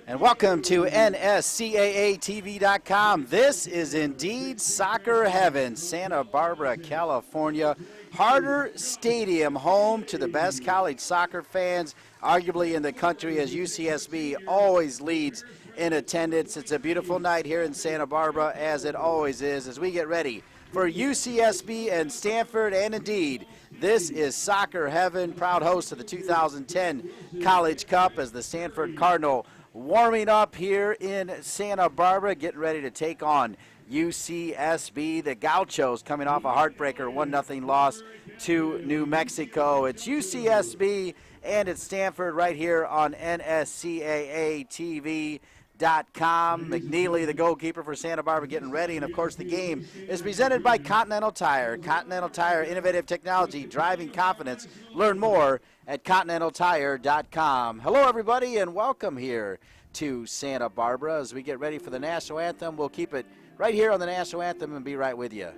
And welcome to NSCAATV.com. This is indeed soccer heaven, Santa Barbara, California. Harder Stadium, home to the best college soccer fans, arguably in the country, as UCSB always leads in attendance. It's a beautiful night here in Santa Barbara, as it always is, as we get ready for UCSB and Stanford. And indeed, this is soccer heaven, proud host of the 2010 College Cup, as the Stanford Cardinal warming up here in Santa Barbara, getting ready to take on UCSB. The Gauchos coming off a heartbreaker 1-0 loss to New Mexico. It's UCSB and it's Stanford right here on NSCAATV.com. McNeely, the goalkeeper for Santa Barbara, getting ready. And, of course, the game is presented by Continental Tire. Continental Tire, innovative technology, driving confidence. Learn more at ContinentalTire.com. Hello, everybody, and welcome here to Santa Barbara. As we get ready for the National Anthem, we'll keep it right here on the National Anthem and be right with you.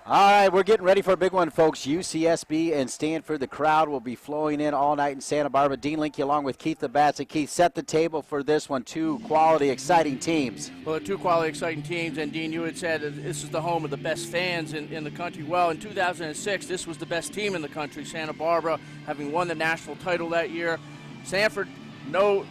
All right, we're getting ready for a big one, folks. UCSB and Stanford. The crowd will be flowing in all night in Santa Barbara. Dean Linke along with Keith the Bassett. Keith, set the table for this one. Two quality, exciting teams. Well, they're two quality, exciting teams. And, Dean, you had said that this is the home of the best fans in the country. Well, in 2006, this was the best team in the country, Santa Barbara, having won the national title that year. Stanford, no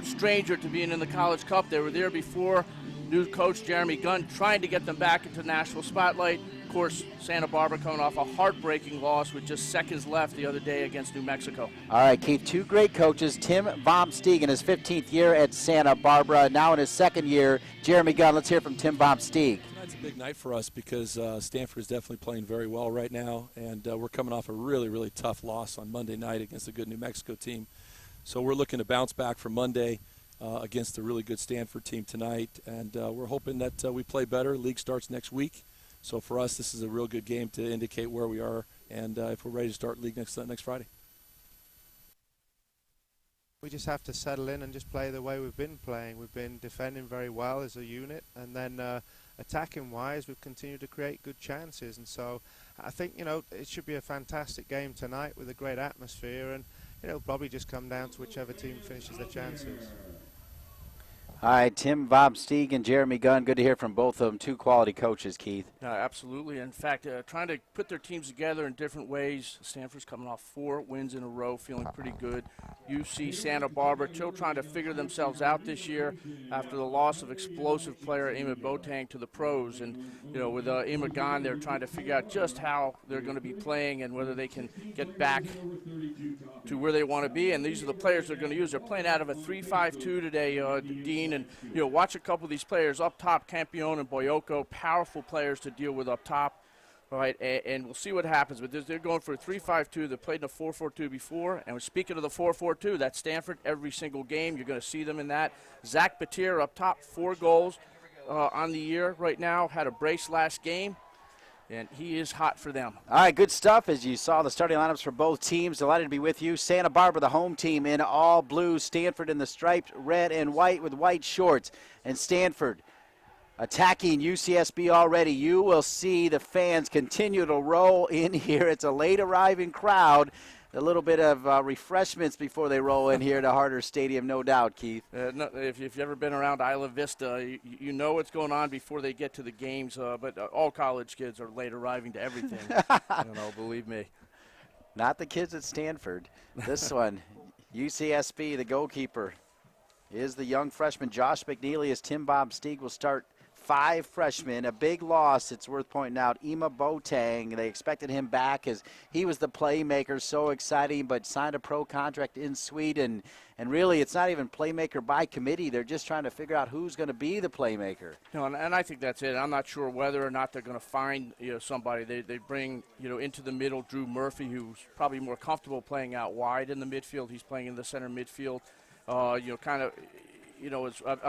stranger to being in the College Cup. They were there before. New coach Jeremy Gunn trying to get them back into national spotlight. Of course, Santa Barbara coming off a heartbreaking loss with just seconds left the other day against New Mexico. All right, Keith, two great coaches. Tim Baumstieg in his 15th year at Santa Barbara, now in his second year, Jeremy Gunn. Let's hear from Tim Baumstieg. Tonight's a big night for us because Stanford is definitely playing very well right now, and we're coming off a really, really tough loss on Monday night against a good New Mexico team. So we're looking to bounce back from Monday against a really good Stanford team tonight, and we're hoping that we play better. League starts next week. So for us, this is a real good game to indicate where we are and if we're ready to start league next Friday. We just have to settle in and just play the way we've been playing. We've been defending very well as a unit, and then attacking-wise, we've continued to create good chances. And so I think, it should be a fantastic game tonight with a great atmosphere, and it'll probably just come down to whichever team finishes their chances. All right, Tim Baumstieg and Jeremy Gunn, good to hear from both of them. Two quality coaches, Keith. Absolutely. In fact, trying to put their teams together in different ways. Stanford's coming off 4 wins in a row, feeling pretty good. UC Santa Barbara still trying to figure themselves out this year after the loss of explosive player Emma Boateng to the pros. And, with Emma gone, they're trying to figure out just how they're going to be playing and whether they can get back to where they want to be. And these are the players they're going to use. They're playing out of a 3-5-2 today, Dean. And, watch a couple of these players up top, Campione and Boyoko, powerful players to deal with up top. All right, and we'll see what happens. But they're going for a 3-5-2. They've played in a 4-4-2 before. And speaking of the 4-4-2, that's Stanford every single game. You're going to see them in that. Zach Batir up top, 4 goals on the year right now. Had a brace last game. And he is hot for them. All right, good stuff. As you saw the starting lineups for both teams, delighted to be with you. Santa Barbara, the home team, in all blue. Stanford in the striped red and white with white shorts. And Stanford attacking UCSB already. You will see the fans continue to roll in here. It's a late arriving crowd. A little bit of refreshments before they roll in here to Harder Stadium, no doubt, Keith. No, if you've ever been around Isla Vista, you know what's going on before they get to the games. But all college kids are late arriving to everything. Believe me. Not the kids at Stanford. This one, UCSB, the goalkeeper, is the young freshman Josh McNeely, as Tim Bob Stieg will start 5 freshmen. A big loss, it's worth pointing out. Ima Boateng, they expected him back as he was the playmaker, so exciting, but signed a pro contract in Sweden. And really, it's not even playmaker by committee. They're just trying to figure out who's going to be the playmaker. No, and I think that's it. I'm not sure whether or not they're going to find somebody. They bring into the middle Drew Murphy, who's probably more comfortable playing out wide in the midfield. He's playing in the center midfield. I'm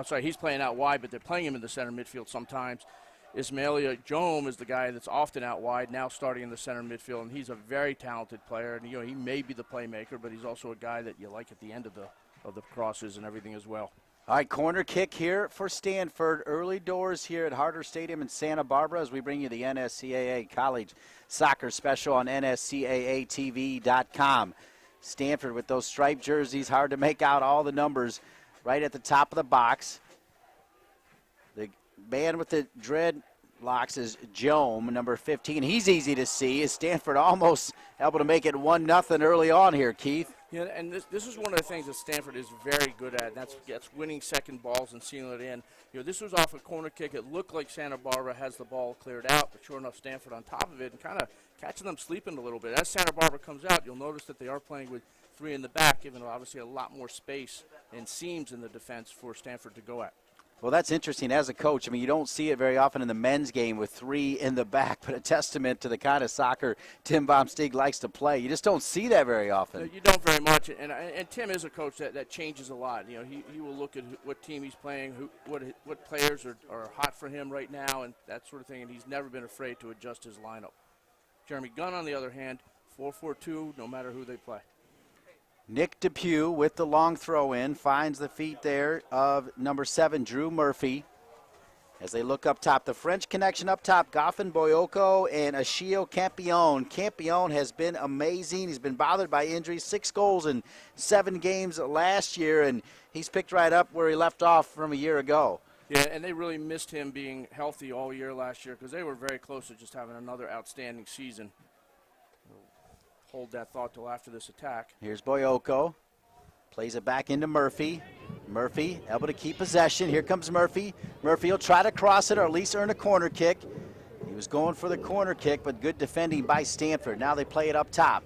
sorry, he's playing out wide, but they're playing him in the center midfield sometimes. Ismailia Jome is the guy that's often out wide, now starting in the center midfield, and he's a very talented player. And he may be the playmaker, but he's also a guy that you like at the end of the crosses and everything as well. All right, corner kick here for Stanford. Early doors here at Harder Stadium in Santa Barbara as we bring you the NSCAA College Soccer Special on NSCAATV.com. Stanford with those striped jerseys, hard to make out all the numbers right at the top of the box. The man with the dreadlocks is Jome, number 15. He's easy to see as Stanford almost able to make it 1-0 early on here, Keith. Yeah, and this is one of the things that Stanford is very good at, and that's winning second balls and sealing it in. This was off a corner kick. It looked like Santa Barbara has the ball cleared out, but sure enough, Stanford on top of it and kind of catching them sleeping a little bit. As Santa Barbara comes out, you'll notice that they are playing with 3 in the back, giving obviously a lot more space and seams in the defense for Stanford to go at. Well, that's interesting as a coach. I mean, you don't see it very often in the men's game with 3 in the back, but a testament to the kind of soccer Tim Baumstieg likes to play. You just don't see that very often. You don't very much, and Tim is a coach that changes a lot. He will look at what team he's playing, what players are hot for him right now, and that sort of thing, and he's never been afraid to adjust his lineup. Jeremy Gunn, on the other hand, 4-4-2, no matter who they play. Nick Depew with the long throw in finds the feet there of number 7, Drew Murphy. As they look up top, the French connection up top, Goffin Boyoko and Achille Campion. Campion has been amazing. He's been bothered by injuries, 6 goals in 7 games last year, and he's picked right up where he left off from a year ago. Yeah, and they really missed him being healthy all year last year because they were very close to just having another outstanding season. Hold that thought till after this attack. Here's Boyoko. Plays it back into Murphy. Murphy able to keep possession. Here comes Murphy. Murphy will try to cross it or at least earn a corner kick. He was going for the corner kick, but good defending by Stanford. Now they play it up top.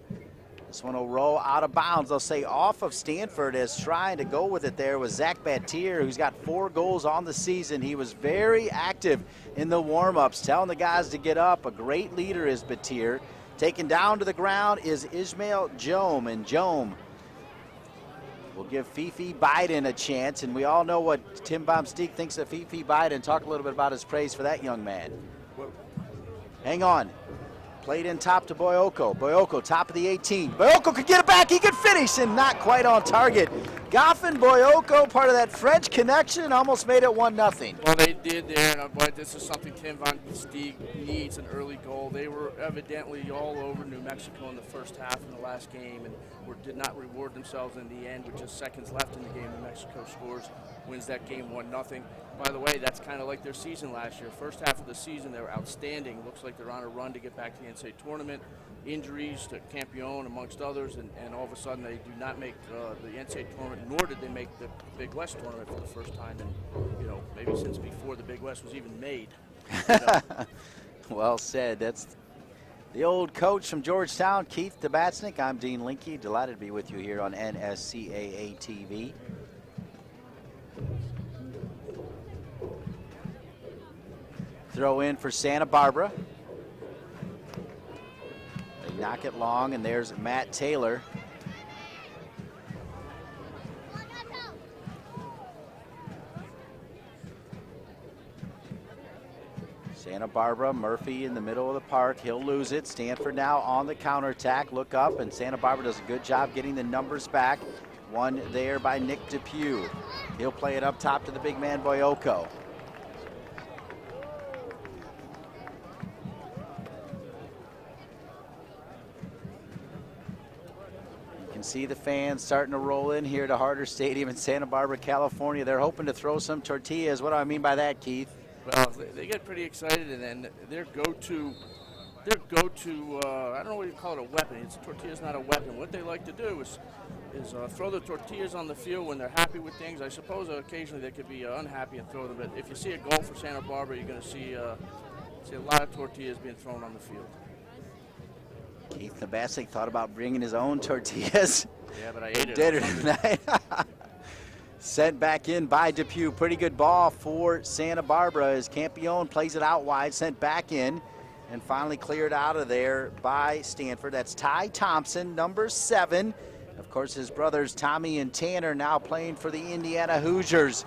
This one will roll out of bounds. They'll say off of Stanford, as trying to go with it there was Zach Batier, who's got 4 goals on the season. He was very active in the warm-ups, telling the guys to get up. A great leader is Batier. Taken down to the ground is Ismail Jome, and Jome will give Fifi Biden a chance, and we all know what Tim Baumstieg thinks of Fifi Biden. Talk a little bit about his praise for that young man. Hang on. Played in top to Boyoko. Boyoko, top of the 18. Boyoko could get it back. He could finish, and not quite on target. Goffin Boyoko, part of that French connection, almost made it 1-0. Well, they did there, and boy, this is something Tim Van Stieg needs, an early goal. They were evidently all over New Mexico in the first half in the last game and did not reward themselves in the end with just seconds left in the game. New Mexico scores, wins that game 1-0. By the way, that's kind of like their season last year. First half of the season, they were outstanding. Looks like they're on a run to get back to the NCAA tournament. Injuries to Campion, amongst others, and all of a sudden they do not make the NCAA tournament, nor did they make the Big West tournament for the first time in, maybe since before the Big West was even made. Well said. That's the old coach from Georgetown, Keith Tabatsnik. I'm Dean Linke. Delighted to be with you here on NSCAA TV. Throw in for Santa Barbara. They knock it long, and there's Matt Taylor. Santa Barbara, Murphy in the middle of the park. He'll lose it. Stanford now on the counterattack. Look up, and Santa Barbara does a good job getting the numbers back. One there by Nick Depew. He'll play it up top to the big man, Boyoko. You can see the fans starting to roll in here to Harder Stadium in Santa Barbara, California. They're hoping to throw some tortillas. What do I mean by that, Keith? Well, they get pretty excited, and then their go-to, I don't know what you call it, a weapon. Tortilla's not a weapon. What they like to do is is throw the tortillas on the field when they're happy with things. I suppose occasionally they could be unhappy and throw them, but if you see a goal for Santa Barbara, you're going to see a lot of tortillas being thrown on the field. Keith Nabasik thought about bringing his own tortillas. Yeah, but I ate it. Did it tonight. Sent back in by Depew. Pretty good ball for Santa Barbara as Campione plays it out wide, sent back in, and finally cleared out of there by Stanford. That's Ty Thompson, number 7. Of course, his brothers Tommy and Tanner now playing for the Indiana Hoosiers.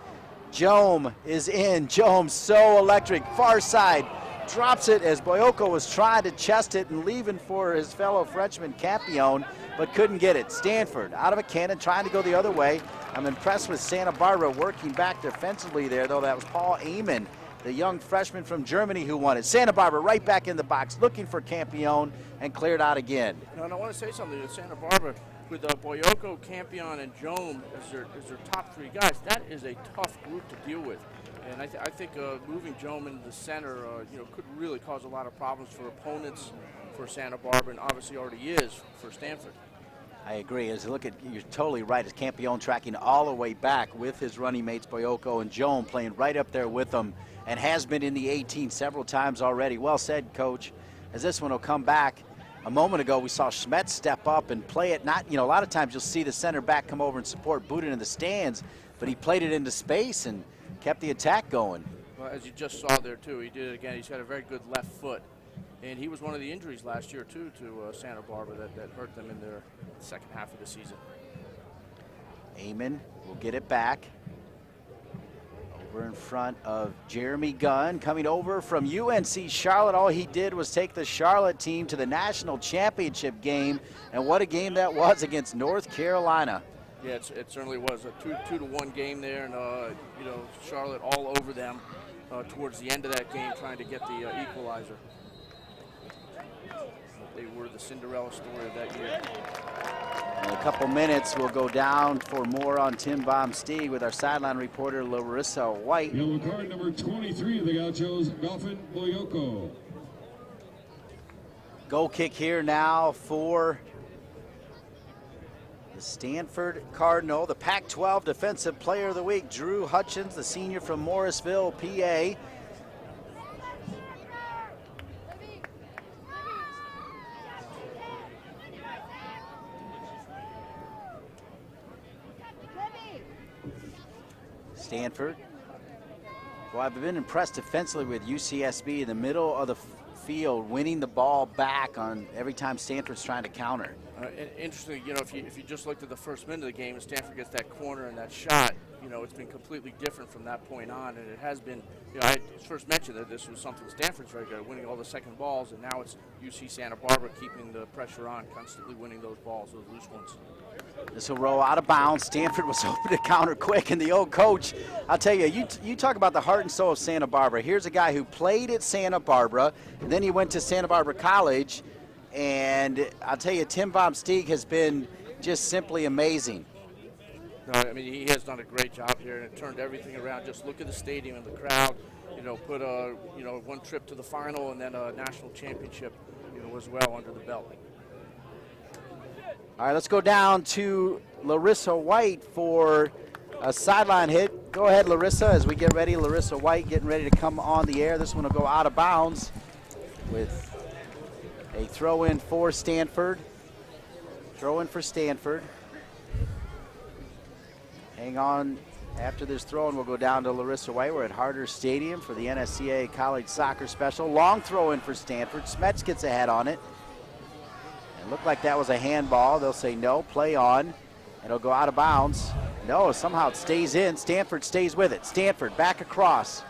Jome is in. Jome so electric. Far side. Drops it as Boyoko was trying to chest it and leaving for his fellow freshman Campione, but couldn't get it. Stanford out of a cannon trying to go the other way. I'm impressed with Santa Barbara working back defensively there, though. That was Paul Amon, the young freshman from Germany, who won it. Santa Barbara right back in the box looking for Campione and cleared out again. And I want to say something. Santa Barbara, with Boyoko, Campione, and Jome as their top 3 guys, that is a tough group to deal with. And I think moving Jome into the center, could really cause a lot of problems for opponents for Santa Barbara, and obviously already is for Stanford. I agree. As you look at, you're totally right. As Campione tracking all the way back with his running mates Boyoko and Jome playing right up there with them, and has been in the 18 several times already. Well said, Coach. As this one will come back. A moment ago, we saw Schmetz step up and play it. Not, a lot of times you'll see the center back come over and support Budin in the stands, but he played it into space and kept the attack going. Well, as you just saw there, too, he did it again. He's got a very good left foot. And he was one of the injuries last year, too, to Santa Barbara that hurt them in their second half of the season. Amon will get it back. Over in front of Jeremy Gunn, coming over from UNC Charlotte. All he did was take the Charlotte team to the national championship game. And what a game that was against North Carolina. Yeah, it certainly was a 2-1 game there, and Charlotte all over them towards the end of that game, trying to get the equalizer. They were the Cinderella story of that year. In a couple minutes, we'll go down for more on Tim Baumsteig with our sideline reporter Larissa White. Yellow card number 23 of the Gauchos, Goffin Boyoko. Goal kick here now for the Stanford Cardinal. The Pac-12 Defensive Player of the Week, Drew Hutchins, the senior from Morrisville, PA. Stanford. Well, I've been impressed defensively with UCSB in the middle of the field, winning the ball back on every time Stanford's trying to counter. Interesting, if you just looked at the first minute of the game and Stanford gets that corner and that shot, it's been completely different from that point on, and it has been, I first mentioned that this was something Stanford's very good at, winning all the second balls, and now it's UC Santa Barbara keeping the pressure on, constantly winning those balls, those loose ones. This will roll out of bounds. Stanford was hoping to counter quick, and the old coach, I'll tell you, you talk about the heart and soul of Santa Barbara. Here's a guy who played at Santa Barbara, and then he went to Santa Barbara College, and I'll tell you, Tim Baumsteig has been just simply amazing. No, I mean, he has done a great job here, and it turned everything around. Just look at the stadium and the crowd. Put one trip to the final and then a national championship, as well under the belt. All right, let's go down to Larissa White for a sideline hit. Go ahead, Larissa, as we get ready. Larissa White getting ready to come on the air. This one will go out of bounds with a throw-in for Stanford. Throw-in for Stanford. Hang on. After this throw-in, we'll go down to Larissa White. We're at Harder Stadium for the NSCAA College Soccer Special. Long throw-in for Stanford. Smets gets ahead on it. It looked like that was a handball. They'll say no, play on. It'll go out of bounds. No, somehow it stays in. Stanford stays with it. Stanford back across.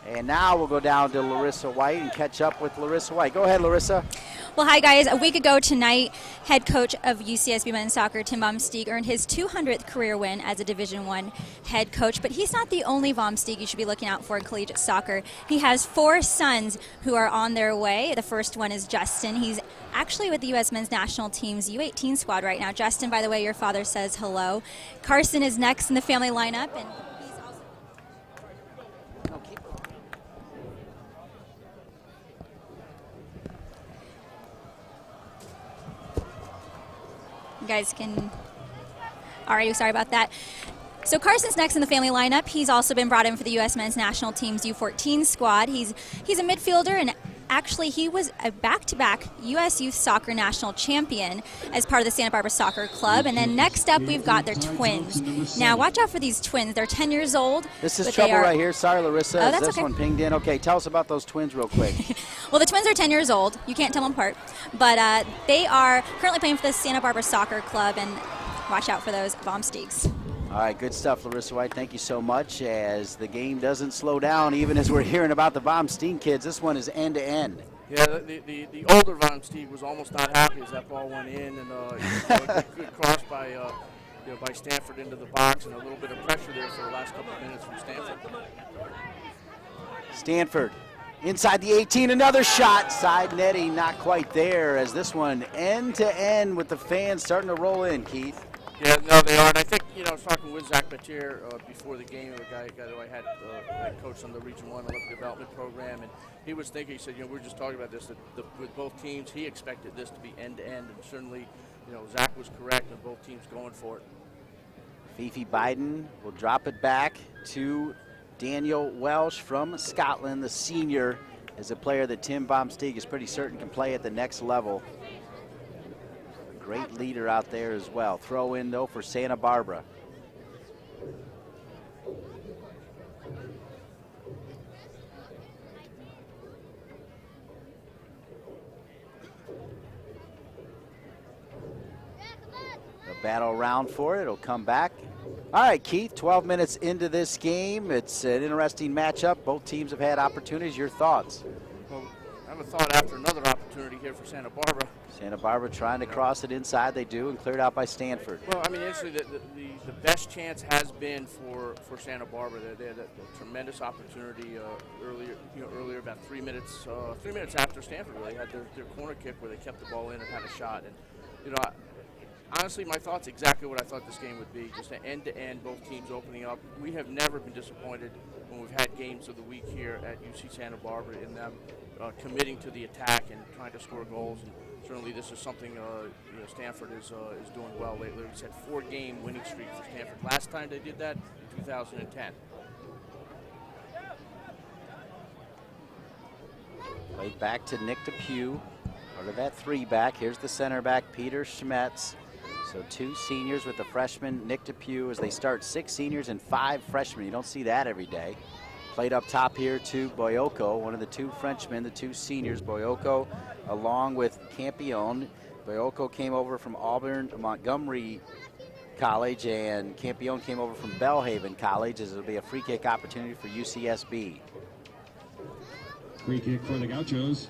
And now we'll go down to Larissa White and catch up with Larissa White. Go ahead, Larissa. Well, hi, guys. A week ago tonight, head coach of UCSB men's soccer, Tim Baumsteig, earned his 200th career win as a Division I head coach. But he's not the only Baumsteig you should be looking out for in collegiate soccer. He has 4 sons who are on their way. The first one is Justin. He's actually with the U.S. men's national team's U18 squad right now. Justin, by the way, your father says hello. Carson is next in the family lineup, and he's also... You guys can. All right, sorry about that. So Carson's next in the family lineup. He's also been brought in for the U.S. men's national team's U14 squad. He's a midfielder, and actually he was a back-to-back U.S. Youth Soccer National Champion as part of the Santa Barbara Soccer Club. And then next up, we've got their twins. Now, watch out for these twins. They're 10 years old. This is trouble right here. Sorry, Larissa. Oh, that's this okay. one pinged in. Okay, tell us about those twins real quick. Well, the twins are 10 years old. You can't tell them apart. But they are currently playing for the Santa Barbara Soccer Club, and watch out for those Vomsteaks. All right, good stuff, Larissa White. Thank you so much. As the game doesn't slow down, even as we're hearing about the Vomsteak kids, this one is end-to-end. Yeah, the older Von Steeg was almost not happy as that ball went in, and a good cross by by Stanford into the box, and a little bit of pressure there for the last couple of minutes from Stanford. Stanford inside the 18, another shot. Side netting, not quite there, as this one end-to-end with the fans starting to roll in, Keith. Yeah, no, they are. And I think, I was talking with Zach Batier before the game, a guy who I had coached on the Region 1 Olympic Development Program, and he was thinking, he said, we were just talking about this, that with both teams, he expected this to be end-to-end, and certainly, Zach was correct, and both teams going for it. Fifi Biden will drop it back to Daniel Welsh from Scotland, the senior, is a player that Tim Vomsteak is pretty certain can play at the next level. Great leader out there as well. Throw in, though, for Santa Barbara. A battle round for it. It'll come back. All right, Keith, 12 minutes into this game. It's an interesting matchup. Both teams have had opportunities. Your thoughts? Well, I have a thought after another opportunity here for Santa Barbara. Santa Barbara trying to cross it inside. They do, and cleared out by Stanford. Well, I mean, actually, the best chance has been for Santa Barbara. They had a tremendous opportunity earlier, about 3 minutes after Stanford really had their corner kick where they kept the ball in and had a shot. And honestly, my thoughts exactly what I thought this game would be, just an end-to-end, both teams opening up. We have never been disappointed when we've had games of the week here at UC Santa Barbara in them committing to the attack and trying to score goals. And certainly this is something Stanford is doing well lately. We had 4-game winning streak for Stanford. Last time they did that, in 2010. Played back to Nick DePue. Part of that 3-back. Here's the center back, Peter Schmetz. So 2 seniors with the freshman, Nick DePue, as they start 6 seniors and 5 freshmen. You don't see that every day. Played up top here to Boyoko, one of the 2 Frenchmen, the 2 seniors. Boyoko along with Campione. Boyoko came over from Auburn Montgomery College, and Campione came over from Belhaven College, as it'll be a free kick opportunity for UCSB. Free kick for the Gauchos.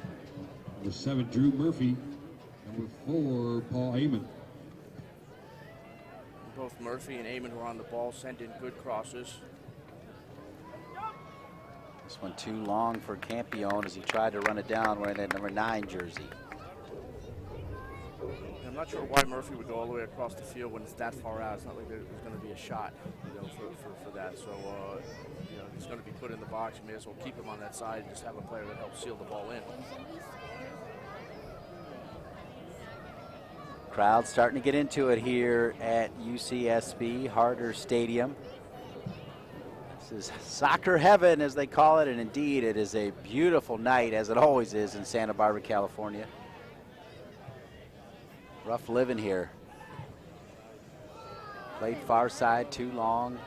Number 7, Drew Murphy. Number 4, Paul Heyman. Both Murphy and Amon were on the ball, send in good crosses. This one too long for Campione as he tried to run it down wearing that number 9 jersey. I'm not sure why Murphy would go all the way across the field when it's that far out. It's not like there's going to be a shot, for that. So, he's going to be put in the box. You may as well keep him on that side and just have a player that helps seal the ball in. Crowd starting to get into it here at UCSB Harder Stadium. This is soccer heaven, as they call it, and indeed it is a beautiful night, as it always is in Santa Barbara, California. Rough living here. Played far side too long.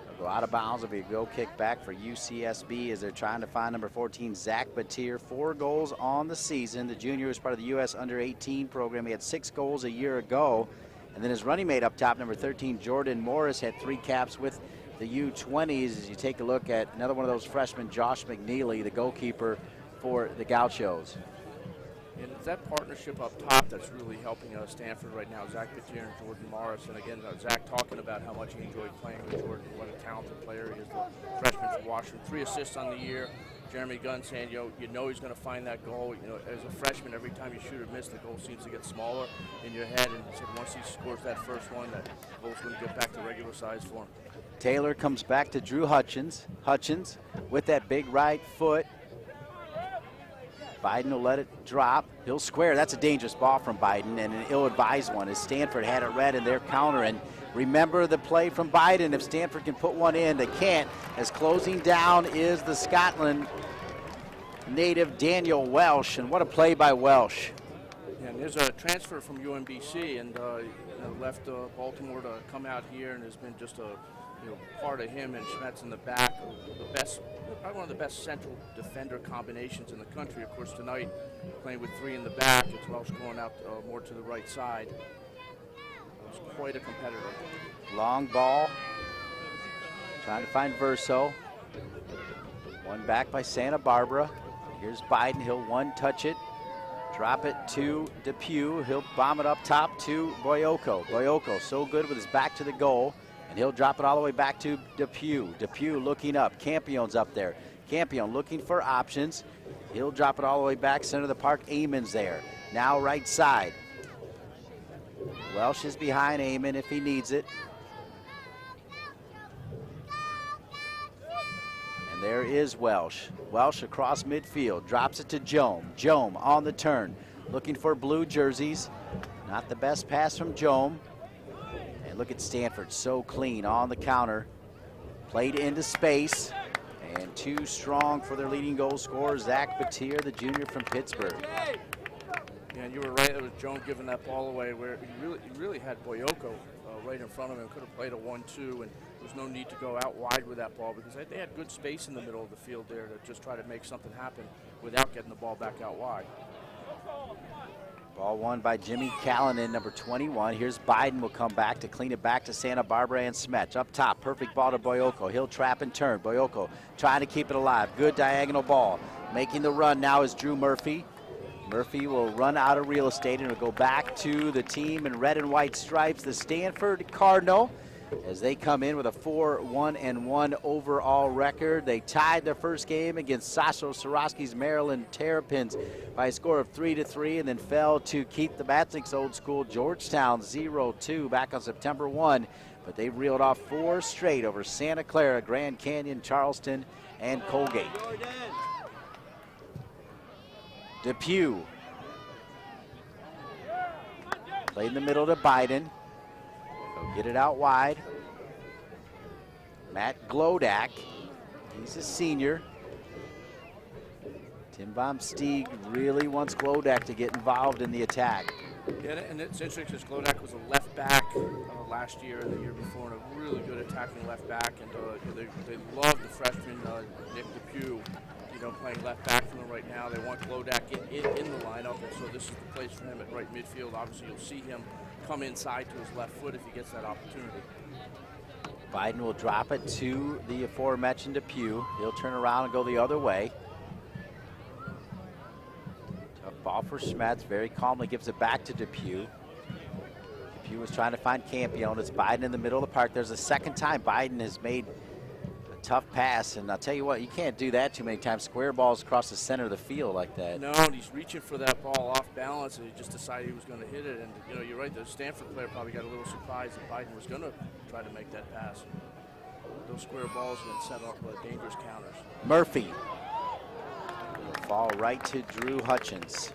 They'll go out of bounds. It'll be a goal kick back for UCSB as they're trying to find number 14, Zach Batier. 4 goals on the season. The junior was part of the U.S. Under-18 program. He had 6 goals a year ago. And then his running mate up top, number 13, Jordan Morris, had 3 caps with the U20s. As you take a look at another one of those freshmen, Josh McNeely, the goalkeeper for the Gauchos. And it's that partnership up top that's really helping Stanford right now. Zach Batier and Jordan Morris. And again, Zach talking about how much he enjoyed playing with Jordan, what a talented player he is, the freshman from Washington. 3 assists on the year. Jeremy Gunn saying, you know he's going to find that goal. As a freshman, every time you shoot or miss, the goal seems to get smaller in your head. And he said once he scores that first one, that goal's going to get back to regular size for him. Taylor comes back to Drew Hutchins. Hutchins with that big right foot. Biden will let it drop. He'll square. That's a dangerous ball from Biden and an ill-advised one as Stanford had it read in their counter. And remember the play from Biden. If Stanford can put one in, they can't, as closing down is the Scotland native Daniel Welsh. And what a play by Welsh. Yeah, and there's a transfer from UMBC and left Baltimore to come out here, and has been just a part of him and Schmetz in the back. Probably one of the best central defender combinations in the country. Of course, tonight playing with 3 in the back. It's Welsh going out more to the right side. He's quite a competitor. Long ball. Trying to find Verso. One back by Santa Barbara. Here's Biden. He'll one-touch it. Drop it to Depew. He'll bomb it up top to Boyoko. Boyoko so good with his back to the goal. And he'll drop it all the way back to Depew. Depew looking up. Campion's up there. Campion looking for options. He'll drop it all the way back center of the park. Eamon's there. Now right side. Welsh is behind Eamon if he needs it. And there is Welsh. Welsh across midfield. Drops it to Jome. Jome on the turn. Looking for blue jerseys. Not the best pass from Jome. And look at Stanford, so clean on the counter. Played into space. And too strong for their leading goal scorer, Zach Batir, the junior from Pittsburgh. Yeah, and you were right. It was Jones giving that ball away where he really had Boyoko right in front of him. Could have played a 1-2, and there was no need to go out wide with that ball because they had good space in the middle of the field there to just try to make something happen without getting the ball back out wide. Ball won by Jimmy Callanan, number 21. Here's Biden will come back to clean it back to Santa Barbara and Smetch. Up top, perfect ball to Boyoko. He'll trap and turn. Boyoko trying to keep it alive. Good diagonal ball. Making the run now is Drew Murphy. Murphy will run out of real estate and will go back to the team in red and white stripes, the Stanford Cardinal, as they come in with a 4-1-1 overall record. They tied their first game against Sasho Soroski's Maryland Terrapins by a score of 3-3 and then fell to Keith the Matnick's old school Georgetown 0-2 back on September 1. But they reeled off 4 straight over Santa Clara, Grand Canyon, Charleston, and Colgate. Depew. Played in the middle to Biden. He'll get it out wide. Matt Glodak. He's a senior. Tim Baumstieg really wants Glodak to get involved in the attack. Yeah, and it's interesting because Glodak was a left back last year and the year before, and a really good attacking left back. And they love the freshman Nick Depew, playing left back for them right now. They want Glodak in the lineup, and so this is the place for him at right midfield. Obviously, you'll see him come inside to his left foot if he gets that opportunity. Biden will drop it to the aforementioned Depew. He'll turn around and go the other way. Tough ball for Schmetz. Very calmly gives it back to Depew. Depew was trying to find Campion. It's Biden in the middle of the park. There's a second time Biden has made a tough pass, and I'll tell you what, you can't do that too many times. Square balls across the center of the field like that. No, and he's reaching for that ball off balance, and he just decided he was going to hit it. And you're right. The Stanford player probably got a little surprised that Biden was going to try to make that pass. Those square balls can set up dangerous counters. Murphy will fall right to Drew Hutchins.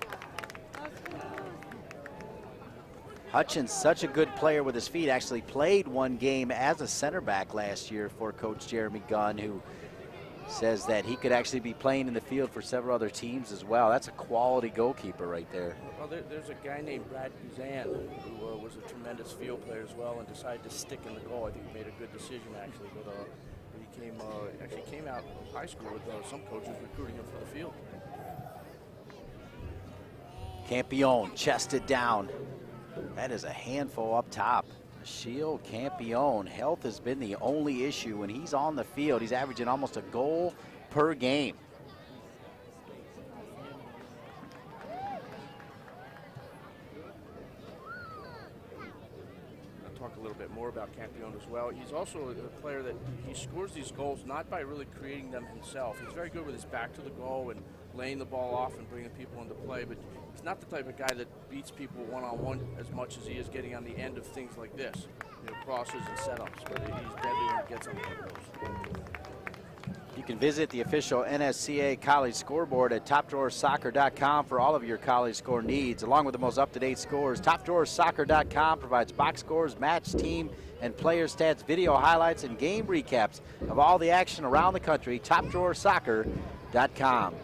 Hutchins, such a good player with his feet, actually played one game as a center back last year for Coach Jeremy Gunn, who says that he could actually be playing in the field for several other teams as well. That's a quality goalkeeper right there. Well, there's a guy named Brad Guzan who was a tremendous field player as well and decided to stick in the goal. I think he made a good decision actually, but he came out of high school with some coaches recruiting him for the field. Campion chested down. That is a handful up top. Achille Campion. Health has been the only issue. When he's on the field, he's averaging almost a goal per game. I'll talk a little bit more about Campion as well. He's also a player that he scores these goals not by really creating them himself. He's very good with his back to the goal and laying the ball off and bringing people into play, but he's not the type of guy that beats people one-on-one as much as he is getting on the end of things like this, crosses and setups, but he's deadly when he gets on those. You can visit the official NSCA college scoreboard at topdrawersoccer.com for all of your college score needs. Along with the most up-to-date scores, topdrawersoccer.com provides box scores, match, team, and player stats, video highlights, and game recaps of all the action around the country. Topdrawersoccer.com.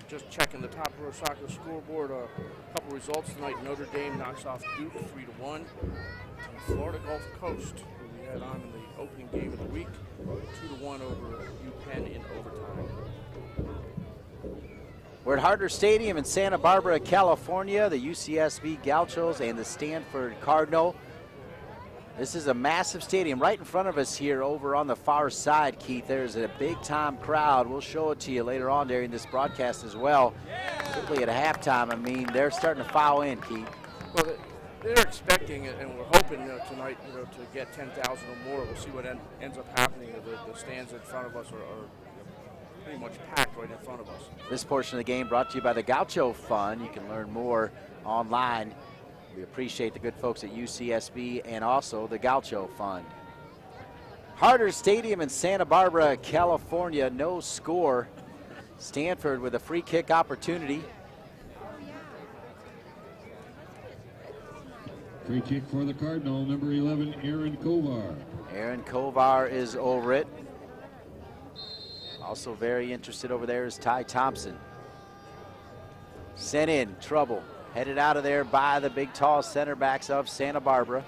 Just checking the Top Drawer Soccer scoreboard. A couple results tonight. Notre Dame knocks off Duke 3-1. And Florida Gulf Coast, who we had on in the opening game of the week, 2-1 over UPenn in overtime. We're at Harder Stadium in Santa Barbara, California. The UCSB Gauchos and the Stanford Cardinal. This is a massive stadium right in front of us here over on the far side, Keith. There's a big-time crowd. We'll show it to you later on during this broadcast as well. Particularly at halftime, I mean, they're starting to file in, Keith. Well, they're expecting it, and we're hoping tonight, to get 10,000 or more. We'll see what ends up happening. The stands in front of us are pretty much packed right in front of us. This portion of the game brought to you by the Gaucho Fund. You can learn more online. We appreciate the good folks at UCSB and also the Gaucho Fund. Harder Stadium in Santa Barbara, California. No score. Stanford with a free kick opportunity. Free kick for the Cardinal, number 11, Aaron Kovar. Aaron Kovar is over it. Also very interested over there is Ty Thompson. Sent in, trouble. Headed out of there by the big, tall center backs of Santa Barbara.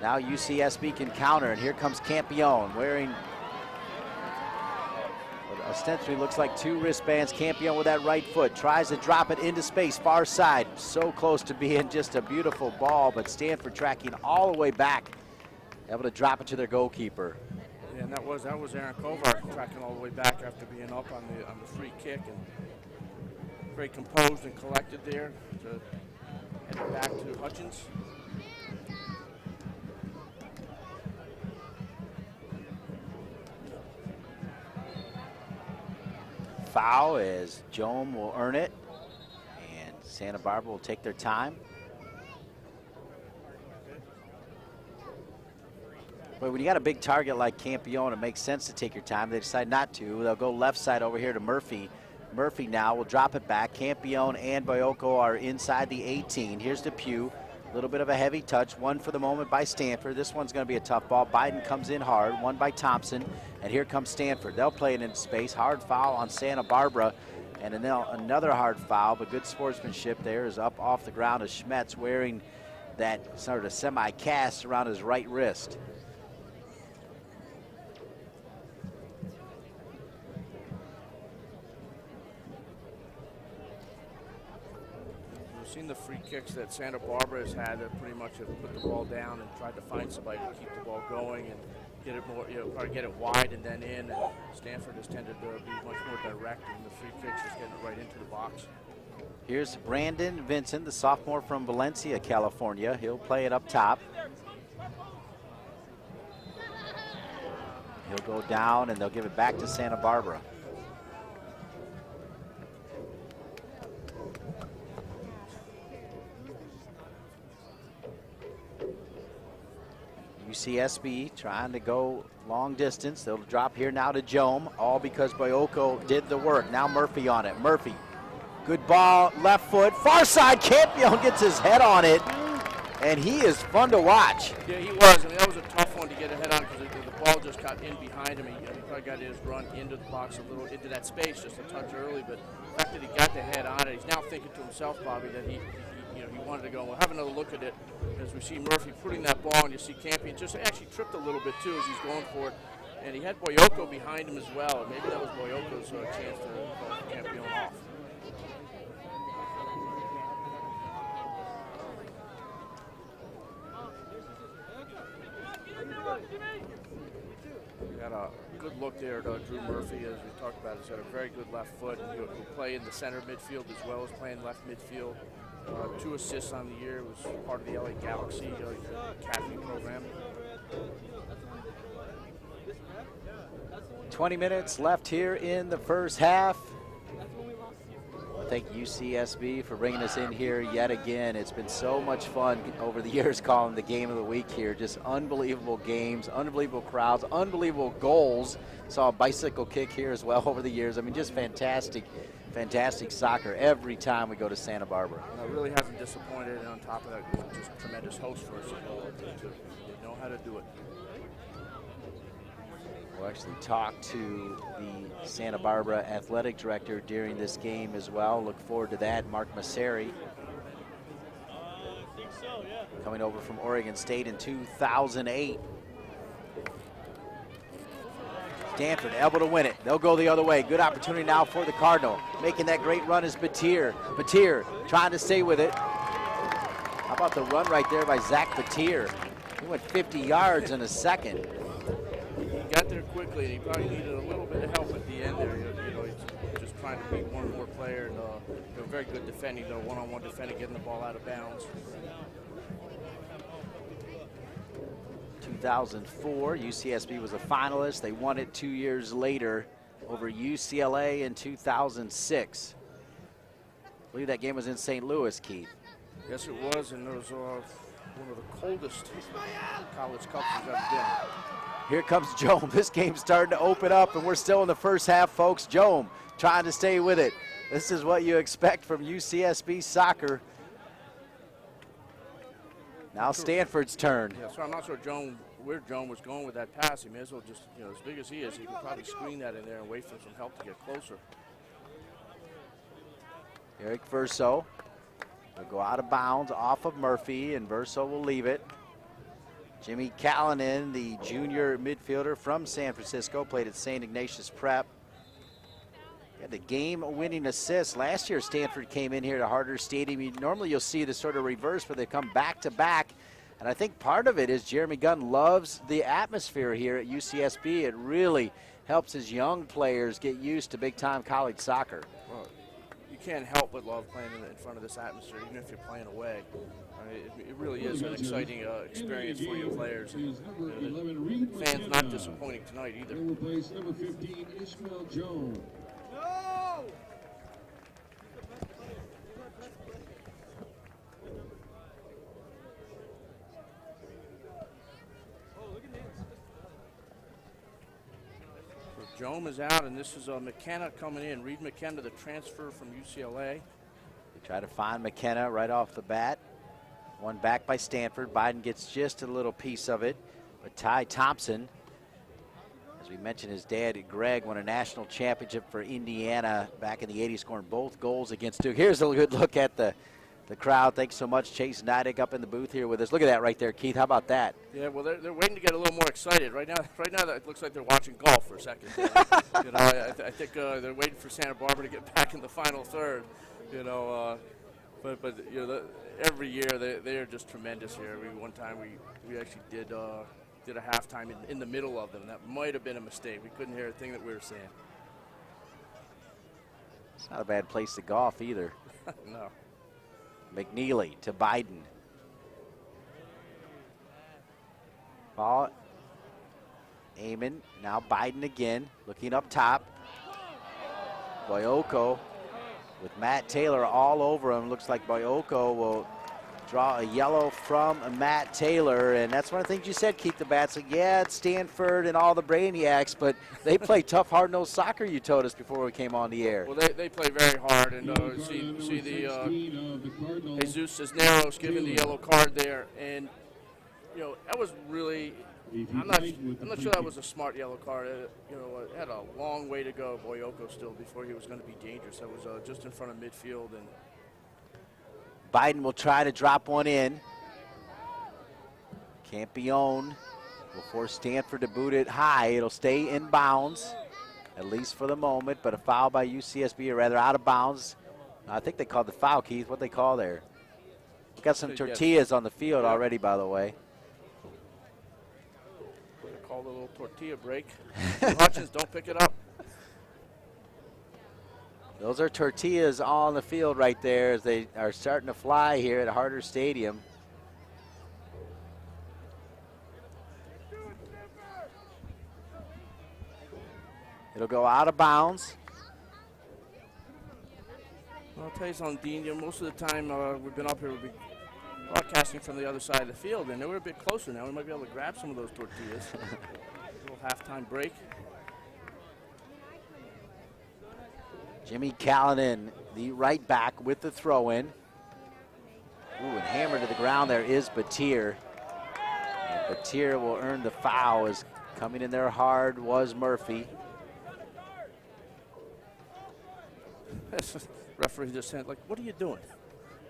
Now UCSB can counter, and here comes Campione wearing what ostensibly looks like two wristbands. Campione with that right foot tries to drop it into space, far side. So close to being just a beautiful ball, but Stanford tracking all the way back, able to drop it to their goalkeeper. Yeah, and that was Aaron Kovar tracking all the way back after being up on the free kick, and very composed and collected there to head it back to Hutchins. Foul as Jome will earn it, and Santa Barbara will take their time. But when you got a big target like Campione, it makes sense to take your time. They decide not to. They'll go left side over here to Murphy. Murphy now will drop it back. Campione and Boyoko are inside the 18. Here's Depew. A little bit of a heavy touch. One for the moment by Stanford. This one's going to be a tough ball. Biden comes in hard. One by Thompson. And here comes Stanford. They'll play it in space. Hard foul on Santa Barbara. And then another hard foul, but good sportsmanship there is up off the ground as Schmetz wearing that sort of semi-cast around his right wrist. Seen the free kicks that Santa Barbara has had that pretty much have put the ball down and tried to find somebody to keep the ball going and get it more, probably get it wide and then in. And Stanford has tended to be much more direct, and the free kicks just getting it right into the box. Here's Brandon Vincent, the sophomore from Valencia, California. He'll play it up top. He'll go down, and they'll give it back to Santa Barbara. UCSB trying to go long distance. They'll drop here now to Jome, all because Boyoko did the work. Now Murphy on it. Murphy, good ball, left foot, far side. Campione gets his head on it, and he is fun to watch. Yeah, he was. I mean, that was a tough one to get a head on because the ball just got in behind him. He probably got his run into the box a little, into that space just a touch early, but the fact that he got the head on it, he's now thinking to himself, Bobby, that he wanted to go. We'll have another look at it as we see Murphy putting that ball, and you see Campione just actually tripped a little bit too as he's going for it, and he had Boyoko behind him as well. Maybe that was Boyoko's chance to call Campione off. We got a good look there at Drew Murphy, as we talked about. He's got a very good left foot, and he'll play in the center midfield as well as playing left midfield. 2 assists on the year. It was part of the LA Galaxy academy program. 20 minutes left here in the first half. thank UCSB for bringing us in here yet again. It's been so much fun over the years calling the game of the week here. Just unbelievable games, unbelievable crowds, unbelievable goals. Saw a bicycle kick here as well over the years. I mean, just fantastic, fantastic soccer every time we go to Santa Barbara. It really hasn't disappointed, and on top of that, just a tremendous host for us. They know how to do it. We'll actually talk to the Santa Barbara athletic director during this game as well. Look forward to that. Mark Masseri, coming over from Oregon State in 2008. Stanford able to win it. They'll go the other way. Good opportunity now for the Cardinal. Making that great run is Batir. Batir trying to stay with it. How about the run right there by Zach Batir? He went 50 yards in a second. He got there quickly, and he probably needed a little bit of help at the end there. You know, he's just trying to beat one more player. And, very good defending, though, one-on-one defending, getting the ball out of bounds. 2004, UCSB was a finalist. They won it 2 years later over UCLA in 2006. I believe that game was in St. Louis, Keith. Yes, it was, and it was one of the coldest college cups we've ever been. Here comes Jome. This game's starting to open up, and we're still in the first half, folks. Jome trying to stay with it. This is what you expect from UCSB soccer. Now Stanford's turn. Yeah, so I'm not sure where Joan was going with that pass. He may as well just, as big as he is, he could probably screen that in there and wait for some help to get closer. Eric Verso will go out of bounds off of Murphy, and Verso will leave it. Jimmy Callanan, the junior midfielder from San Francisco, played at St. Ignatius Prep. He had the game-winning assist. Last year, Stanford came in here to Harder Stadium. Normally, you'll see the sort of reverse where they come back-to-back. And I think part of it is Jeremy Gunn loves the atmosphere here at UCSB. It really helps his young players get used to big-time college soccer. Well, you can't help but love playing in front of this atmosphere, even if you're playing away. I mean, it really is an exciting experience for your players. And, fans not disappointing tonight either. Number 15, Ishmael Jones. So Jome is out, and this is McKenna coming in. Reed McKenna, the transfer from UCLA. They try to find McKenna right off the bat. One back by Stanford. Biden gets just a little piece of it. But Ty Thompson, as we mentioned, his dad, Greg, won a national championship for Indiana back in the 80s, scoring both goals against Duke. Here's a good look at the crowd. Thanks so much, Chase Nidek, up in the booth here with us. Look at that right there, Keith. How about that? Yeah, well, they're waiting to get a little more excited. Right now, it looks like they're watching golf for a second. I think they're waiting for Santa Barbara to get back in the final third. But every year they are just tremendous here. One time we actually did a halftime in the middle of them. That might have been a mistake. We couldn't hear a thing that we were saying. It's not a bad place to golf either. No. McNeely to Biden. Ball. Eamon. Now Biden again. Looking up top. Boyoko with Matt Taylor all over him. Looks like Boyoko will draw a yellow from Matt Taylor, and that's one of the things you said, Keith the Bats. Like, yeah, it's Stanford and all the Brainiacs, but they play tough, hard-nosed soccer, you told us before we came on the air. Well, they play very hard, and see the Jesus Cisneros giving the yellow card there, and that was really. I'm not sure that was a smart yellow card. It had a long way to go, Boyoko, still before he was going to be dangerous. That was just in front of midfield, and. Biden will try to drop one in. Campione will force Stanford to boot it high. It'll stay in bounds, at least for the moment, but a foul by UCSB, or rather out of bounds. I think they called the foul, Keith. What they call there? We've got some tortillas on the field already, by the way. They called a little tortilla break. Hutchins, don't pick it up. Those are tortillas on the field right there as they are starting to fly here at Harder Stadium. It'll go out of bounds. Well, I'll tell you something, Dean. You know, most of the time we've been up here, we've been broadcasting from the other side of the field, and we're a bit closer now. We might be able to grab some of those tortillas. A little halftime break. Jimmy Callanan, the right back with the throw-in. Ooh, and hammered to the ground there is Batir. And Batir will earn the foul as coming in there hard was Murphy. Referee just said, like, what are you doing?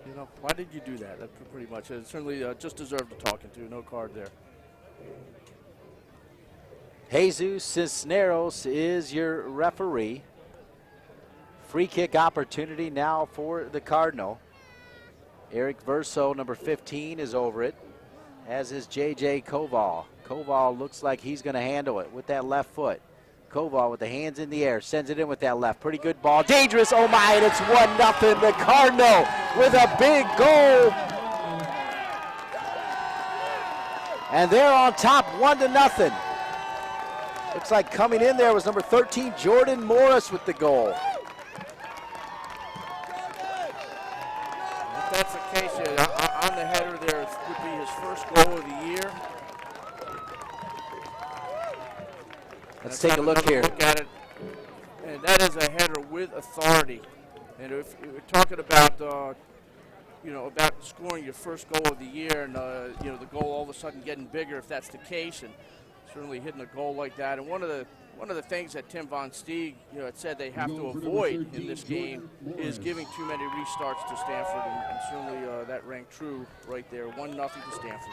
You know, why did you do that? That pretty much. It certainly just deserved a talking to. No card there. Jesus Cisneros is your referee. Free kick opportunity now for the Cardinal. Eric Verso, number 15, is over it, as is J.J. Koval. Koval looks like he's going to handle it with that left foot. Koval with the hands in the air, sends it in with that left. Pretty good ball. Dangerous, oh my, and it's 1-0. The Cardinal with a big goal. And they're on top, 1-0. Looks like coming in there was number 13, Jordan Morris with the goal. If that's the case, on the header there, it would be his first goal of the year. Let's take a look here. Look at it, and that is a header with authority. And if we're talking about, about scoring your first goal of the year, and the goal all of a sudden getting bigger, if that's the case, and certainly hitting a goal like that. And one of the things that Tim Von Steeg, had said they have to avoid in this game is giving too many restarts to Stanford, and certainly that rang true right there. 1-0 to Stanford.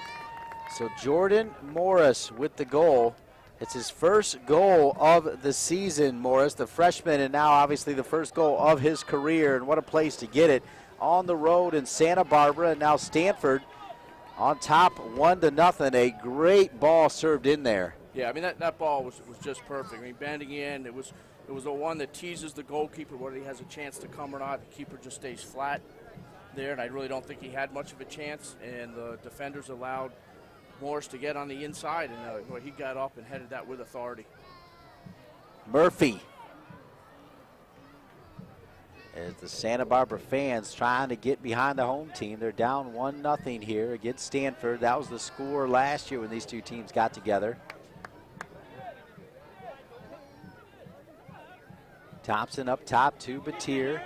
So Jordan Morris with the goal. It's his first goal of the season, Morris, the freshman, and now obviously the first goal of his career. And what a place to get it on the road in Santa Barbara. And now Stanford on top, 1-0. A great ball served in there. Yeah, I mean, that ball was just perfect. I mean, bending in, it was the one that teases the goalkeeper whether he has a chance to come or not. The keeper just stays flat there, and I really don't think he had much of a chance. And the defenders allowed Morris to get on the inside, and he got up and headed that with authority. Murphy. As the Santa Barbara fans trying to get behind the home team. They're down 1-0 here against Stanford. That was the score last year when these two teams got together. Thompson up top to Batir.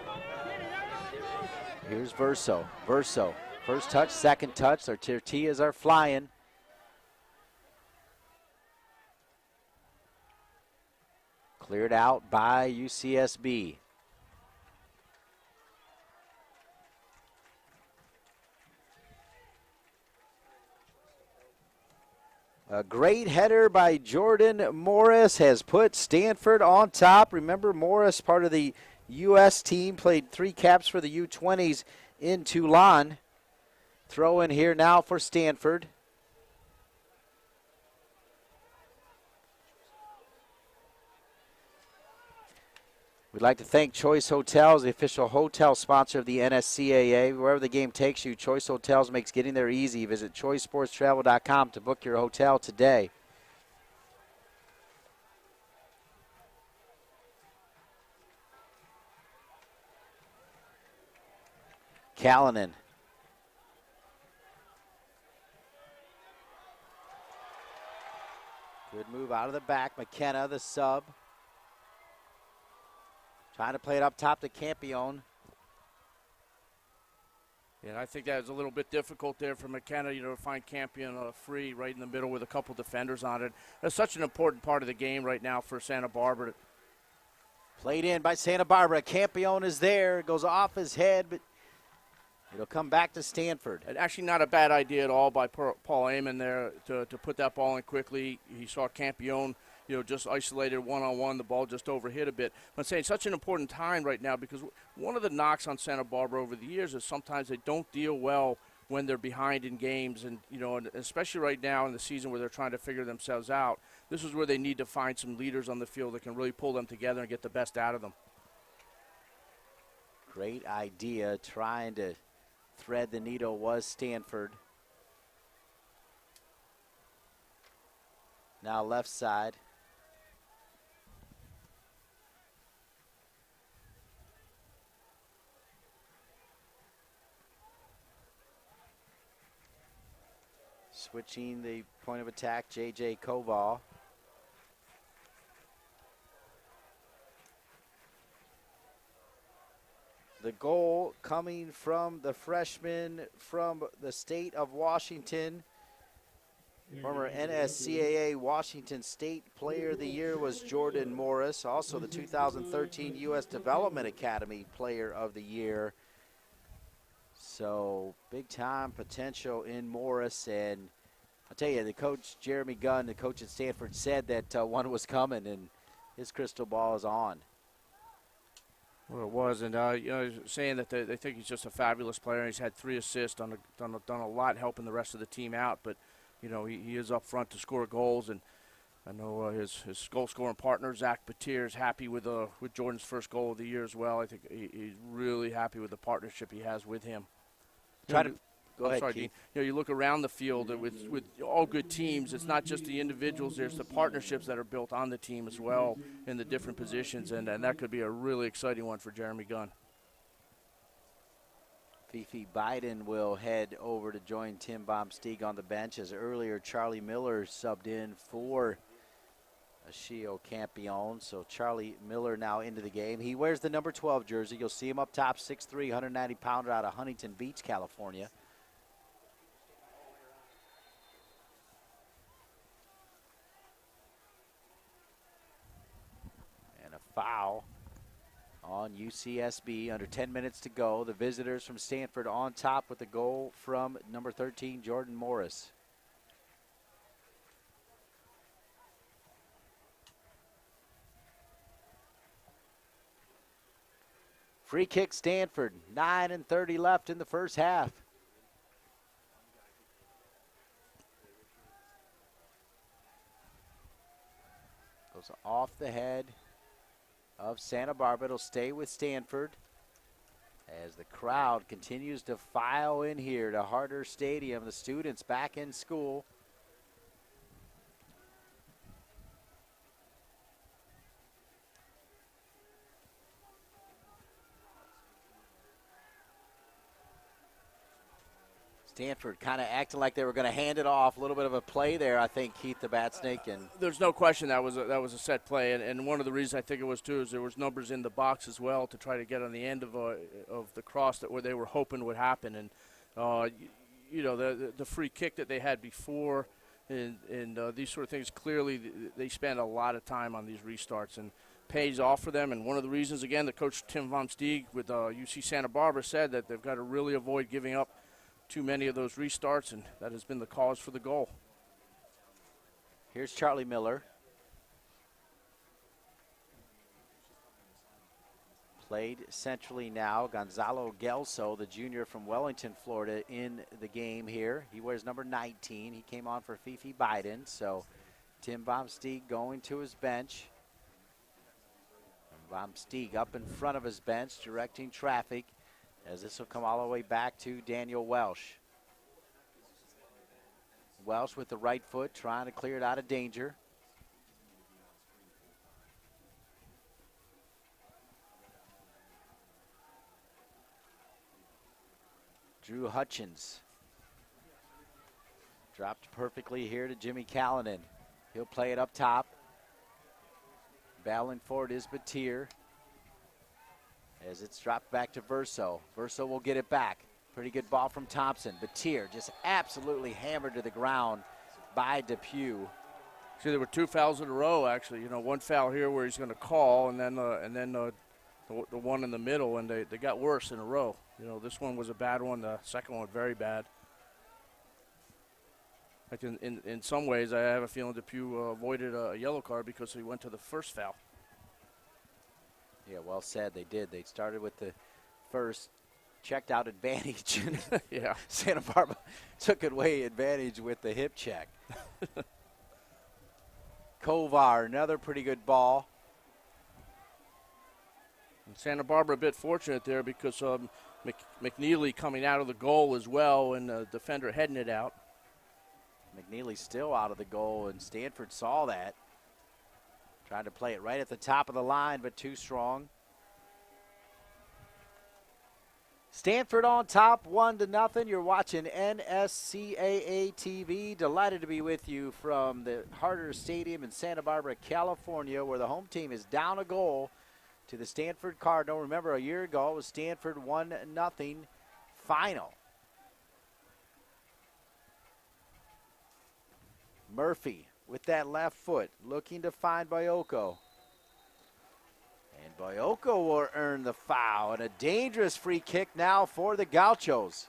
Here's Verso. Verso. First touch, second touch. Their tortillas are flying. Cleared out by UCSB. A great header by Jordan Morris has put Stanford on top. Remember, Morris, part of the U.S. team, played 3 caps for the U-20s in Toulon. Throw in here now for Stanford. We'd like to thank Choice Hotels, the official hotel sponsor of the NSCAA. Wherever the game takes you, Choice Hotels makes getting there easy. Visit choicesportstravel.com to book your hotel today. Callanan. Good move out of the back. McKenna, the sub. Trying to play it up top to Campione. Yeah, I think that was a little bit difficult there for McKenna, to find Campion free right in the middle with a couple defenders on it. That's such an important part of the game right now for Santa Barbara. Played in by Santa Barbara. Campione is there. It goes off his head, but it'll come back to Stanford. And actually not a bad idea at all by Paul Amon there to put that ball in quickly. He saw Campione, just isolated one-on-one. The ball just overhit a bit. I'm saying such an important time right now because one of the knocks on Santa Barbara over the years is sometimes they don't deal well when they're behind in games. And, and especially right now in the season where they're trying to figure themselves out, this is where they need to find some leaders on the field that can really pull them together and get the best out of them. Great idea. Trying to thread the needle was Stanford. Now left side. Switching the point of attack, J.J. Koval. The goal coming from the freshman from the state of Washington. Former NSCAA Washington State Player of the Year was Jordan Morris. Also the 2013 U.S. Development Academy Player of the Year. So big time potential in Morris. And I'll tell you, the coach, Jeremy Gunn, the coach at Stanford, said that one was coming, and his crystal ball is on. Well, it was, and saying that they think he's just a fabulous player. He's had 3 assists, done a lot helping the rest of the team out. But he is up front to score goals, and I know his goal-scoring partner Zach Batir is happy with Jordan's first goal of the year as well. I think he's really happy with the partnership he has with him. Go ahead, sorry, Keith. Dean. You look around the field with all good teams. It's not just the individuals. There's the partnerships that are built on the team as well in the different positions, and that could be a really exciting one for Jeremy Gunn. Fifi Biden will head over to join Tim Baumstieg on the bench, as earlier Charlie Miller subbed in for Achille Campion. So Charlie Miller now into the game. He wears the number 12 jersey. You'll see him up top, 6'3", 190-pounder out of Huntington Beach, California. And a foul on UCSB. Under 10 minutes to go. The visitors from Stanford on top with the goal from number 13, Jordan Morris. Free kick Stanford. 9:30 left in the first half. Goes off the head of Santa Barbara. It'll stay with Stanford as the crowd continues to file in here to Harder Stadium. The students back in school. Stanford kind of acting like they were going to hand it off. A little bit of a play there, I think, Keith the Bat Snake. And there's no question that was a set play, and one of the reasons I think it was too is there was numbers in the box as well to try to get on the end of the cross that where they were hoping would happen, and the free kick that they had before, and these sort of things, clearly they spend a lot of time on these restarts and pays off for them. And one of the reasons, again, the coach Tim Baumstieg with UC Santa Barbara said that they've got to really avoid giving up too many of those restarts, and that has been the cause for the goal. Here's Charlie Miller. Played centrally now. Gonzalo Gelso, the junior from Wellington, Florida, in the game here. He wears number 19. He came on for Fifi Biden. So Tim Baumstieg going to his bench. And Baumstieg up in front of his bench, directing traffic, as this will come all the way back to Daniel Welsh. Welsh with the right foot, trying to clear it out of danger. Drew Hutchins. Dropped perfectly here to Jimmy Callanan. He'll play it up top. Battling for it is Batir, as it's dropped back to Verso. Verso will get it back. Pretty good ball from Thompson. Batir just absolutely hammered to the ground by Depew. See, there were 2 fouls in a row, actually. One foul here where he's going to call, and then the one in the middle, and they got worse in a row. This one was a bad one. The second one very bad. Like in some ways, I have a feeling Depew avoided a yellow card because he went to the first foul. Yeah, well said. They did. They started with the first checked out advantage. Yeah. Santa Barbara took away advantage with the hip check. Kovar, another pretty good ball. And Santa Barbara a bit fortunate there because McNeely coming out of the goal as well, and the defender heading it out. McNeely still out of the goal, and Stanford saw that. Trying to play it right at the top of the line, but too strong. Stanford on top, 1-0. You're watching NSCAA TV. Delighted to be with you from the Harder Stadium in Santa Barbara, California, where the home team is down a goal to the Stanford Cardinal. Remember, a year ago it was Stanford 1-0 final. Murphy with that left foot, looking to find Bayoko. And Bayoko will earn the foul, and a dangerous free kick now for the Gauchos.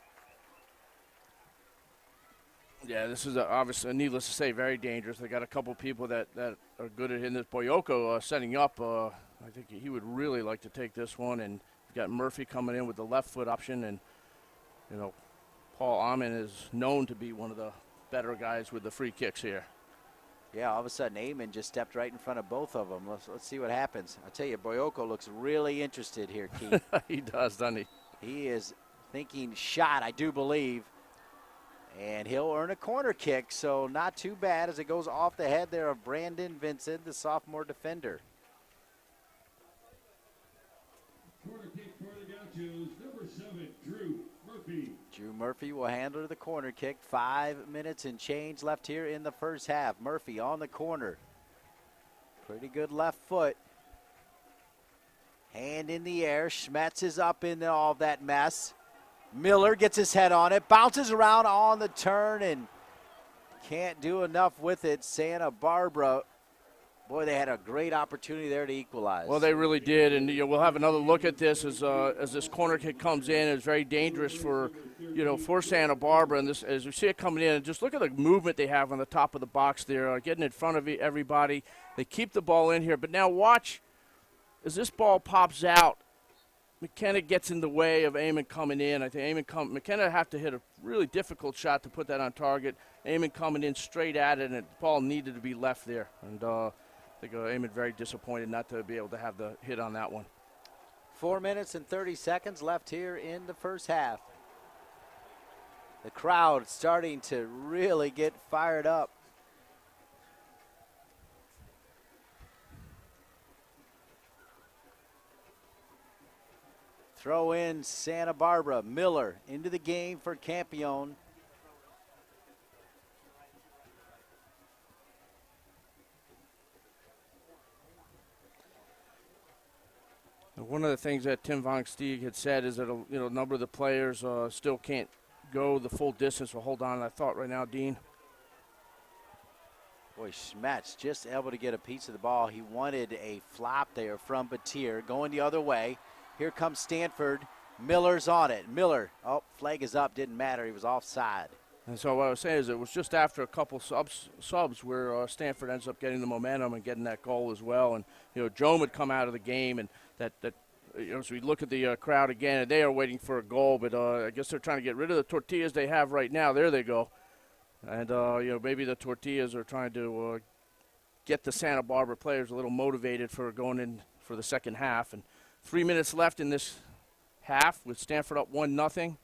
Yeah, this is obviously, needless to say, very dangerous. They got a couple people that are good at hitting this. Bayoko setting up. I think he would really like to take this one, and you've got Murphy coming in with the left foot option, and you know, Paul Amon is known to be one of the better guys with the free kicks here. Yeah, all of a sudden, Amon just stepped right in front of both of them. Let's see what happens. I tell you, Bayoko looks really interested here, Keith. He does, doesn't he? He is thinking shot, I do believe. And he'll earn a corner kick, so not too bad as it goes off the head there of Brandon Vincent, the sophomore defender. Corner kick for the Gauchos, number 7, Drew Murphy. Drew Murphy will handle the corner kick. 5 minutes and change left here in the first half. Murphy on the corner. Pretty good left foot. Hand in the air. Schmetz is up in all that mess. Miller gets his head on it. Bounces around on the turn and can't do enough with it. Santa Barbara, boy, they had a great opportunity there to equalize. Well, they really did, and we'll have another look at this as this corner kick comes in. It's very dangerous for Santa Barbara, and this as we see it coming in. And just look at the movement they have on the top of the box there, getting in front of everybody. They keep the ball in here, but now watch as this ball pops out. McKenna gets in the way of Amon coming in. I think McKenna have to hit a really difficult shot to put that on target. Amon coming in straight at it, and the ball needed to be left there. And I think Amon very disappointed not to be able to have the hit on that one. 4 minutes and 30 seconds left here in the first half. The crowd starting to really get fired up. Throw in Santa Barbara. Miller into the game for Campione. One of the things that Tim Von Stieg had said is that a number of the players still can't go the full distance or hold on to that thought right now, Dean. Boy, Schmetz just able to get a piece of the ball. He wanted a flop there from Batir. Going the other way. Here comes Stanford. Miller's on it. Miller, flag is up. Didn't matter. He was offside. And so what I was saying is it was just after a couple subs where Stanford ends up getting the momentum and getting that goal as well. And, Joe would come out of the game, and that as we look at the crowd again, and they are waiting for a goal, but I guess they're trying to get rid of the tortillas they have right now. There they go. And, maybe the tortillas are trying to get the Santa Barbara players a little motivated for going in for the second half. And 3 minutes left in this half with Stanford up 1-0.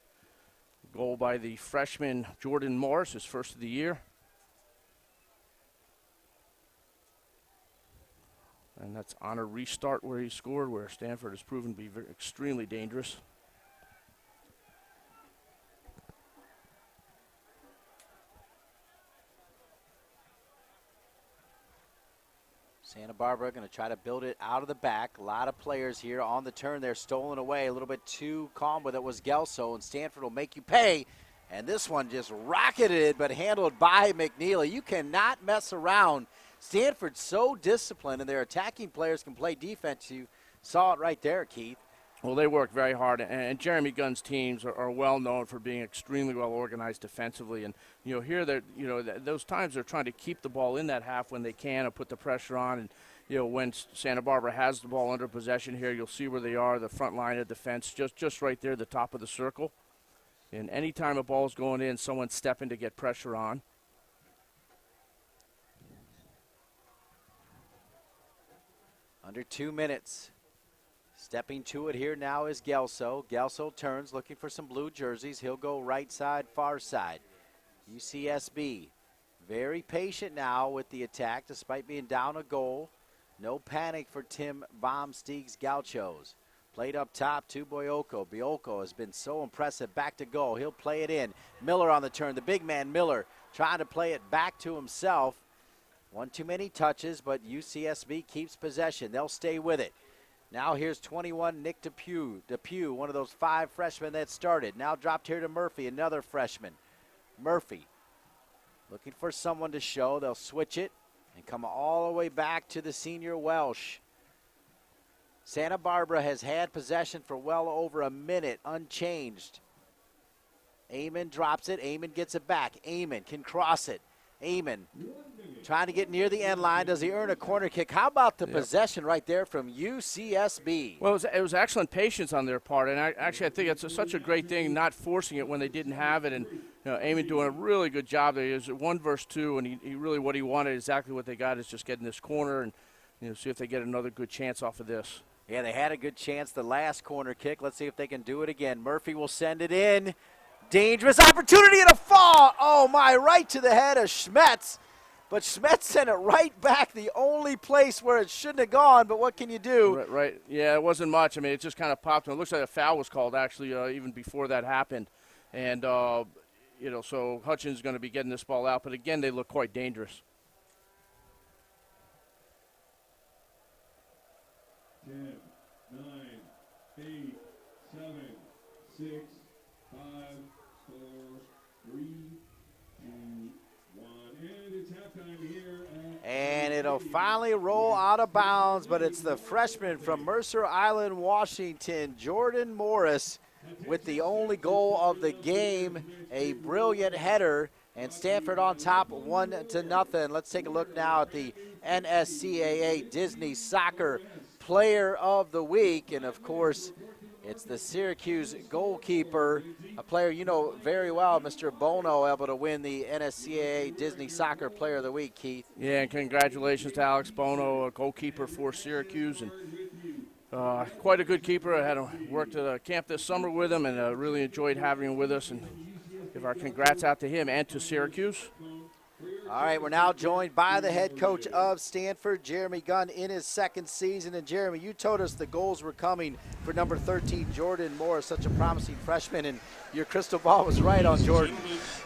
Goal by the freshman Jordan Morris, his first of the year. And that's on a restart where he scored, where Stanford has proven to be extremely dangerous. Santa Barbara going to try to build it out of the back. A lot of players here on the turn. They're stolen away. A little bit too calm with it was Gelso, and Stanford will make you pay. And this one just rocketed, but handled by McNeely. You cannot mess around. Stanford's so disciplined, and their attacking players can play defense. You saw it right there, Keith. Well, they work very hard, and Jeremy Gunn's teams are well known for being extremely well organized defensively. And here those times they're trying to keep the ball in that half when they can and put the pressure on. And when Santa Barbara has the ball under possession here, you'll see where they are, the front line of defense, just right there, the top of the circle. And anytime a ball's going in, someone's stepping to get pressure on. Under 2 minutes. Stepping to it here now is Gelso. Gelso turns, looking for some blue jerseys. He'll go right side, far side. UCSB very patient now with the attack despite being down a goal. No panic for Tim Von Stieg's Gauchos. Played up top to Boyoko. Biolko has been so impressive. Back to goal. He'll play it in. Miller on the turn. The big man, Miller, trying to play it back to himself. One too many touches, but UCSB keeps possession. They'll stay with it. Now here's 21, Nick Depew. Depew, one of those 5 freshmen that started. Now dropped here to Murphy, another freshman. Murphy looking for someone to show. They'll switch it and come all the way back to the senior Welsh. Santa Barbara has had possession for well over a minute, unchanged. Amon drops it. Amon gets it back. Amon can cross it. Amon trying to get near the end line. Does he earn a corner kick? How about the possession right there from UCSB? Well, it was excellent patience on their part, and I think it's such a great thing not forcing it when they didn't have it, and Amon doing a really good job there. He was 1 versus 2, and he really what he wanted, exactly what they got, is just getting this corner and see if they get another good chance off of this. Yeah, they had a good chance the last corner kick. Let's see if they can do it again. Murphy will send it in. Dangerous opportunity and a fall. Oh, my, right to the head of Schmetz. But Schmetz sent it right back, the only place where it shouldn't have gone, but what can you do? Right. Yeah, it wasn't much. I mean, it just kind of popped. It looks like a foul was called, actually, even before that happened. And, so Hutchins is going to be getting this ball out. But, again, they look quite dangerous. 10, 9, 8, 7, 6, 5, 4, 3, 2, 1, and it's halftime here. And it'll finally roll out of bounds, but it's the freshman from Mercer Island, Washington, Jordan Morris, with the only goal of the game, a brilliant header, and Stanford on top 1-0. Let's take a look now at the NSCAA Disney Soccer Player of the Week, and of course, it's the Syracuse goalkeeper, a player you know very well, Mr. Bono, able to win the NSCAA Disney Soccer Player of the Week, Keith. Yeah, and congratulations to Alex Bono, a goalkeeper for Syracuse, and quite a good keeper. I had worked at a camp this summer with him, and really enjoyed having him with us, and give our congrats out to him and to Syracuse. All right, we're now joined by the head coach of Stanford, Jeremy Gunn, in his 2nd season. And Jeremy, you told us the goals were coming for number 13, Jordan Morris, such a promising freshman, and your crystal ball was right on Jordan.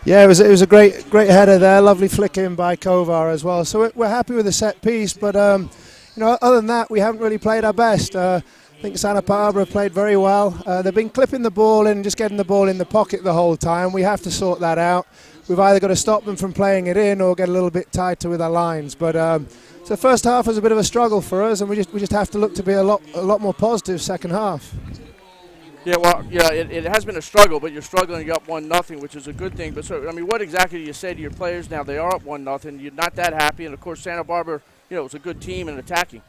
Yeah, it was a great header there, lovely flick in by Kovar as well. So we're happy with the set piece, but other than that, we haven't really played our best. I think Santa Barbara played very well. They've been clipping the ball in, just getting the ball in the pocket the whole time. We have to sort that out. We've either got to stop them from playing it in or get a little bit tighter with our lines. But so the first half was a bit of a struggle for us, and we just have to look to be a lot more positive second half. Yeah, well, it has been a struggle, but you're struggling up 1-0, which is a good thing. But so, I mean, what exactly do you say to your players now? They are up 1-0. You're not that happy, and of course, Santa Barbara, it's a good team and attacking.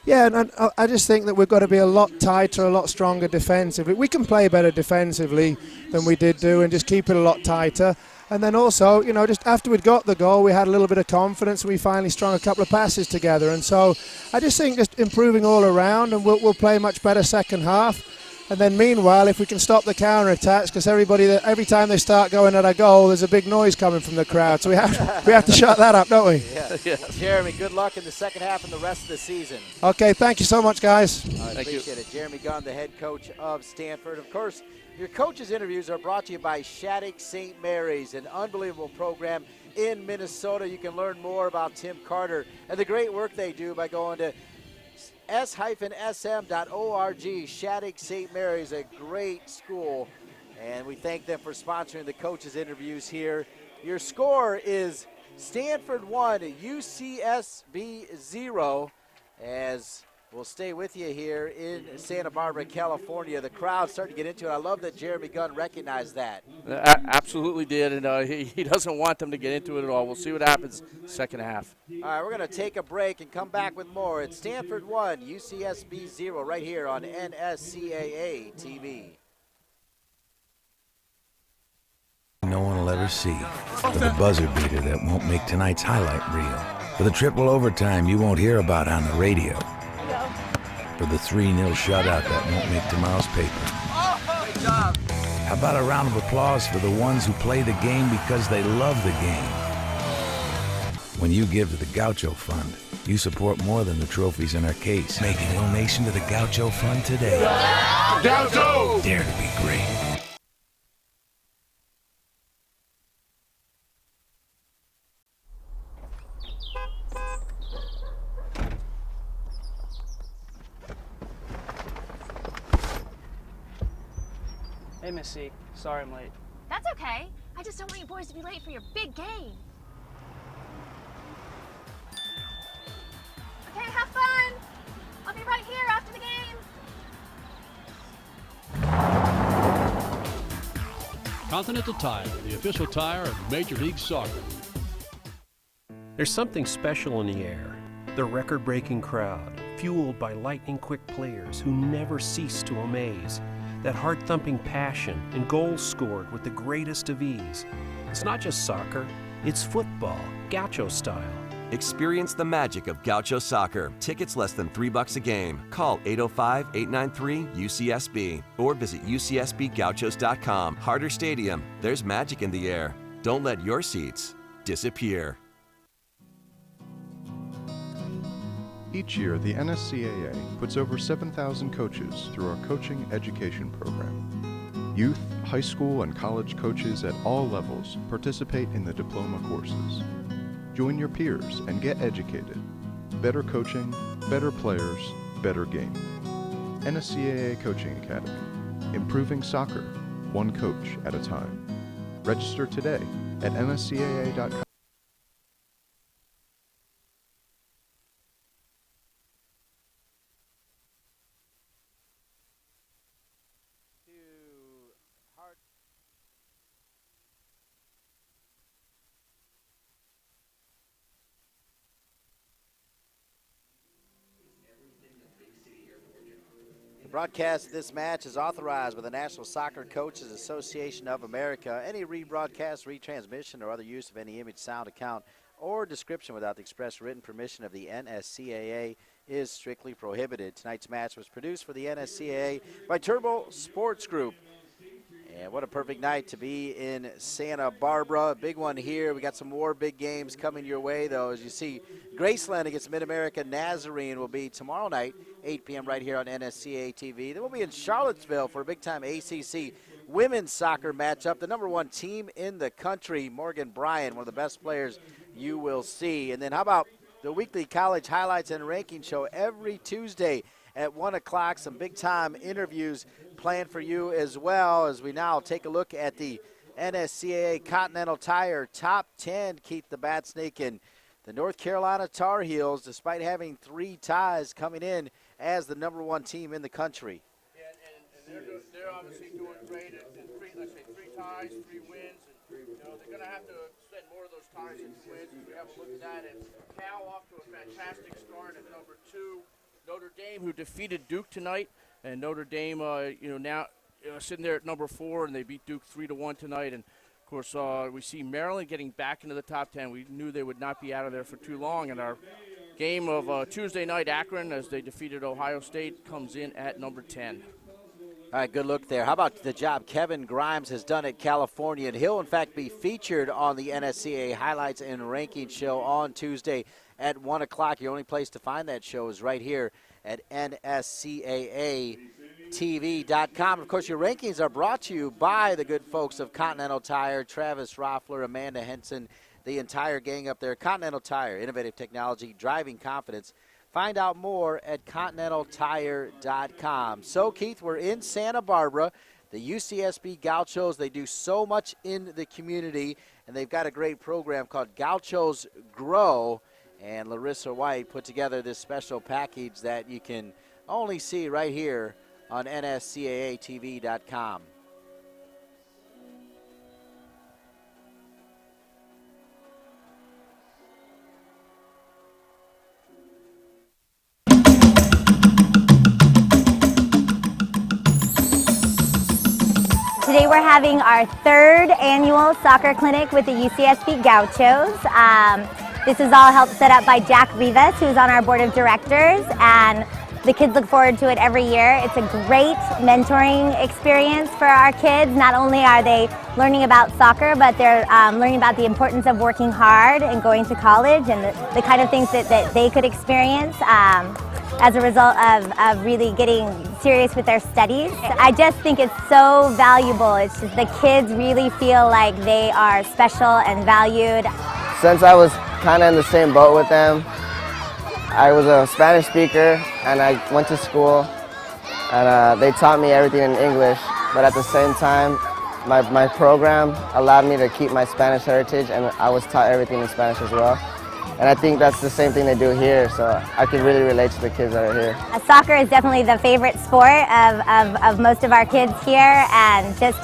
Yeah, and I just think that we've got to be a lot tighter, a lot stronger defensively. We can play better defensively than we did do, and just keep it a lot tighter. And then also, just after we'd got the goal, we had a little bit of confidence, and we finally strung a couple of passes together. And so I just think just improving all around, and we'll play much better second half. And then meanwhile, if we can stop the counter-attacks, because every time they start going at a goal, there's a big noise coming from the crowd. So we have to shut that up, don't we? Yeah. Jeremy, good luck in the second half and the rest of the season. Okay, thank you so much, guys. I appreciate it. Jeremy Gunn, the head coach of Stanford. Of course, your coaches' interviews are brought to you by Shattuck St. Mary's, an unbelievable program in Minnesota. You can learn more about Tim Carter and the great work they do by going to s-sm.org. Shattuck St. Mary's, a great school, and we thank them for sponsoring the coaches' interviews here. Your score is Stanford 1, UCSB 0, as we'll stay with you here in Santa Barbara, California. The crowd's starting to get into it. I love that Jeremy Gunn recognized that. Absolutely did, and he doesn't want them to get into it at all. We'll see what happens second half. All right, we're going to take a break and come back with more. It's Stanford 1, UCSB 0 right here on NSCAA TV. No one will ever see. For the buzzer beater that won't make tonight's highlight reel. For the triple overtime you won't hear about on the radio. For the 3-0 shutout that won't make tomorrow's paper. Great job. How about a round of applause for the ones who play the game because they love the game? When you give to the Gaucho Fund, You support more than the trophies in our case. Make a donation to the Gaucho Fund today. Gaucho! Dare to be great. Hey, Miss C. Sorry I'm late. That's okay. I just don't want you boys to be late for your big game. Okay, have fun. I'll be right here after the game. Continental Tire, the official tire of Major League Soccer. There's something special in the air. The record-breaking crowd, fueled by lightning-quick players who never cease to amaze. That heart-thumping passion and goals scored with the greatest of ease. It's not just soccer, it's football, Gaucho style. Experience the magic of Gaucho soccer. Tickets less than $3 a game. Call 805-893-UCSB or visit ucsbgauchos.com. Harder Stadium, there's magic in the air. Don't let your seats disappear. Each year, the NSCAA puts over 7,000 coaches through our coaching education program. Youth, high school, and college coaches at all levels participate in the diploma courses. Join your peers and get educated. Better coaching, better players, better game. NSCAA Coaching Academy. Improving soccer, one coach at a time. Register today at nscaa.com. The broadcast of this match is authorized by the National Soccer Coaches Association of America. Any rebroadcast, retransmission, or other use of any image, sound, account, or description without the express written permission of the NSCAA is strictly prohibited. Tonight's match was produced for the NSCAA by Turbo Sports Group. And what a perfect night to be in Santa Barbara. Big one here. We got some more big games coming your way, though. As you see, Graceland against Mid-America Nazarene will be tomorrow night, 8 p.m. right here on NSCAA TV. Then we'll be in Charlottesville for a big-time ACC women's soccer matchup. The #1 team in the country, Morgan Bryan, one of the best players you will see. And then how about the weekly college highlights and ranking show every Tuesday at 1 o'clock. Some big-time interviews planned for you as well, as we now take a look at the NSCAA Continental Tire Top 10. Keith the Bat Snake and the North Carolina Tar Heels, despite having 3 ties, coming in as the #1 team in the country. Yeah, and they're obviously doing great at 3 ties, 3 wins. And, they're going to have to spend more of those ties and wins. We have a look at that. And Cal off to a fantastic start at #2. Notre Dame, who defeated Duke tonight, and Notre Dame, now sitting there at #4, and they beat Duke 3-1 tonight. And of course, we see Maryland getting back into the top 10. We knew they would not be out of there for too long. And our game of Tuesday night, Akron, as they defeated Ohio State, comes in at #10. All right, good look there. How about the job Kevin Grimes has done at California? And he'll, in fact, be featured on the NSCAA Highlights and Ranking Show on Tuesday at 1 o'clock. Your only place to find that show is right here at nscaatv.com. Of course, your rankings are brought to you by the good folks of Continental Tire, Travis Roffler, Amanda Henson, the entire gang up there. Continental Tire, innovative technology, driving confidence. Find out more at continentaltire.com. So, Keith, we're in Santa Barbara. The UCSB Gauchos, they do so much in the community, and they've got a great program called Gauchos Grow. And Larissa White put together this special package that you can only see right here on nscaatv.com. Today we're having our 3rd annual soccer clinic with the UCSB Gauchos. This is all helped set up by Jack Rivas, who's on our board of directors, and The kids look forward to it every year. It's a great mentoring experience for our kids. Not only are they learning about soccer, but they're learning about the importance of working hard and going to college and the kind of things that they could experience as a result of really getting serious with their studies. I just think it's so valuable. It's just the kids really feel like they are special and valued. Since I was kind of in the same boat with them, I was a Spanish speaker and I went to school and they taught me everything in English, but at the same time my program allowed me to keep my Spanish heritage and I was taught everything in Spanish as well. And I think that's the same thing they do here, so I can really relate to the kids that are here. Soccer is definitely the favorite sport of most of our kids here, and just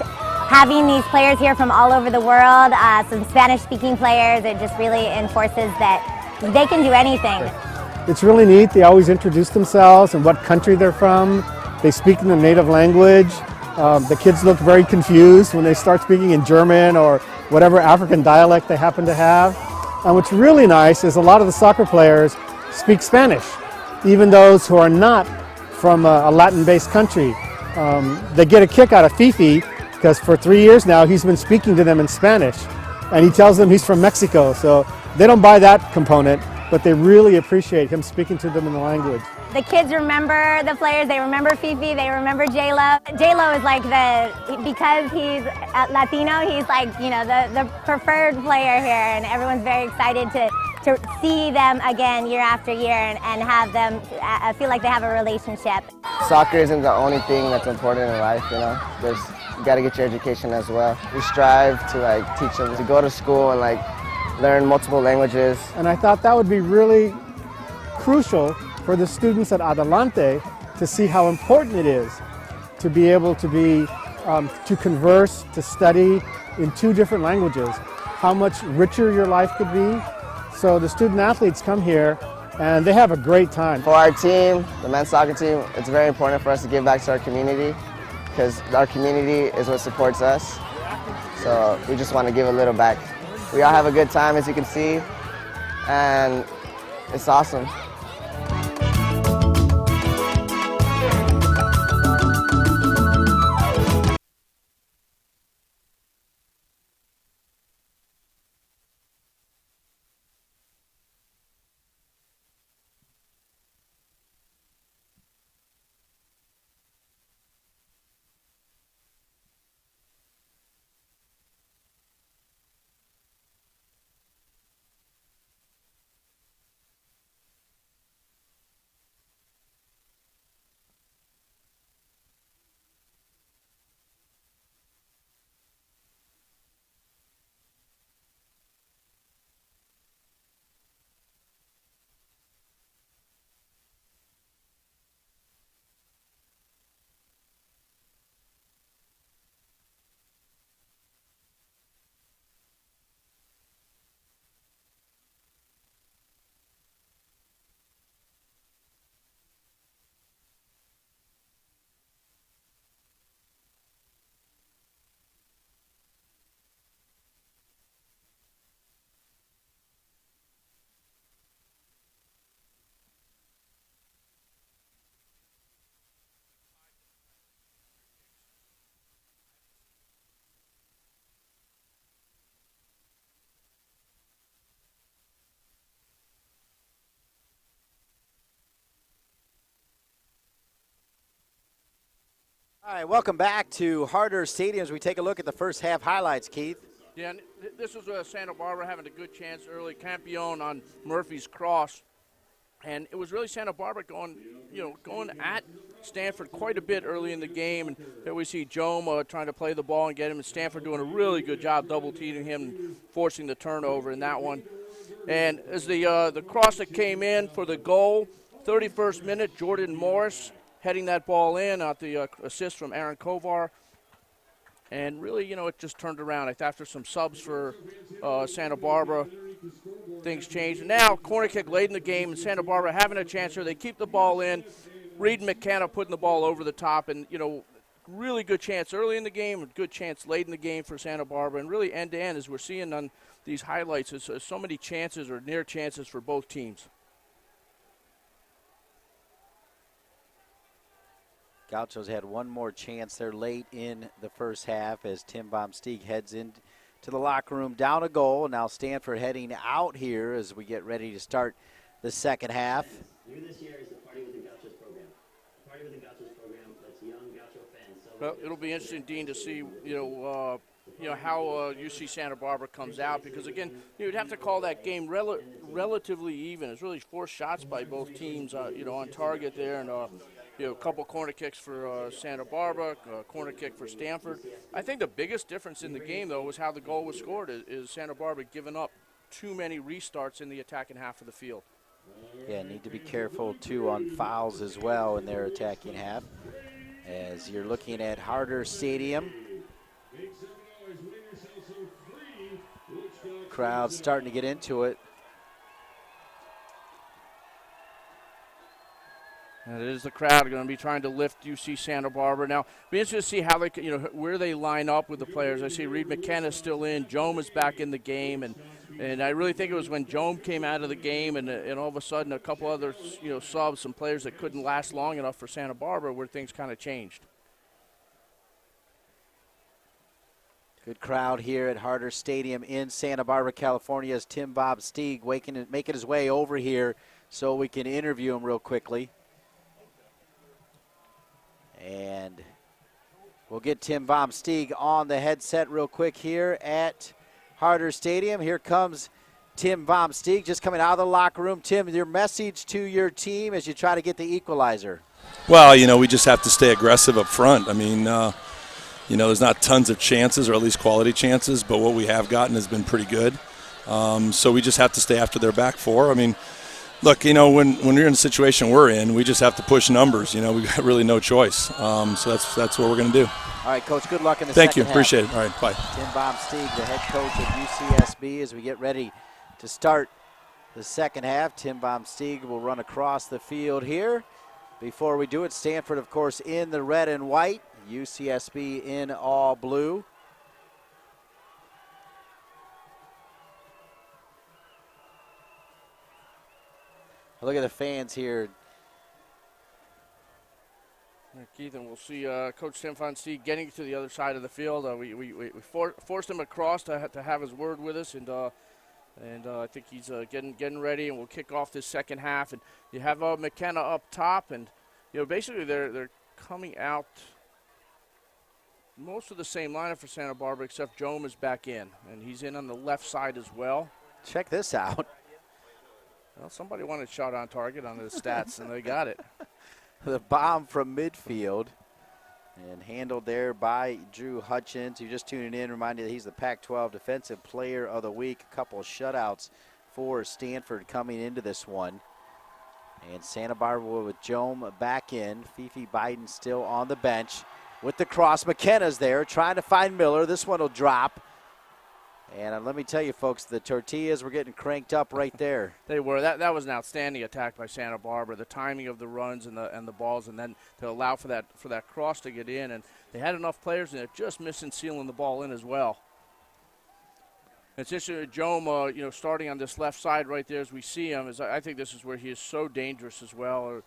having these players here from all over the world, some Spanish-speaking players, it just really enforces that they can do anything. It's really neat. They always introduce themselves and what country they're from. They speak in their native language. The kids look very confused when they start speaking in German or whatever African dialect they happen to have. And what's really nice is a lot of the soccer players speak Spanish, even those who are not from a Latin-based country. They get a kick out of Fifi because for 3 years now he's been speaking to them in Spanish, and he tells them he's from Mexico, so they don't buy that component, but they really appreciate him speaking to them in the language. The kids remember the players, they remember Fifi, they remember J-Lo. J-Lo is like because he's Latino, he's like, you know, the preferred player here, and everyone's very excited to see them again year after year and have them feel like they have a relationship. Soccer isn't the only thing that's important in life, you know. You gotta get your education as well. We strive to teach them to go to school and learn multiple languages. And I thought that would be really crucial for the students at Adelante to see how important it is to be able to to converse, to study in 2 different languages, how much richer your life could be. So the student athletes come here and they have a great time. For our team, the men's soccer team, it's very important for us to give back to our community because our community is what supports us. So we just want to give a little back. We all have a good time, as you can see, and it's awesome. All right, welcome back to Harder Stadium as we take a look at the first half highlights, Keith. Yeah, and this was Santa Barbara having a good chance early. Campione on Murphy's cross. And it was really Santa Barbara going at Stanford quite a bit early in the game. And there we see Joma trying to play the ball and get him, and Stanford doing a really good job double-teaming him and forcing the turnover in that one. And as the cross that came in for the goal, 31st minute, Jordan Morris heading that ball in at the assist from Aaron Kovar. And really, it just turned around. After some subs for Santa Barbara, things changed. And now, corner kick late in the game, and Santa Barbara having a chance here. They keep the ball in. Reed and McKenna putting the ball over the top. And, really good chance early in the game, and good chance late in the game for Santa Barbara. And really end-to-end, as we're seeing on these highlights, is so many chances or near chances for both teams. Gauchos had one more chance there late in the first half as Tim Baumsteig heads into the locker room down a goal. Now Stanford heading out here as we get ready to start the second half. New this year is the Party with the Gauchos program. The Party with the Gauchos program lets young Gaucho fans celebrate. Well, it'll be interesting, Dean, to see how UC Santa Barbara comes out, because again, you'd have to call that game relatively even. It's really 4 shots by both teams, on target there, and a couple corner kicks for Santa Barbara, a corner kick for Stanford. I think the biggest difference in the game, though, was how the goal was scored. Is Santa Barbara giving up too many restarts in the attacking half of the field? Yeah, need to be careful, too, on fouls as well in their attacking half. As you're looking at Harder Stadium. Crowd starting to get into it. And it is the crowd going to be trying to lift UC Santa Barbara. Now, be interested to see how they, where they line up with the players. I see Reed McKenna's still in. Jome is back in the game, and I really think it was when Jome came out of the game, and all of a sudden a couple other, subs, some players that couldn't last long enough for Santa Barbara, where things kind of changed. Good crowd here at Harder Stadium in Santa Barbara, California, as Tim Baumsteig making his way over here so we can interview him real quickly. And we'll get Tim Baumsteig on the headset real quick here at Harder Stadium. Here comes Tim Baumsteig just coming out of the locker room. Tim, your message to your team as you try to get the equalizer. Well, we just have to stay aggressive up front. I mean, there's not tons of chances, or at least quality chances, but what we have gotten has been pretty good. So we just have to stay after their back four. I mean, look, when you're in the situation we're in, we just have to push numbers. We got really no choice. So that's what we're going to do. All right, Coach, good luck in the Thank second you. half. Appreciate it. All right, bye. Tim Baumsteig, the head coach of UCSB, as we get ready to start the second half. Tim Baumsteig will run across the field here. Before we do it, Stanford, of course, in the red and white. UCSB in all blue. Look at the fans here. Keith, and we'll see Coach Tim Baumsteig getting to the other side of the field. We forced him across to have his word with us, and I think he's getting ready, and we'll kick off this second half. And you have McKenna up top, and basically they're coming out most of the same lineup for Santa Barbara, except Jome is back in, and he's in on the left side as well. Check this out. Well, somebody wanted shot on target on the stats, and they got it. The bomb from midfield, and handled there by Drew Hutchins. You're just tuning in, reminding you that he's the Pac-12 Defensive Player of the Week. A couple of shutouts for Stanford coming into this one. And Santa Barbara with Jome back in. Fifi Biden still on the bench. With the cross, McKenna's there trying to find Miller. This one will drop. And let me tell you, folks, the tortillas were getting cranked up right there. They were. That was an outstanding attack by Santa Barbara. The timing of the runs and the balls, and then to allow for that cross to get in. And they had enough players in it, just missing sealing the ball in as well. It's interesting, Jome, starting on this left side right there as we see him. I think this is where he is so dangerous as well.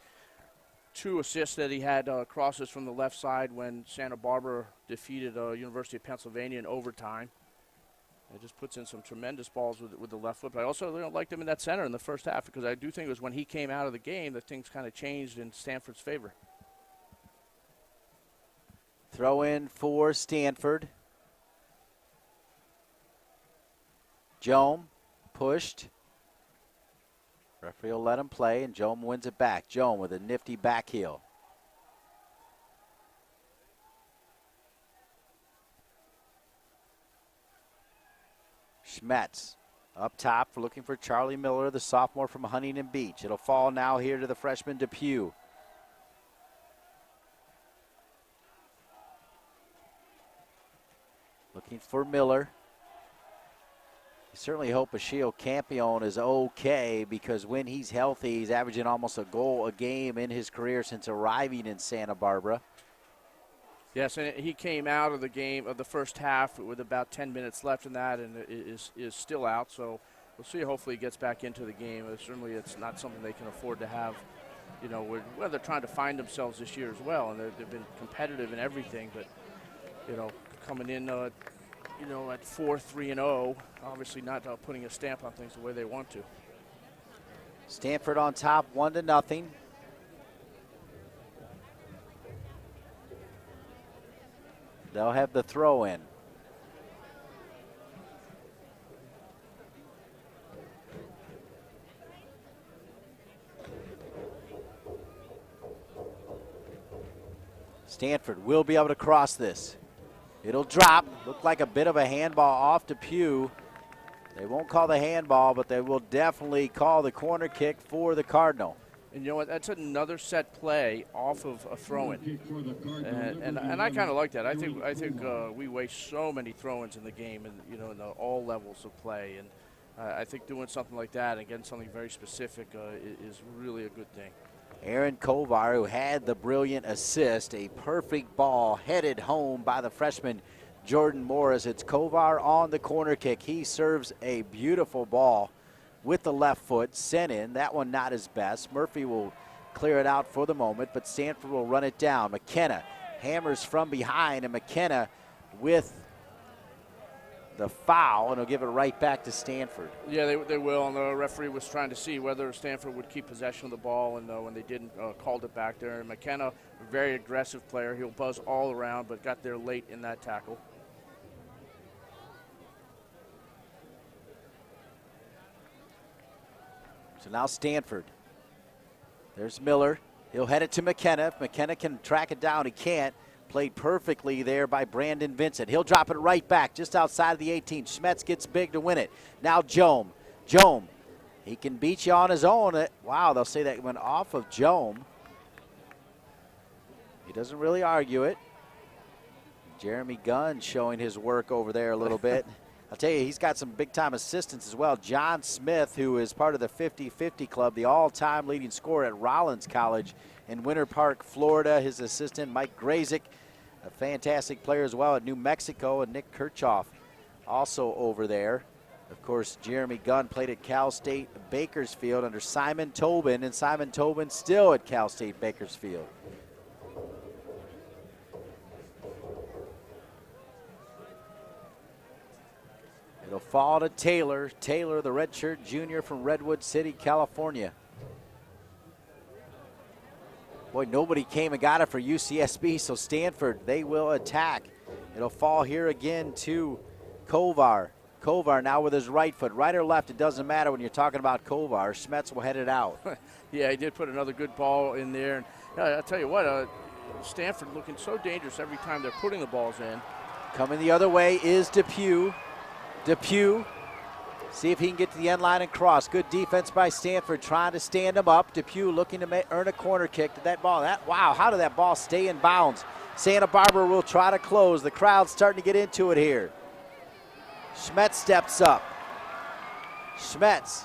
2 assists that he had crosses from the left side when Santa Barbara defeated University of Pennsylvania in overtime. It just puts in some tremendous balls with the left foot. But I also liked him in that center in the first half, because I do think it was when he came out of the game that things kind of changed in Stanford's favor. Throw in for Stanford. Jome pushed. Referee will let him play, and Jome wins it back. Jome with a nifty back heel. Schmetz up top looking for Charlie Miller, the sophomore from Huntington Beach. It'll fall now here to the freshman Depew. Looking for Miller. You certainly hope Achille Campion is okay, because when he's healthy, he's averaging almost a goal a game in his career since arriving in Santa Barbara. Yes, and he came out of the game of the first half with about 10 minutes left in that, and is still out. So we'll see. Hopefully he gets back into the game. Certainly it's not something they can afford to have you know, where they're trying to find themselves this year as well, and they've been competitive in everything, but, you know, coming in, you know, at 4-3-0, obviously not putting a stamp on things the way they want to. Stanford on top, 1-0. They'll have the throw in. Stanford will be able to cross this. It'll drop. Look like a bit of a handball off to Pugh. They won't call the handball, but they will definitely call the corner kick for the Cardinal. And you know what? That's another set play off of a throw-in, and I kind of like that. I think we waste so many throw-ins in the game, and you know, in all levels of play. And I think doing something like that and getting something very specific is really a good thing. Aaron Kovar, who had the brilliant assist, a perfect ball headed home by the freshman Jordan Morris. It's Kovar on the corner kick. He serves a beautiful ball with the left foot, sent in. That one not his best. Murphy will clear it out for the moment, but Stanford will run it down. McKenna hammers from behind, and McKenna with the foul, and he'll give it right back to Stanford. Yeah, they will, and the referee was trying to see whether Stanford would keep possession of the ball, and when they didn't, called it back there. And McKenna, a very aggressive player. He'll buzz all around, but got there late in that tackle. So now Stanford. There's Miller. He'll head it to McKenna. If McKenna can track it down, he can't. Played perfectly there by Brandon Vincent. He'll drop it right back just outside of the 18. Schmetz gets big to win it. Now Jome. Jome, he can beat you on his own. Wow, they'll say that went off of Jome. He doesn't really argue it. Jeremy Gunn showing his work over there a little bit. I'll tell you, he's got some big-time assistants as well. John Smith, who is part of the 50-50 club, the all-time leading scorer at Rollins College in Winter Park, Florida. His assistant, Mike Grazik, a fantastic player as well at New Mexico, and Nick Kirchhoff also over there. Of course, Jeremy Gunn played at Cal State Bakersfield under Simon Tobin, and Simon Tobin still at Cal State Bakersfield. It'll fall to Taylor. Taylor, the redshirt junior from Redwood City, California. Boy, nobody came and got it for UCSB, so Stanford, they will attack. It'll fall here again to Kovar. Kovar now with his right foot. Right or left, it doesn't matter when you're talking about Kovar. Schmetz will head it out. Yeah, he did put another good ball in there. And I'll tell you what, Stanford looking so dangerous every time they're putting the balls in. Coming the other way is Depew. Depew, see if he can get to the end line and cross. Good defense by Stanford, trying to stand him up. Depew looking to earn a corner kick to that ball. Wow, how did that ball stay in bounds? Santa Barbara will try to close. The crowd's starting to get into it here. Schmetz steps up. Schmetz.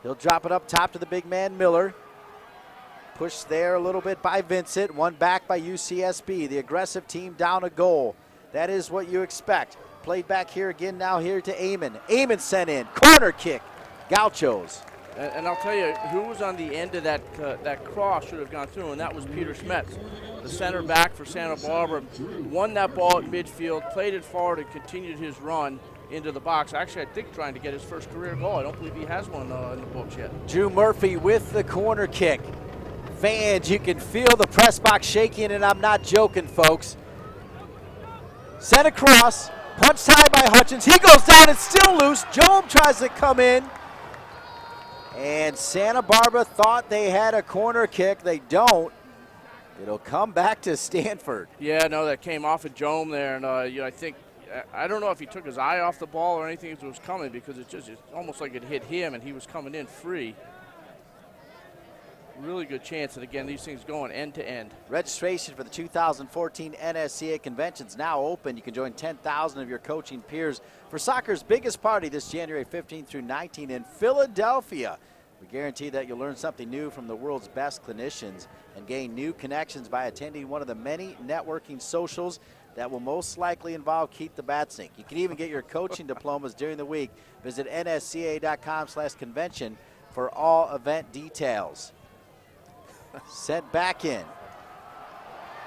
He'll drop it up top to the big man, Miller. Pushed there a little bit by Vincent. One back by UCSB. The aggressive team down a goal. That is what you expect. Played back here again now here to Amon. Amon sent in. Corner kick. Gauchos. And I'll tell you, who was on the end of that cross should have gone through, and that was Peter Schmetz, the center back for Santa Barbara. Won that ball at midfield, played it forward, and continued his run into the box. Actually, I think trying to get his first career goal. I don't believe he has one in the books yet. Drew Murphy with the corner kick. Fans, you can feel the press box shaking, and I'm not joking, folks. Sent across. Punched high by Hutchins. He goes down. It's still loose. Jobe tries to come in. And Santa Barbara thought they had a corner kick. They don't. It'll come back to Stanford. Yeah, no, that came off of Jome there. And I think, I don't know if he took his eye off the ball or anything as it was coming, because it's almost like it hit him and he was coming in free. Really good chance, and again, these things going end to end. Registration for the 2014 NSCA Convention is now open. You can join 10,000 of your coaching peers for soccer's biggest party this January 15th through 19th in Philadelphia. We guarantee that you'll learn something new from the world's best clinicians and gain new connections by attending one of the many networking socials that will most likely involve Keith the Batsink. You can even get your coaching diplomas during the week. Visit nsca.com/convention for all event details. Sent back in.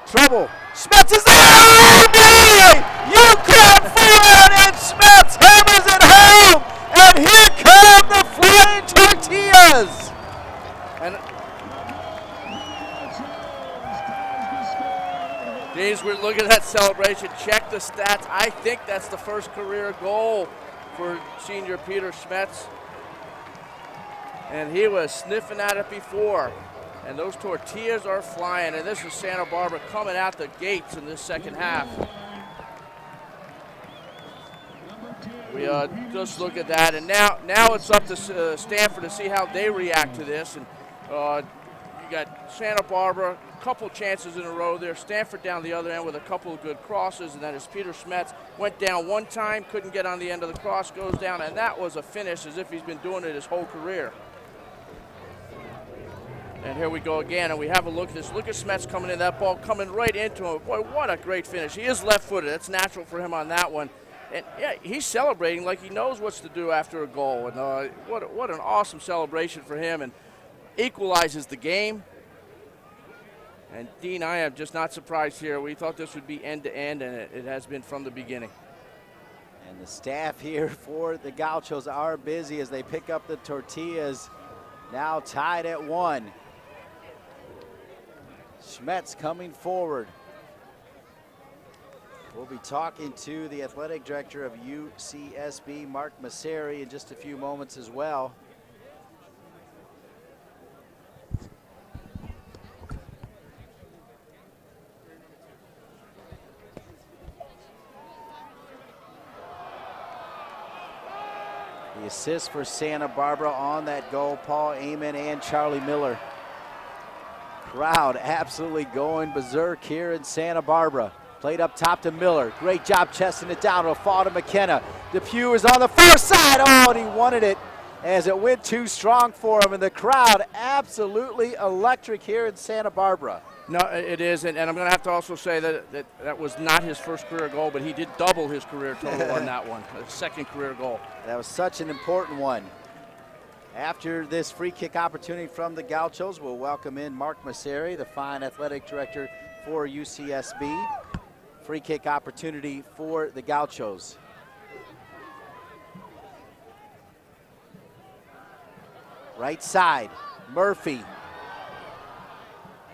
Trouble. Smets is there! Oh, boy! You caught forward, and Smets hammers it home! And here come the flying tortillas! And James, we're looking at that celebration. Check the stats. I think that's the first career goal for senior Peter Smets. And he was sniffing at it before. And those tortillas are flying. And this is Santa Barbara coming out the gates in this second half. We just look at that. And now it's up to Stanford to see how they react to this. And you got Santa Barbara, a couple chances in a row there. Stanford down the other end with a couple of good crosses. And that is Peter Smets went down one time, couldn't get on the end of the cross, goes down. And that was a finish as if he's been doing it his whole career. And here we go again, and we have a look at this. Look at Smets coming in, that ball coming right into him. Boy, what a great finish. He is left-footed. That's natural for him on that one. And, yeah, he's celebrating like he knows what to do after a goal. And what an awesome celebration for him, and equalizes the game. And, Dean, I am just not surprised here. We thought this would be end-to-end, and it has been from the beginning. And the staff here for the Gauchos are busy as they pick up the tortillas. Now tied at 1. Smets coming forward. We'll be talking to the athletic director of UCSB, Mark Masseri, in just a few moments as well. The assist for Santa Barbara on that goal, Paul Amon and Charlie Miller. Crowd absolutely going berserk here in Santa Barbara. Played up top to Miller. Great job chesting it down. It'll fall to McKenna. DePue is on the far side. Oh, and he wanted it as it went too strong for him. And the crowd absolutely electric here in Santa Barbara. No, it is, and I'm going to have to also say that was not his first career goal, but he did double his career total on that one, his second career goal. That was such an important one. After this free kick opportunity from the Gauchos, we'll welcome in Mark Masseri, the fine athletic director for UCSB. Free kick opportunity for the Gauchos. Right side, Murphy.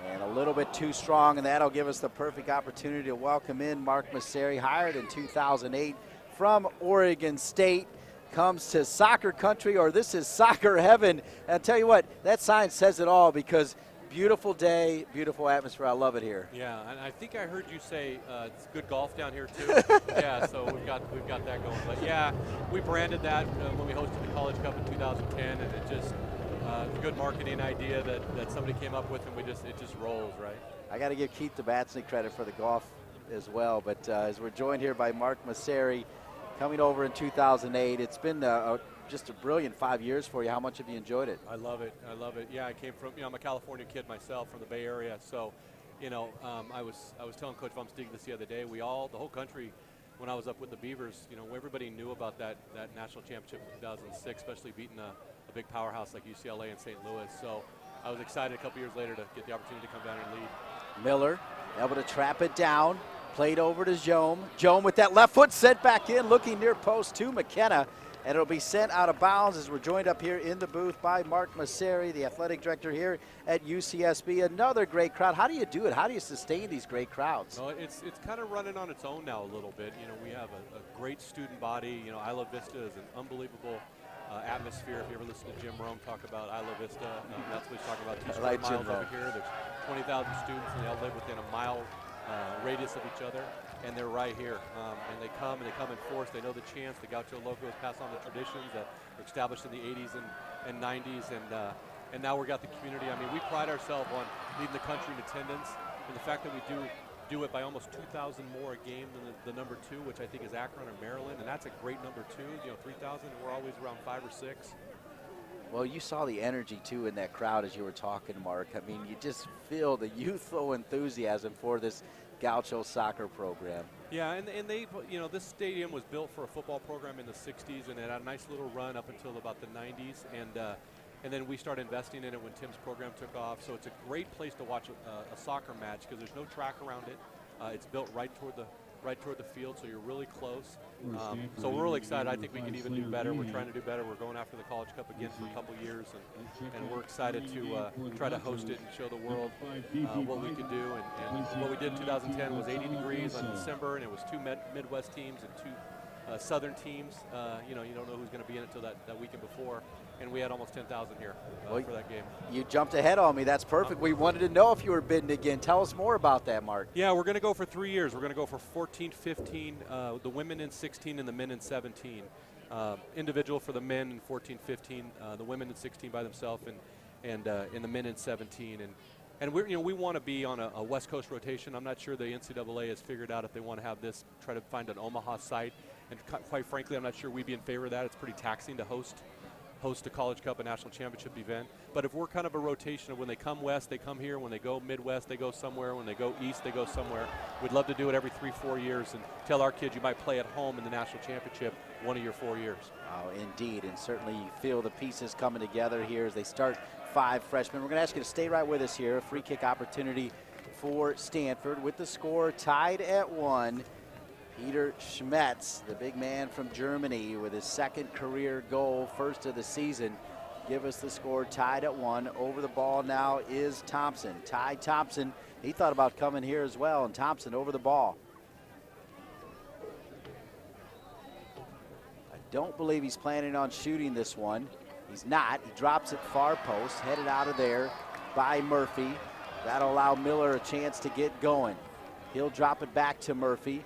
And a little bit too strong, and that'll give us the perfect opportunity to welcome in Mark Masseri, hired in 2008 from Oregon State. Comes to soccer country, or this is soccer heaven. And I'll tell you what, that sign says it all, because beautiful day, beautiful atmosphere. I love it here. Yeah, and I think I heard you say it's good golf down here too. Yeah, so we've got that going. But yeah, we branded that when we hosted the College Cup in 2010, and it just a good marketing idea that somebody came up with, and it just rolls, right? I got to give Keith Tabatsny credit for the golf as well. But as we're joined here by Mark Masseri, coming over in 2008, it's been just a brilliant 5 years for you. How much have you enjoyed it? I love it. I love it. Yeah, I came from, I'm a California kid myself from the Bay Area. So, I was telling Coach Vomsteeg this the other day. The whole country, when I was up with the Beavers, everybody knew about that national championship in 2006, especially beating a big powerhouse like UCLA and St. Louis. So I was excited a couple years later to get the opportunity to come down and lead. Miller able to trap it down. Played over to Jome. Jome with that left foot sent back in, looking near post to McKenna. And it'll be sent out of bounds as we're joined up here in the booth by Mark Masseri, the athletic director here at UCSB. Another great crowd. How do you do it? How do you sustain these great crowds? Well, it's kind of running on its own now a little bit. We have a great student body. Isla Vista is an unbelievable atmosphere. If you ever listen to Jim Rome talk about Isla Vista, that's what he's talking about. 2 square miles over here. There's 20,000 students, and they all live within a mile radius of each other, and they're right here. And they come in force. They know the chants. The Gaucho logo has passed on the traditions that were established in the 80s and 90s, and now we've got the community. I mean, we pride ourselves on leading the country in attendance, and the fact that we do it by almost 2,000 more a game than the number 2, which I think is Akron or Maryland, and that's a great number 2. 3,000, and we're always around 5 or 6. Well, you saw the energy, too, in that crowd as you were talking, Mark. I mean, you just feel the youthful enthusiasm for this Gaucho soccer program. Yeah, and they, this stadium was built for a football program in the 60s, and it had a nice little run up until about the 90s. And, And then we started investing in it when Tim's program took off. So it's a great place to watch a soccer match because there's no track around it. It's built right toward the field, so you're really close. So we're really excited. I think we can even do better. We're trying to do better. We're going after the College Cup again for a couple years, and we're excited to try to host it and show the world what we can do. And what we did in 2010 was 80 degrees on December, and it was 2 Midwest teams and 2 Southern teams. You don't know who's going to be in it until that weekend before. And we had almost 10,000 here for that game. You jumped ahead on me. That's perfect. We wanted to know if you were bidding again. Tell us more about that, Mark. Yeah, we're going to go for 3 years. We're going to go for 14, 15, the women in 16 and the men in 17. Individual for the men in 14, 15, the women in 16 by themselves, and the men in 17. And we want to be on a West Coast rotation. I'm not sure the NCAA has figured out if they want to have this, try to find an Omaha site. And quite frankly, I'm not sure we'd be in favor of that. It's pretty taxing to host a College Cup, a national championship event. But if we're kind of a rotation of when they come west, they come here. When they go Midwest, they go somewhere. When they go east, they go somewhere. We'd love to do it every 3-4 years and tell our kids you might play at home in the national championship one of your 4 years. Oh, indeed, and certainly you feel the pieces coming together here as they start 5 freshmen. We're going to ask you to stay right with us here. A free kick opportunity for Stanford with the score tied at 1. Peter Schmetz, the big man from Germany, with his 2nd career goal, first of the season. Give us the score tied at 1. Over the ball now is Thompson. Ty Thompson, he thought about coming here as well, and Thompson over the ball. I don't believe he's planning on shooting this one. He's not. He drops it far post, headed out of there by Murphy. That'll allow Miller a chance to get going. He'll drop it back to Murphy.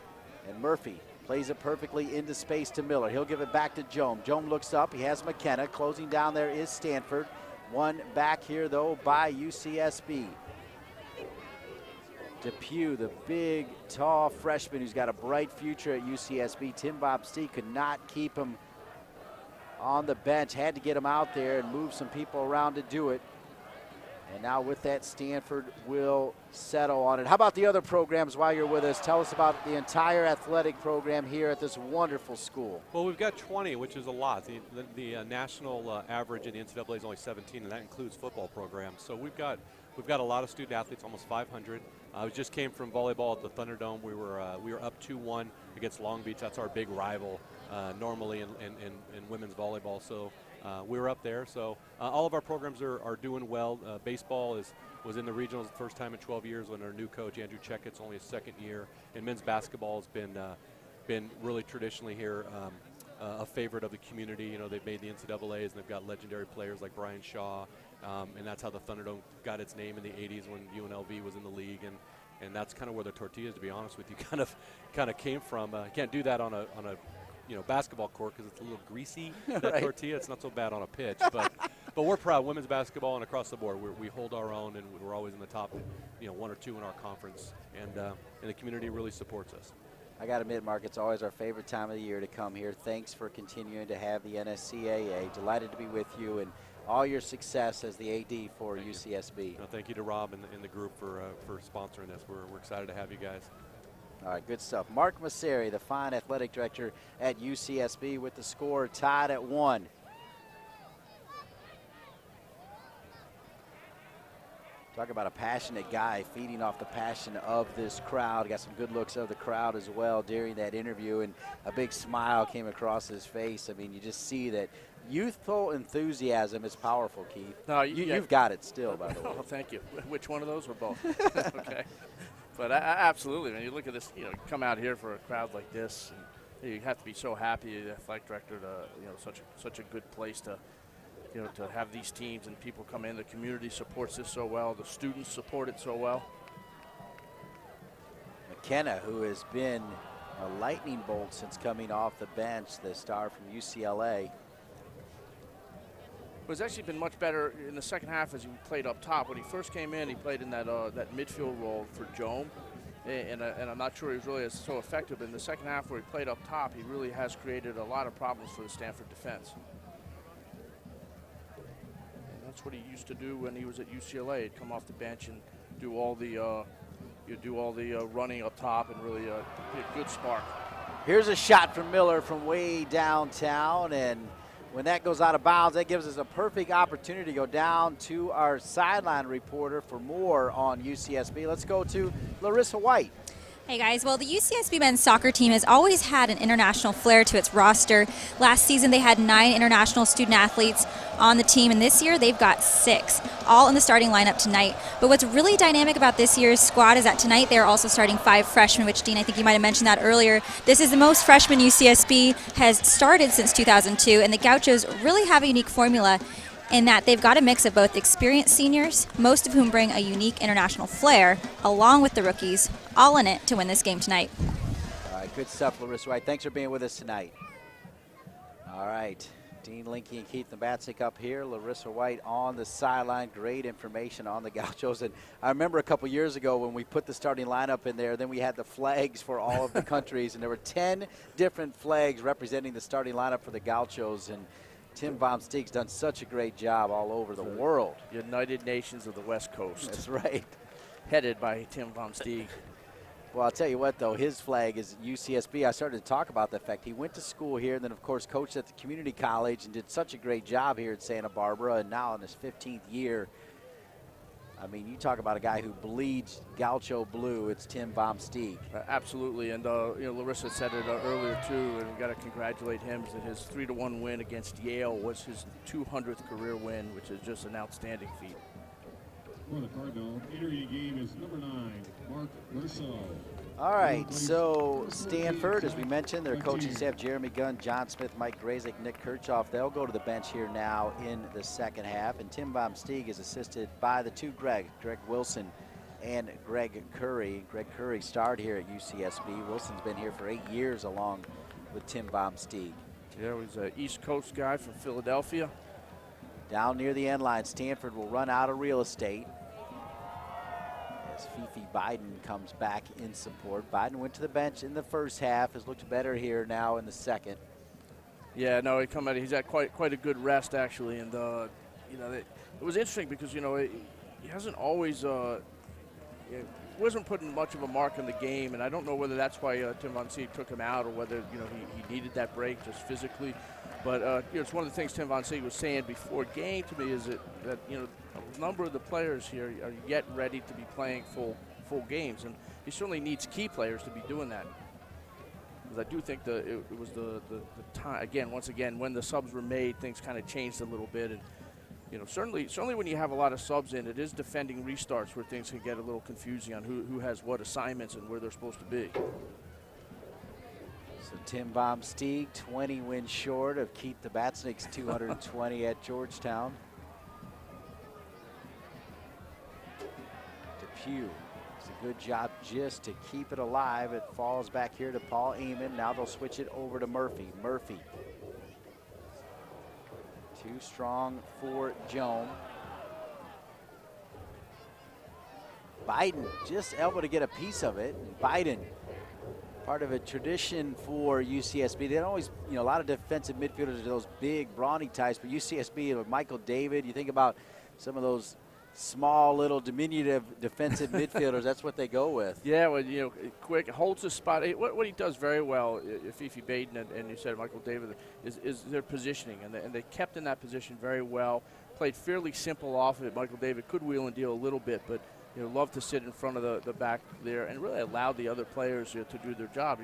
And Murphy plays it perfectly into space to Miller. He'll give it back to Joam. Joam looks up. He has McKenna. Closing down there is Stanford. One back here, though, by UCSB. Depew, the big, tall freshman who's got a bright future at UCSB. Tim Bobstein could not keep him on the bench. Had to get him out there and move some people around to do it. And now with that, Stanford will settle on it. How about the other programs while you're with us? Tell us about the entire athletic program here at this wonderful school. Well, we've got 20, which is a lot. The national average in the NCAA is only 17, and that includes football programs. So we've got a lot of student athletes, almost 500. We just came from volleyball at the Thunderdome. We were up 2-1 against Long Beach. That's our big rival normally in women's volleyball. So we were up there. So all of our programs are doing well. Baseball was in the regionals the first time in 12 years when our new coach, Andrew Checkett's only his 2nd year. And men's basketball has been really traditionally here a favorite of the community. You know, they've made the NCAAs, and they've got legendary players like Brian Shaw. And that's how the Thunderdome got its name in the 80s when UNLV was in the league. And that's kind of where the tortillas, to be honest with you, kind of came from. You can't do that on a basketball court because it's a little greasy, that right. Tortilla. It's not so bad on a pitch. But we're proud. Women's basketball and across the board, we hold our own, and we're always in the top 1 or 2 in our conference. And the community really supports us. I got to admit, Mark, it's always our favorite time of the year to come here. Thanks for continuing to have the NSCAA. Delighted to be with you and all your success as the AD for UCSB. Thank you to Rob and the group for sponsoring this. We're excited to have you guys. All right, good stuff. Mark Masseri, the fine athletic director at UCSB, with the score tied at 1. Talk about a passionate guy feeding off the passion of this crowd. Got some good looks of the crowd as well during that interview, and a big smile came across his face. I mean, you just see that youthful enthusiasm is powerful, Keith. No, you've got it still, by the way. Oh, thank you. Which one of those or both? Okay. But absolutely, when you look at this, come out here for a crowd like this, and you have to be so happy, the athletic director, to such a good place to have these teams and people come in. The community supports this so well. The students support it so well. McKenna, who has been a lightning bolt since coming off the bench, the star from UCLA. It's actually been much better in the second half as he played up top. When he first came in, he played in that midfield role for Joam, and I'm not sure he was really so effective. But in the second half where he played up top, he really has created a lot of problems for the Stanford defense. And that's what he used to do when he was at UCLA. He'd come off the bench and do all the running up top and really be a good spark. Here's a shot from Miller from way downtown, and when that goes out of bounds, that gives us a perfect opportunity to go down to our sideline reporter for more on UCSB. Let's go to Larissa White. Hey guys, well the UCSB men's soccer team has always had an international flair to its roster. Last season they had 9 international student athletes on the team, and this year they've got 6, all in the starting lineup tonight. But what's really dynamic about this year's squad is that tonight they're also starting 5 freshmen, which Dean, I think you might have mentioned that earlier. This is the most freshmen UCSB has started since 2002, and the Gauchos really have a unique formula in that they've got a mix of both experienced seniors, most of whom bring a unique international flair, along with the rookies, all in it to win this game tonight. All right, good stuff, Larissa White. Thanks for being with us tonight. All right, Dean Linke and Keith Nabatsik up here. Larissa White on the sideline. Great information on the Gauchos. And I remember a couple years ago when we put the starting lineup in there, then we had the flags for all of the countries, and there were 10 different flags representing the starting lineup for the Gauchos. And Tim Vom Steeg's done such a great job all over the world. United Nations of the West Coast. That's right. Headed by Tim Vom Steeg. Well, I'll tell you what, though, his flag is UCSB. I started to talk about the fact he went to school here and then, of course, coached at the community college and did such a great job here at Santa Barbara, and now in his 15th year. I mean, you talk about a guy who bleeds Gaucho blue. It's Tim Vom Steeg. Absolutely, and Larissa said it earlier too, and we got to congratulate him that his 3-1 win against Yale was his 200th career win, which is just an outstanding feat. For the Cardinal, entering the game is number 9, Mark Merceau. All right, so Stanford, as we mentioned, their coaching staff, Jeremy Gunn, John Smith, Mike Grazik, Nick Kirchhoff, they'll go to the bench here now in the second half. And Tim Vom Steeg is assisted by the 2 Greg Wilson and Greg Curry. Greg Curry starred here at UCSB. Wilson's been here for 8 years along with Tim Vom Steeg. Yeah, he's an East Coast guy from Philadelphia. Down near the end line, Stanford will run out of real estate as Fifi Biden comes back in support. Biden went to the bench in the first half, has looked better here now in the second. Yeah, no, he's had quite a good rest actually, and it was interesting because he hasn't always wasn't putting much of a mark on the game, and I don't know whether that's why Tim Vom Steeg took him out or whether he needed that break just physically. But it's one of the things Tim Vom Steeg was saying before game to me is that a number of the players here are yet ready to be playing full games, and he certainly needs key players to be doing that. Because I do think it was the time once again when the subs were made, things kind of changed a little bit, and certainly when you have a lot of subs in, it is defending restarts where things can get a little confusing on who has what assignments and where they're supposed to be. So Tim Vom Steeg, 20 wins short of Keith Nabatsnik's 220 at Georgetown. Depew does a good job just to keep it alive. It falls back here to Paul Eamon. Now they'll switch it over to Murphy. Murphy. Too strong for Joan. Biden just able to get a piece of it. Biden, part of a tradition for UCSB. They don't always, a lot of defensive midfielders are those big, brawny types, but UCSB with Michael David, you think about some of those small, little, diminutive defensive midfielders, that's what they go with. Yeah, well, quick, holds his spot. What he does very well, Fifi Baden and you said Michael David, is their positioning, and they kept in that position very well. Played fairly simple off of it. Michael David could wheel and deal a little bit, but loved to sit in front of the back there and really allowed the other players to do their job.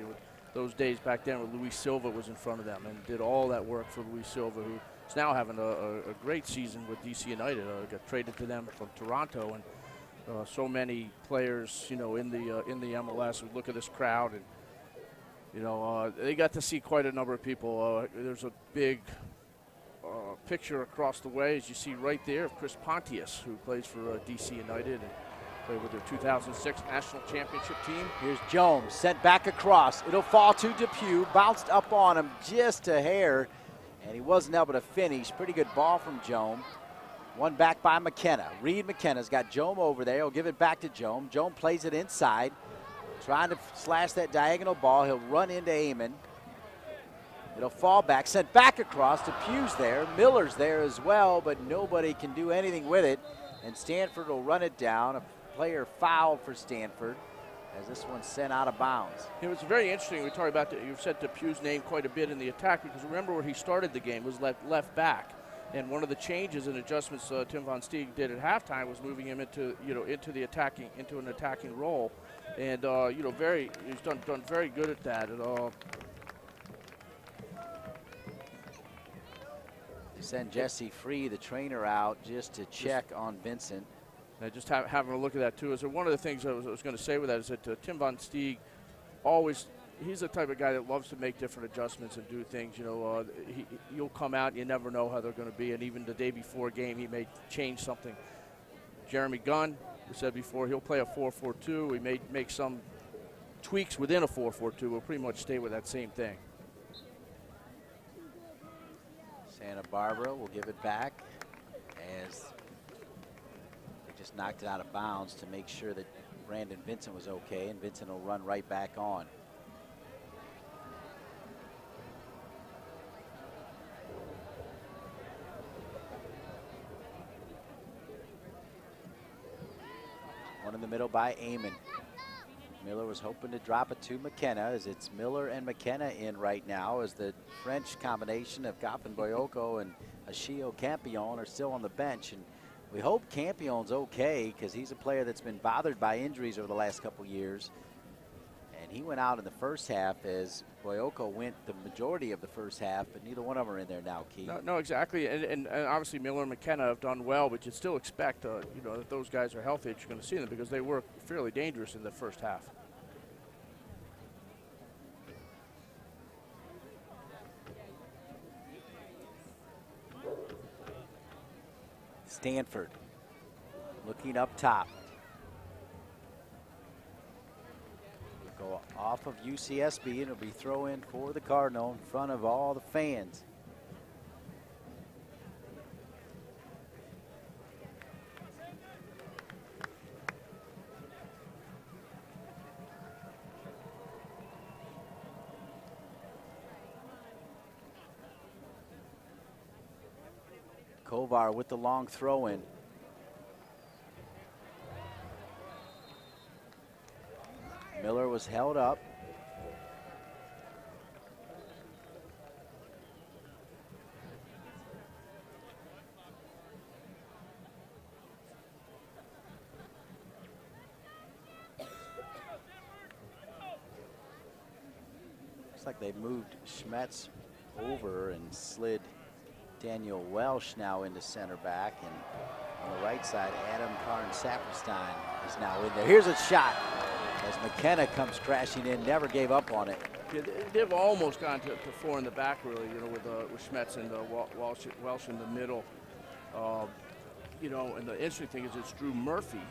Those days back then where Luis Silva was in front of them and did all that work for Luis Silva, who is now having a great season with DC United. Got traded to them from Toronto, and so many players, in the MLS who look at this crowd, and they got to see quite a number of people. There's a big picture across the way, as you see right there, of Chris Pontius, who plays for DC United and played with their 2006 national championship team. Here's Jones, sent back across. It'll fall to Depew, bounced up on him just a hair, and he wasn't able to finish. Pretty good ball from Joan. One back by McKenna. Reed McKenna's got Joan over there. He'll give it back to Joan. Joan plays it inside, trying to slash that diagonal ball. He'll run into Eamon. It'll fall back, sent back across. Depew's there. Miller's there as well, but nobody can do anything with it. And Stanford will run it down. A player fouled for Stanford as this one's sent out of bounds. It was very interesting. We talked about you've said Depew's name quite a bit in the attack, because remember where he started the game was left back, and one of the changes and adjustments Tim Von Steeg did at halftime was moving him into an attacking role, and he's done very good at that. They send Jesse Free, the trainer, out just to check on Vincent. Just having a look at that too. So one of the things I was going to say with that is that Tim Von Steeg he's the type of guy that loves to make different adjustments and do things. He'll come out and you never know how they're going to be, and even the day before game he may change something. Jeremy Gunn, we said before, he'll play a 4-4-2. We may make some tweaks within a 4-4-2. We'll pretty much stay with that same thing. Santa Barbara will give it back as they just knocked it out of bounds to make sure that Brandon Vincent was okay, and Vincent will run right back on. One in the middle by Amon. Miller was hoping to drop it to McKenna, as it's Miller and McKenna in right now, as the French combination of Goffin Boyoko and Achille Campion are still on the bench. And we hope Campion's okay, because he's a player that's been bothered by injuries over the last couple years. And he went out in the first half, as Boyoko went the majority of the first half, but neither one of them are in there now, Keith. No, exactly. And obviously Miller and McKenna have done well, but you still expect that those guys are healthy, that you're going to see them, because they were fairly dangerous in the first half. Stanford looking up top. Go off of UCSB, and it'll be throw in for the Cardinal in front of all the fans. Kovar with the long throw in. Miller was held up. Looks like they moved Schmetz over and slid Daniel Welsh now into center back, and on the right side, Adam Karn-Saperstein is now in there. Here's a shot as McKenna comes crashing in, never gave up on it. Yeah, they've almost gone to four in the back, really, with Schmetz and Welsh in the middle. And the interesting thing is it's Drew Murphy,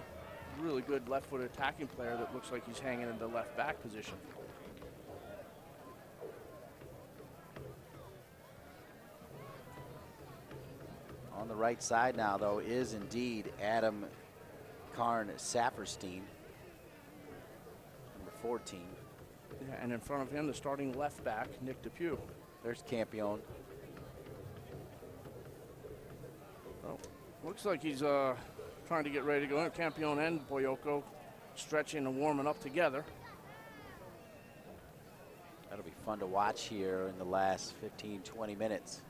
really good left-footed attacking player that looks like he's hanging in the left back position. On the right side now, though, is indeed Adam Karn-Saperstein, number 14. Yeah, and in front of him, the starting left back, Nick Depew. There's Campion. Well, looks like he's trying to get ready to go in. Campion and Boyoko stretching and warming up together. That'll be fun to watch here in the last 15, 20 minutes.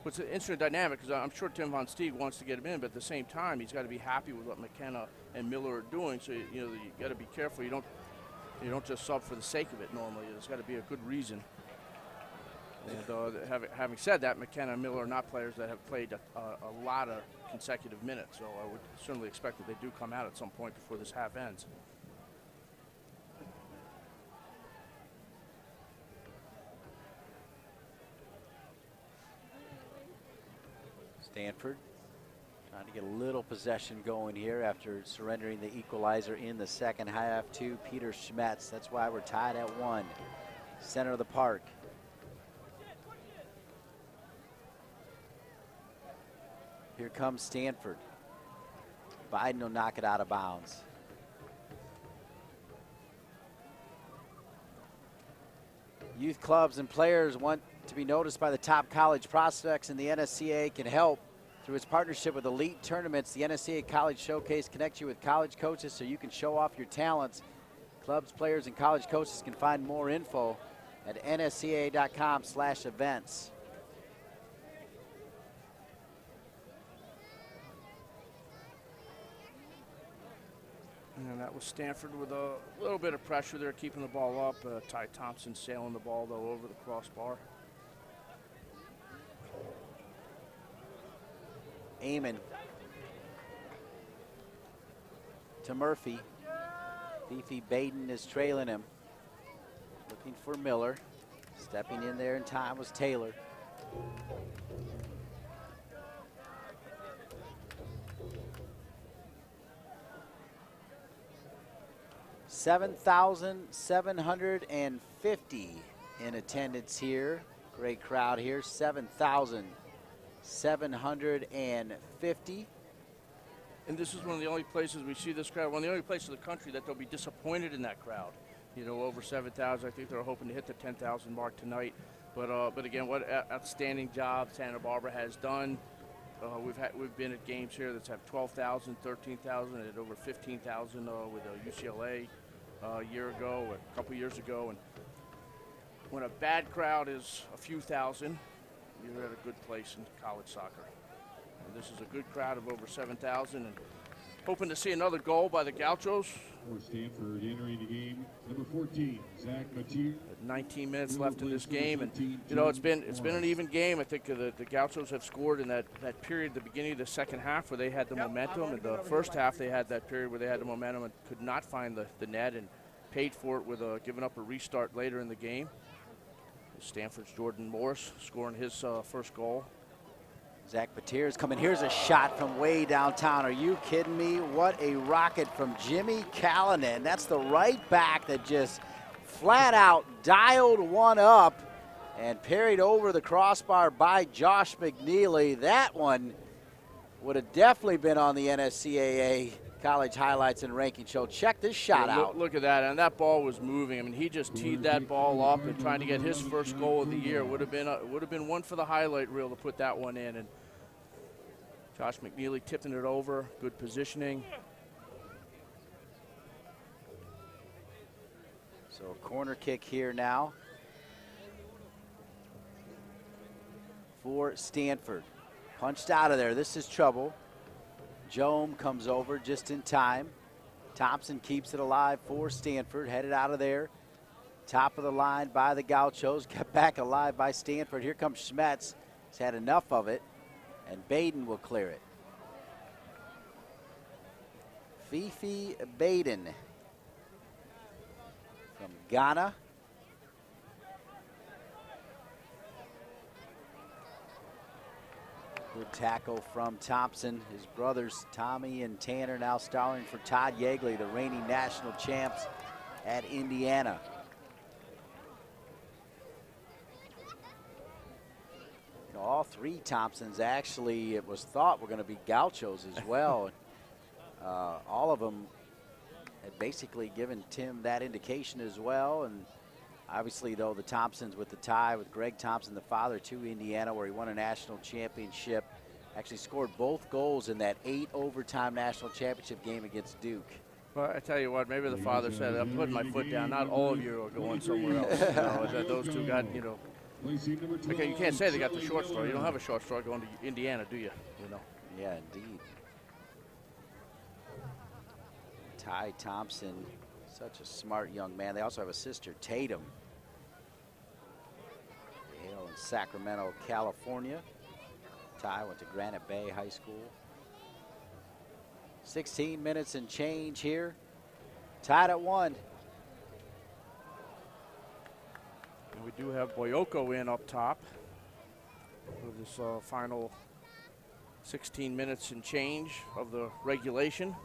It's an interesting dynamic, because I'm sure Tim Von Steeg wants to get him in, but at the same time, he's got to be happy with what McKenna and Miller are doing. So you got to be careful. You don't just sub for the sake of it. Normally, there's got to be a good reason. And having said that, McKenna and Miller are not players that have played a lot of consecutive minutes. So I would certainly expect that they do come out at some point before this half ends. Stanford trying to get a little possession going here after surrendering the equalizer in the second half to Peter Schmetz. That's why we're tied at 1. Center of the park. Here comes Stanford. Biden will knock it out of bounds. Youth clubs and players want to be noticed by the top college prospects, and the NSCAA can help Through its partnership with Elite Tournaments, the NSCAA College Showcase connects you with college coaches so you can show off your talents. Clubs, players, and college coaches can find more info at nscaa.com/events. And that was Stanford with a little bit of pressure there, keeping the ball up. Ty Thompson sailing the ball, though, over the crossbar. Amon to Murphy. Fifi Baden is trailing him. Looking for Miller. Stepping in there in time was Taylor. $7,750 in attendance here. Great crowd here. 7,750. And this is one of the only places we see this crowd, one of the only places in the country that they'll be disappointed in that crowd. You know, over 7,000. I think they're hoping to hit the 10,000 mark tonight. But again, what outstanding job Santa Barbara has done. We've been at games here that's have 12,000, 13,000, and over 15,000 with UCLA a year ago, a couple years ago. And when a bad crowd is a few thousand, you're at a good place in college soccer. And this is a good crowd of over 7,000, and hoping to see another goal by the Gauchos. For Stanford entering the game, number 14, Zach Matier. 19 minutes left in this game, and you know it's been an even game. I think the Gauchos have scored in that period, the beginning of the second half, where they had the momentum, and the first half they had that period where they had the momentum and could not find the net, and paid for it with giving up a restart later in the game. Stanford's Jordan Morris scoring his first goal. Zach Patier's coming. Here's a shot from way downtown. Are you kidding me? What a rocket from Jimmy Callanan. That's the right back that just flat out dialed one up and parried over the crossbar by Josh McNeely. That one would have definitely been on the NSCAA College Highlights and Ranking Show. Check this shot out. Look at that, and that ball was moving. I mean, he just teed that ball up and trying to get his first goal of the year. Would have been one for the highlight reel to put that one in. And Josh McNeely tipping it over, good positioning. So a corner kick here now for Stanford. Punched out of there. This is trouble. Jome comes over just in time. Thompson keeps it alive for Stanford, headed out of there. Top of the line by the Gauchos, kept back alive by Stanford. Here comes Schmetz. He's had enough of it, and Baden will clear it. Fifi Baden from Ghana. Good tackle from Thompson. His brothers Tommy and Tanner now stalling for Todd Yeagley, the reigning national champs at Indiana. You know, all three Thompsons actually, it was thought, were going to be Gauchos as well. All of them had basically given Tim that indication as well. And obviously, though, the Thompsons with the tie with Greg Thompson, the father, to Indiana, where he won a national championship. Actually scored both goals in that 8 overtime national championship game against Duke. Well, I tell you what, maybe the father said, I'm putting my foot down. Not all of you are going somewhere else. You know, that those two got, you know. Okay, you can't say they got the short straw. You don't have a short straw going to Indiana, do you? You know. Yeah, indeed. Ty Thompson, such a smart young man. They also have a sister, Tatum. They hail in Sacramento, California. Ty went to Granite Bay High School. 16 minutes and change here. Tied at 1. And we do have Boyoko in up top for this final 16 minutes and change of the regulation.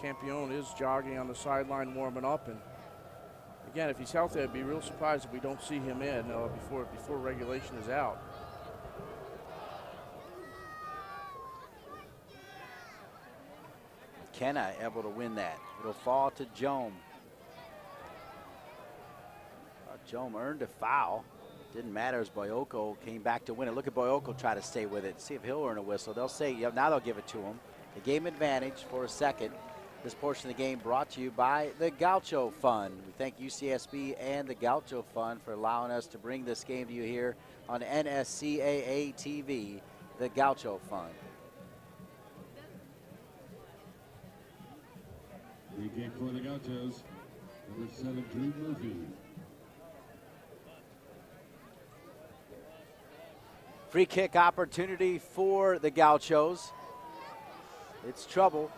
Campione is jogging on the sideline, warming up, and again, if he's healthy, I'd be real surprised if we don't see him in before regulation is out. McKenna able to win that. It'll fall to Jome. Jome earned a foul. Didn't matter as Boyoko came back to win it. Look at Boyoko try to stay with it. See if he'll earn a whistle. They'll say, yeah, now they'll give it to him. The game advantage for a second. This portion of the game brought to you by the Gaucho Fund. We thank UCSB and the Gaucho Fund for allowing us to bring this game to you here on NSCAA TV, the Gaucho Fund. Free kick for the Gauchos. Number 7, Drew Murphy. Free kick opportunity for the Gauchos. It's trouble.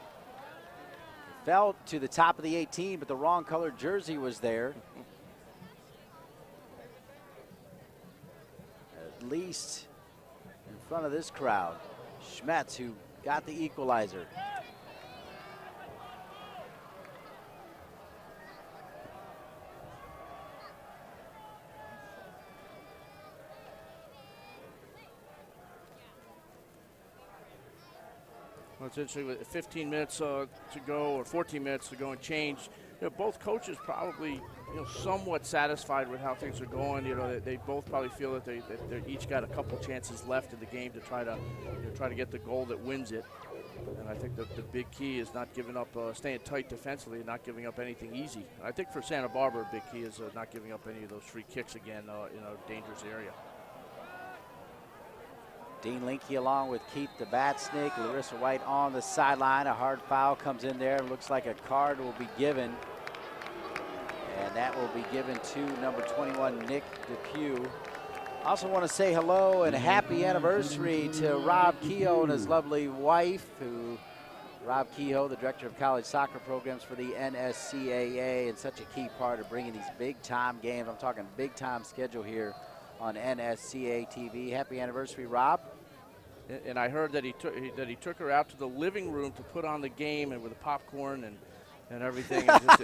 Fell to the top of the 18, but the wrong colored jersey was there. At least in front of this crowd. Schmetz, who got the equalizer. Well, it's interesting with 15 minutes to go or 14 minutes to go and change. You know, both coaches probably, somewhat satisfied with how things are going. You know, they both probably feel that they each got a couple chances left in the game to try to get the goal that wins it. And I think the big key is not giving up, staying tight defensively, and not giving up anything easy. I think for Santa Barbara, a big key is not giving up any of those free kicks again in a dangerous area. Dean Linke along with Keith the Bat Snake. Larissa White on the sideline. A hard foul comes in there. Looks like a card will be given. And that will be given to number 21, Nick Depew. Also want to say hello and happy anniversary to Rob Kehoe and his lovely wife, Rob Kehoe, the director of college soccer programs for the NSCAA, and such a key part of bringing these big-time games. I'm talking big-time schedule here on NSCAA TV. Happy anniversary, Rob. And I heard that he took her out to the living room to put on the game, and with the popcorn and everything, and just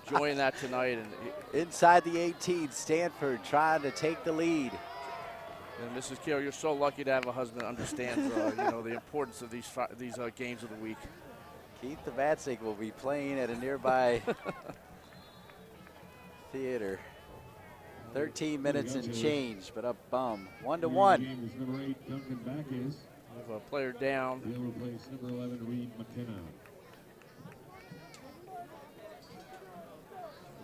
enjoying that tonight. And inside the 18, Stanford trying to take the lead. And Mrs. Kehoe, you're so lucky to have a husband that understands the importance of these games of the week. Keith the Bat Snake will be playing at a nearby theater. 13 minutes and change, but a bum. 1-1. Number 8, Duncan Backus. With a player down. He'll replace number 11, Reed McKenna.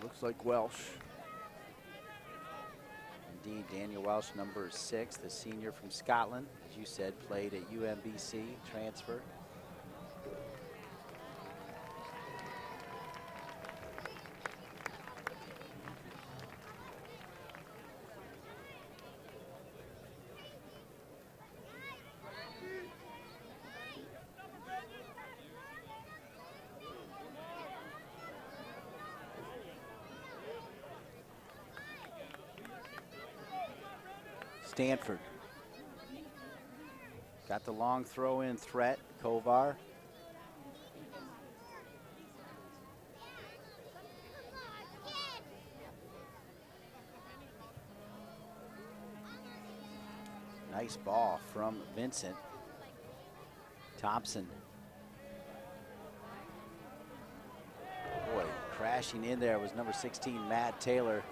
Looks like Welsh. Indeed, Daniel Welsh, number 6, the senior from Scotland. As you said, played at UMBC, transfer. Stanford got the long throw-in threat. Kovar. Nice ball from Vincent. Thompson. Boy, crashing in there was number 16, Matt Taylor.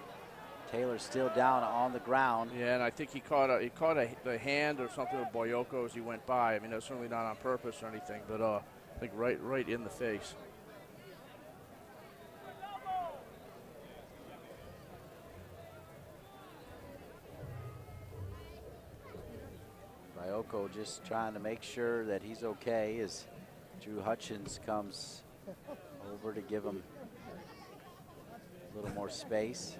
Taylor still down on the ground. Yeah, and I think he caught the hand or something of Boyoko as he went by. I mean, that's certainly not on purpose or anything, but I think right in the face. Boyoko just trying to make sure that he's okay as Drew Hutchins comes over to give him a little more space.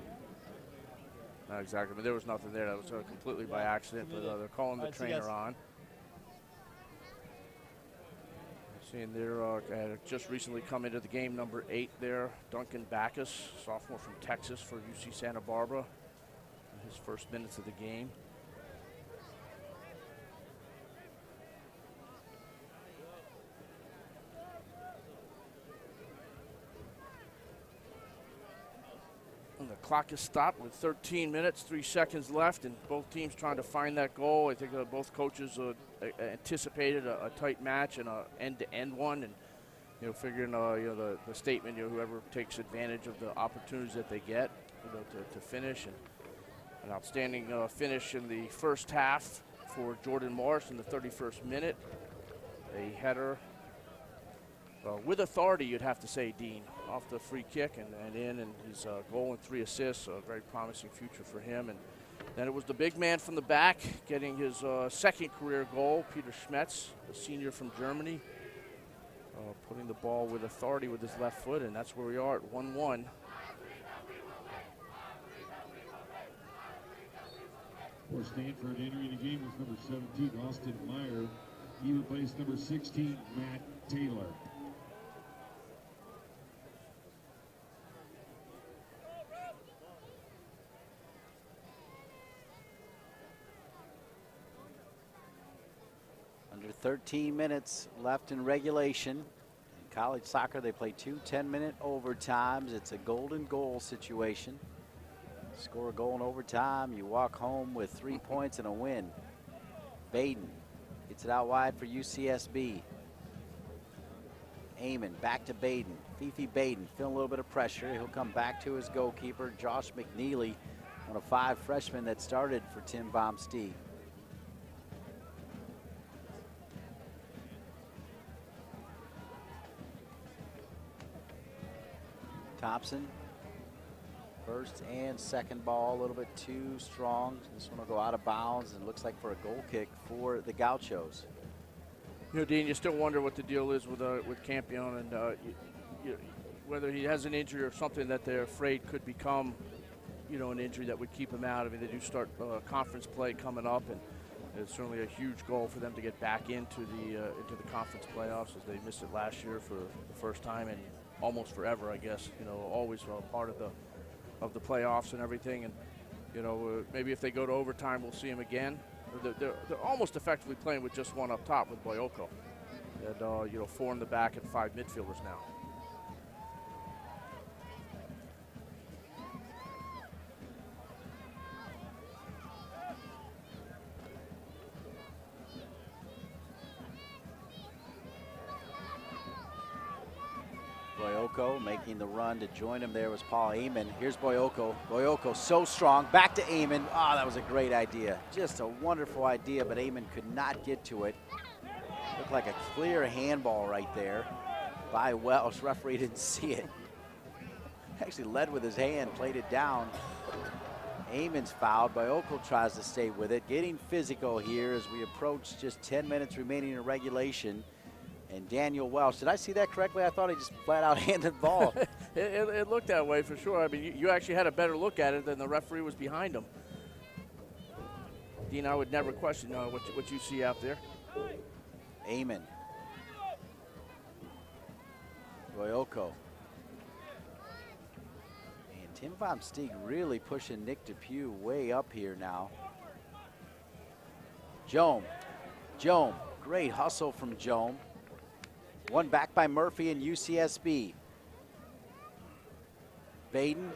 Not exactly. I mean, there was nothing there. That was completely by accident, but they're calling the trainer on. Seeing there just recently come into the game, number 8 there, Duncan Backus, sophomore from Texas for UC Santa Barbara. His first minutes of the game. And the clock is stopped with 13 minutes, 3 seconds left, and both teams trying to find that goal. I think both coaches anticipated a tight match and an end-to-end one, and figuring the statement, whoever takes advantage of the opportunities that they get, to finish. And An outstanding finish in the first half for Jordan Morris in the 31st minute. A header with authority, you'd have to say, Dean, off the free kick and in, and his goal and 3 assists, a very promising future for him. And then it was the big man from the back getting his second career goal, Peter Schmetz, a senior from Germany, putting the ball with authority with his left foot, and that's where we are at 1-1. For Stanford, entering the game was number 17, Austin Meyer. He replaced number 16, Matt Taylor. Under 13 minutes left in regulation. In college soccer, they play 2 10-minute overtimes. It's a golden goal situation. Score a goal in overtime, you walk home with 3 points and a win. Baden gets it out wide for UCSB. Eamon back to Baden. Fifi Baden feeling a little bit of pressure. He'll come back to his goalkeeper, Josh McNeely, one of 5 freshmen that started for Tim Baumsteig. Thompson, first and second ball, a little bit too strong. This one will go out of bounds and looks like for a goal kick for the Gauchos. You know, Dean, you still wonder what the deal is with Campion and whether he has an injury or something that they're afraid could become, you know, an injury that would keep him out. I mean, they do start conference play coming up, and it's certainly a huge goal for them to get back into the conference playoffs, as they missed it last year for the first time in almost forever, I guess. You know, always part of the playoffs and everything, and you know, maybe if they go to overtime, we'll see him again. They're almost effectively playing with just one up top with Boyoko, and you know, 4 in the back and 5 midfielders now. Boyoko making the run to join him there was Paul Eamon. Here's Boyoko. Boyoko so strong. Back to Eamon. Oh, that was a great idea. Just a wonderful idea, but Eamon could not get to it. Looked like a clear handball right there by Welsh. Referee didn't see it. Actually led with his hand, played it down. Eamon's fouled. Boyoko tries to stay with it. Getting physical here as we approach just 10 minutes remaining in regulation. And Daniel Welsh, did I see that correctly? I thought he just flat out handed the ball. it looked that way for sure. I mean, you actually had a better look at it than the referee was behind him. Dean, I would never question what you see out there. Eamon. Boyoko. And Tim Baumsteig really pushing Nick Depew way up here now. Jome. Great hustle from Jome. One back by Murphy and UCSB. Baden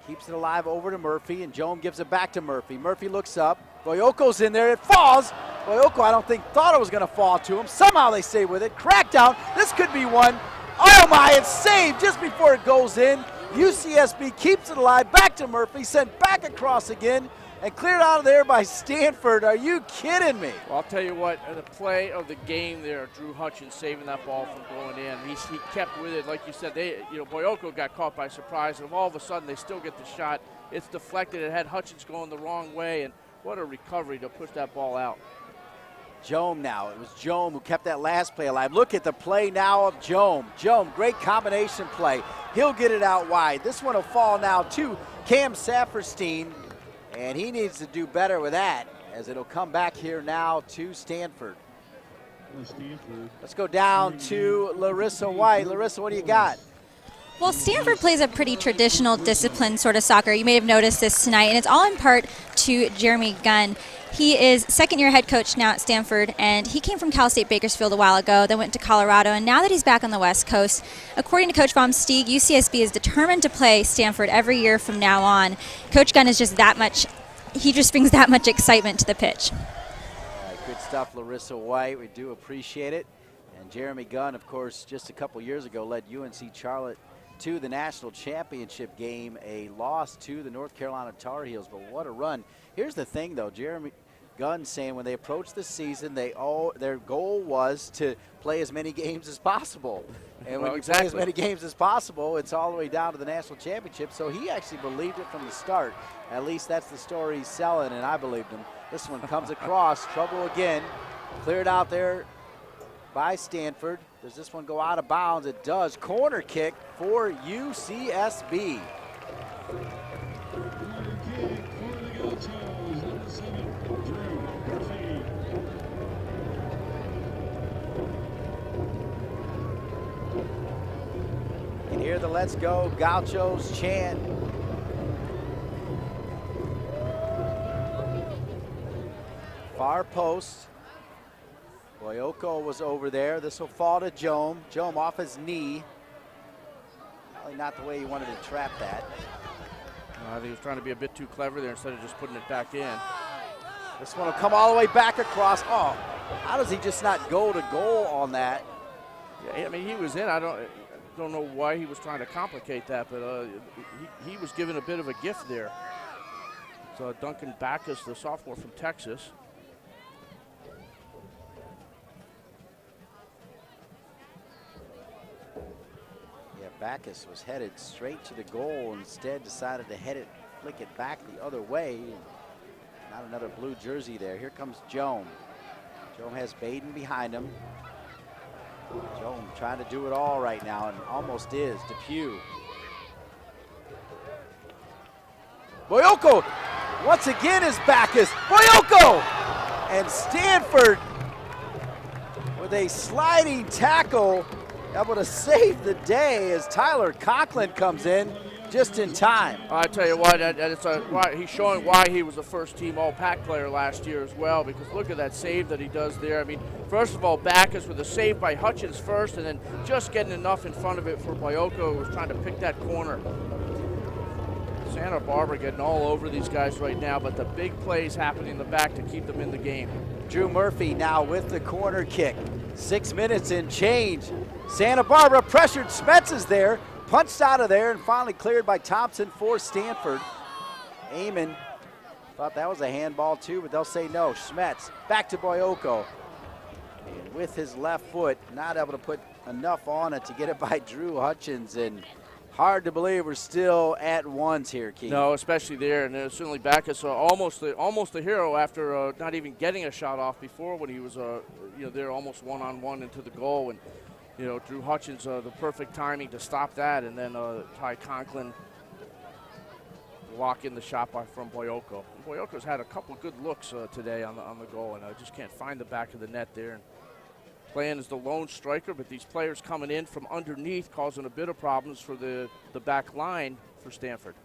keeps it alive over to Murphy, and Jome gives it back to Murphy. Murphy looks up. Boyoko's in there. It falls. Boyoko, I don't think, thought it was going to fall to him. Somehow they stay with it. Crackdown. This could be one. Oh, my. It's saved just before it goes in. UCSB keeps it alive. Back to Murphy. Sent back across again. And cleared out of there by Stanford. Are you kidding me? Well, I'll tell you what, the play of the game there, Drew Hutchins saving that ball from going in. He kept with it, like you said. Boyoko got caught by surprise, and all of a sudden they still get the shot. It's deflected. It had Hutchins going the wrong way, and what a recovery to push that ball out. Jome now. It was Jome who kept that last play alive. Look at the play now of Jome. Jome, great combination play. He'll get it out wide. This one will fall now to Cam Saperstein. And he needs to do better with that, as it'll come back here now to Stanford. Let's go down to Larissa White. Larissa, what do you got? Well, Stanford plays a pretty traditional discipline sort of soccer. You may have noticed this tonight, and it's all in part to Jeremy Gunn. He is second-year head coach now at Stanford, and he came from Cal State Bakersfield a while ago, then went to Colorado, and now that he's back on the West Coast, according to Coach Baumsteig, UCSB is determined to play Stanford every year from now on. Coach Gunn is just that much, he just brings that much excitement to the pitch. Good stuff, Larissa White. We do appreciate it. And Jeremy Gunn, of course, just a couple years ago led UNC Charlotte to the national championship game, a loss to the North Carolina Tar Heels, but what a run. Here's the thing, though. Jeremy Gunn saying when they approached the season, their goal was to play as many games as possible. And when you play as many games as possible, it's all the way down to the national championship. So he actually believed it from the start. At least that's the story he's selling, and I believed him. This one comes across, trouble again. Cleared out there by Stanford. Does this one go out of bounds? It does. Corner kick for UCSB. You can hear the Let's Go Gauchos chant. Far post. Boyoko was over there. This will fall to Jome. Jome off his knee. Probably not the way he wanted to trap that. I think he was trying to be a bit too clever there instead of just putting it back in. This one will come all the way back across. Oh, how does he just not go to goal on that? Yeah, I mean, he was in. I don't know why he was trying to complicate that, but he was given a bit of a gift there. So Duncan Backus, the sophomore from Texas. Backus was headed straight to the goal, instead decided to flick it back the other way. Not another blue jersey there. Here comes Jome. Jome has Baden behind him. Jome trying to do it all right now, and almost is. Depew. Boyoko once again is Backus. Boyoko! And Stanford with a sliding tackle, able to save the day as Tyler Conklin comes in just in time. I tell you what, he's showing why he was a first-team All-Pac player last year as well, because look at that save that he does there. I mean, first of all, Backus with a save by Hutchins first, and then just getting enough in front of it for Boyoko, who was trying to pick that corner. Santa Barbara getting all over these guys right now, but the big plays happening in the back to keep them in the game. Drew Murphy now with the corner kick. 6 minutes and change. Santa Barbara pressured. Smets is there, punched out of there, and finally cleared by Thompson for Stanford. Amon thought that was a handball too, but they'll say no. Smets back to Boyoko. And with his left foot, not able to put enough on it to get it by Drew Hutchins. And hard to believe we're still at ones here, Keith. No, especially there, and certainly Backus almost a hero after not even getting a shot off before when he was there almost one-on-one into the goal, and Drew Hutchins the perfect timing to stop that, and then Ty Conklin lock in the shot from Boyoko. Boyoko's had a couple good looks today on the goal, and I just can't find the back of the net there. And playing as the lone striker, but these players coming in from underneath causing a bit of problems for the back line for Stanford.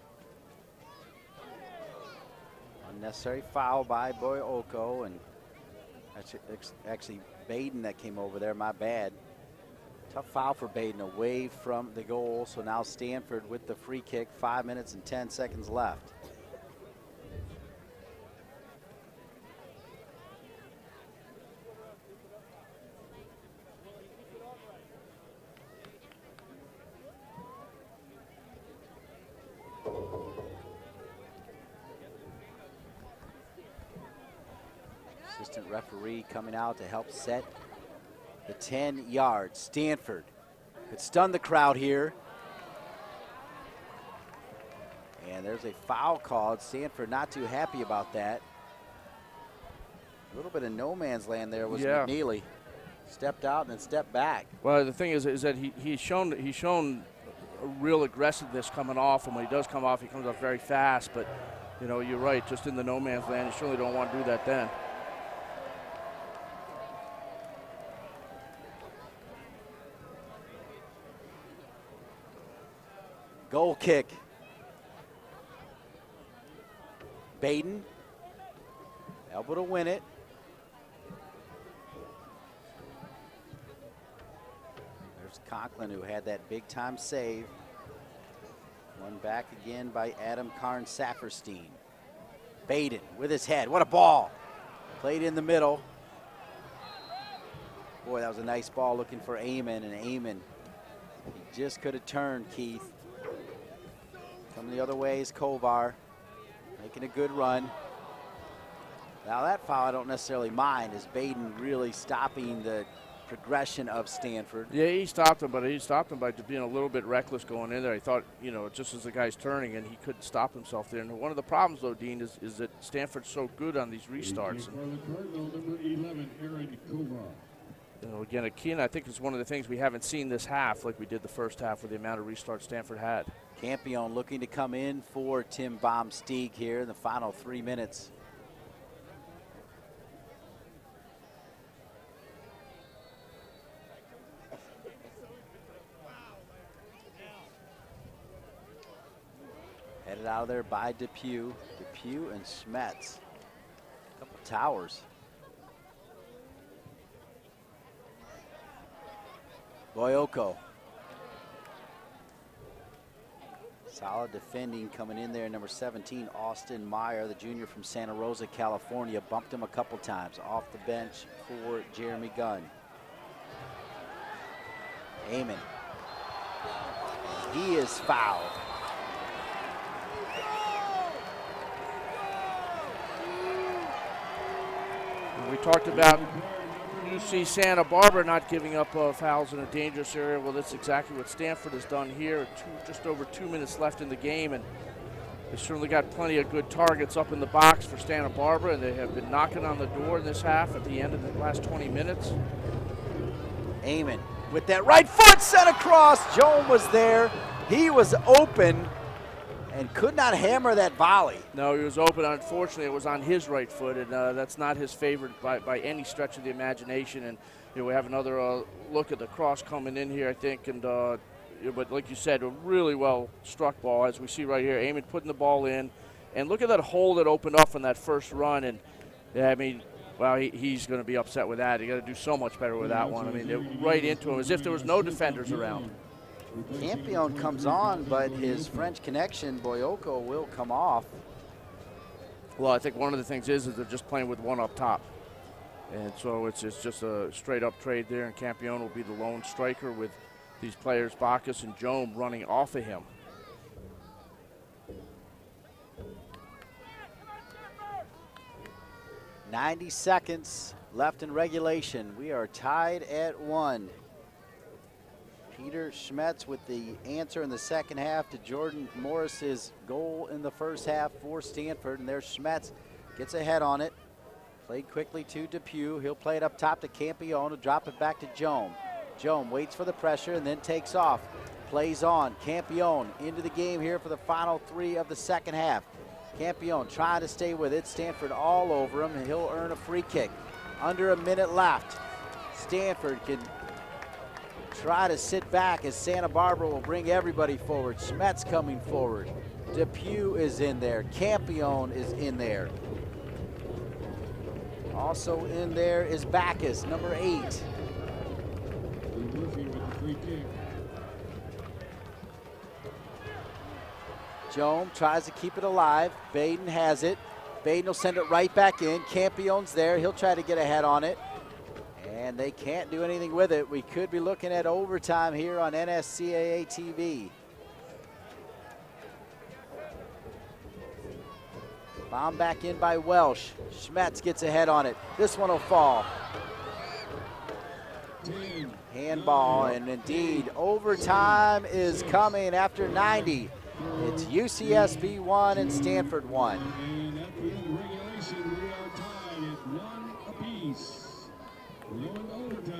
Unnecessary foul by Boyoko, and actually Baden that came over there, my bad. Tough foul for Baden away from the goal, so now Stanford with the free kick, 5 minutes and 10 seconds left. Assistant referee coming out to help set the 10 yards. Stanford could stun the crowd here. And there's a foul called. Stanford not too happy about that. A little bit of no man's land there was McNeely. Stepped out and then stepped back. Well, the thing is that he's shown a real aggressiveness coming off, and when he does come off, he comes off very fast. But, you're right, just in the no man's land, you certainly don't want to do that then. Goal kick. Baden, able to win it. There's Conklin, who had that big time save. Won back again by Adam Karn-Saferstein. Baden with his head, what a ball. Played in the middle. Boy, that was a nice ball looking for Amon, and Amon He just could have turned, Keith. Coming the other way is Kovar, making a good run. Now that foul I don't necessarily mind, is Baden really stopping the progression of Stanford. Yeah, he stopped him, but he stopped him by being a little bit reckless going in there. He thought, you know, just as the guy's turning, and he couldn't stop himself there. And one of the problems, though, Dean, is that Stanford's so good on these restarts. You know, again, I think it's one of the things we haven't seen this half like we did the first half with the amount of restarts Stanford had. Campion looking to come in for Tim Baumstieg here in the final 3 minutes. Headed out of there by Depew. Depew and Schmetz. A couple towers. Boyoko. Solid defending coming in there. Number 17, Austin Meyer, the junior from Santa Rosa, California. Bumped him a couple times off the bench for Jeremy Gunn. Amon. He is fouled. We talked about UC Santa Barbara not giving up fouls in a dangerous area. Well, that's exactly what Stanford has done here. Just over 2 minutes left in the game, and they certainly got plenty of good targets up in the box for Santa Barbara, and they have been knocking on the door in this half at the end of the last 20 minutes. Amon with that right foot set across. Joan was there. He was open and could not hammer that volley. No, he was open. Unfortunately, it was on his right foot, and that's not his favorite by any stretch of the imagination. And you know, we have another look at the cross coming in here, I think. And but like you said, a really well struck ball, as we see right here. Amon putting the ball in, and look at that hole that opened up on that first run. And yeah, I mean, well, he's going to be upset with that. You got to do so much better with that one. I mean, right into him as if there was no defenders around. Campion comes on, but his French connection, Boyoko, will come off. Well, I think one of the things is they're just playing with one up top. And so it's just a straight-up trade there, and Campion will be the lone striker with these players, Bacchus and Joan, running off of him. "90 seconds left in regulation. We are tied at 1. Peter Schmetz with the answer in the second half to Jordan Morris's goal in the first half for Stanford. And there's Schmetz, gets ahead on it. Played quickly to Depew. He'll play it up top to Campion to drop it back to Joan. Joan waits for the pressure and then takes off. Plays on. Campion into the game here for the final 3 of the second half. Campion trying to stay with it. Stanford all over him, and he'll earn a free kick. Under a minute left. Stanford can try to sit back as Santa Barbara will bring everybody forward. Schmetz coming forward. Depew is in there. Campion is in there. Also in there is Bacchus, number 8. Joan tries to keep it alive. Baden has it. Baden will send it right back in. Campion's there. He'll try to get ahead on it. And they can't do anything with it. We could be looking at overtime here on NSCAA TV. Bomb back in by Welsh. Schmetz gets ahead on it. This one will fall. Handball, and indeed, overtime is coming after 90. It's UCSB 1 and Stanford 1.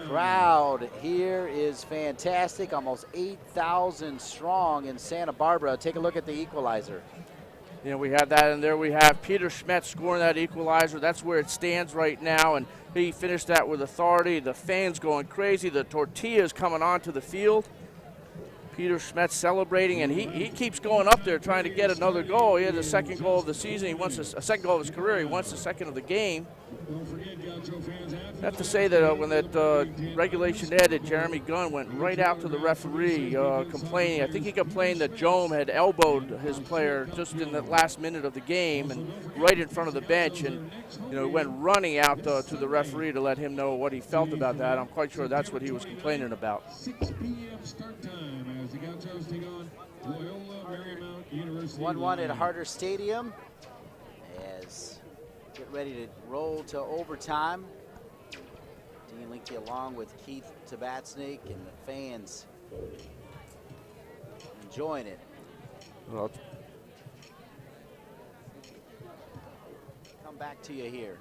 Crowd here is fantastic, almost 8,000 strong in Santa Barbara. Take a look at the equalizer. You know, we have that, and there we have Peter Schmetz scoring that equalizer. That's where it stands right now, and he finished that with authority. The fans going crazy. The tortillas coming onto the field. Peter Schmetz celebrating, and he keeps going up there trying to get another goal. He had the second goal of the season. He wants a second goal of his career. He wants the second of the game. I have to say that when that regulation ended, Jeremy Gunn went right out to the referee complaining. I think he complained that Joan had elbowed his player just in the last minute of the game and right in front of the bench, and went running out to the referee to let him know what he felt about that. I'm quite sure that's what he was complaining about. 6 p.m. start time 1-1 at Harder Stadium as get ready to roll to overtime. Dean Linke along with Keith Tabatsnik and the fans enjoying it. Well, come back to you here.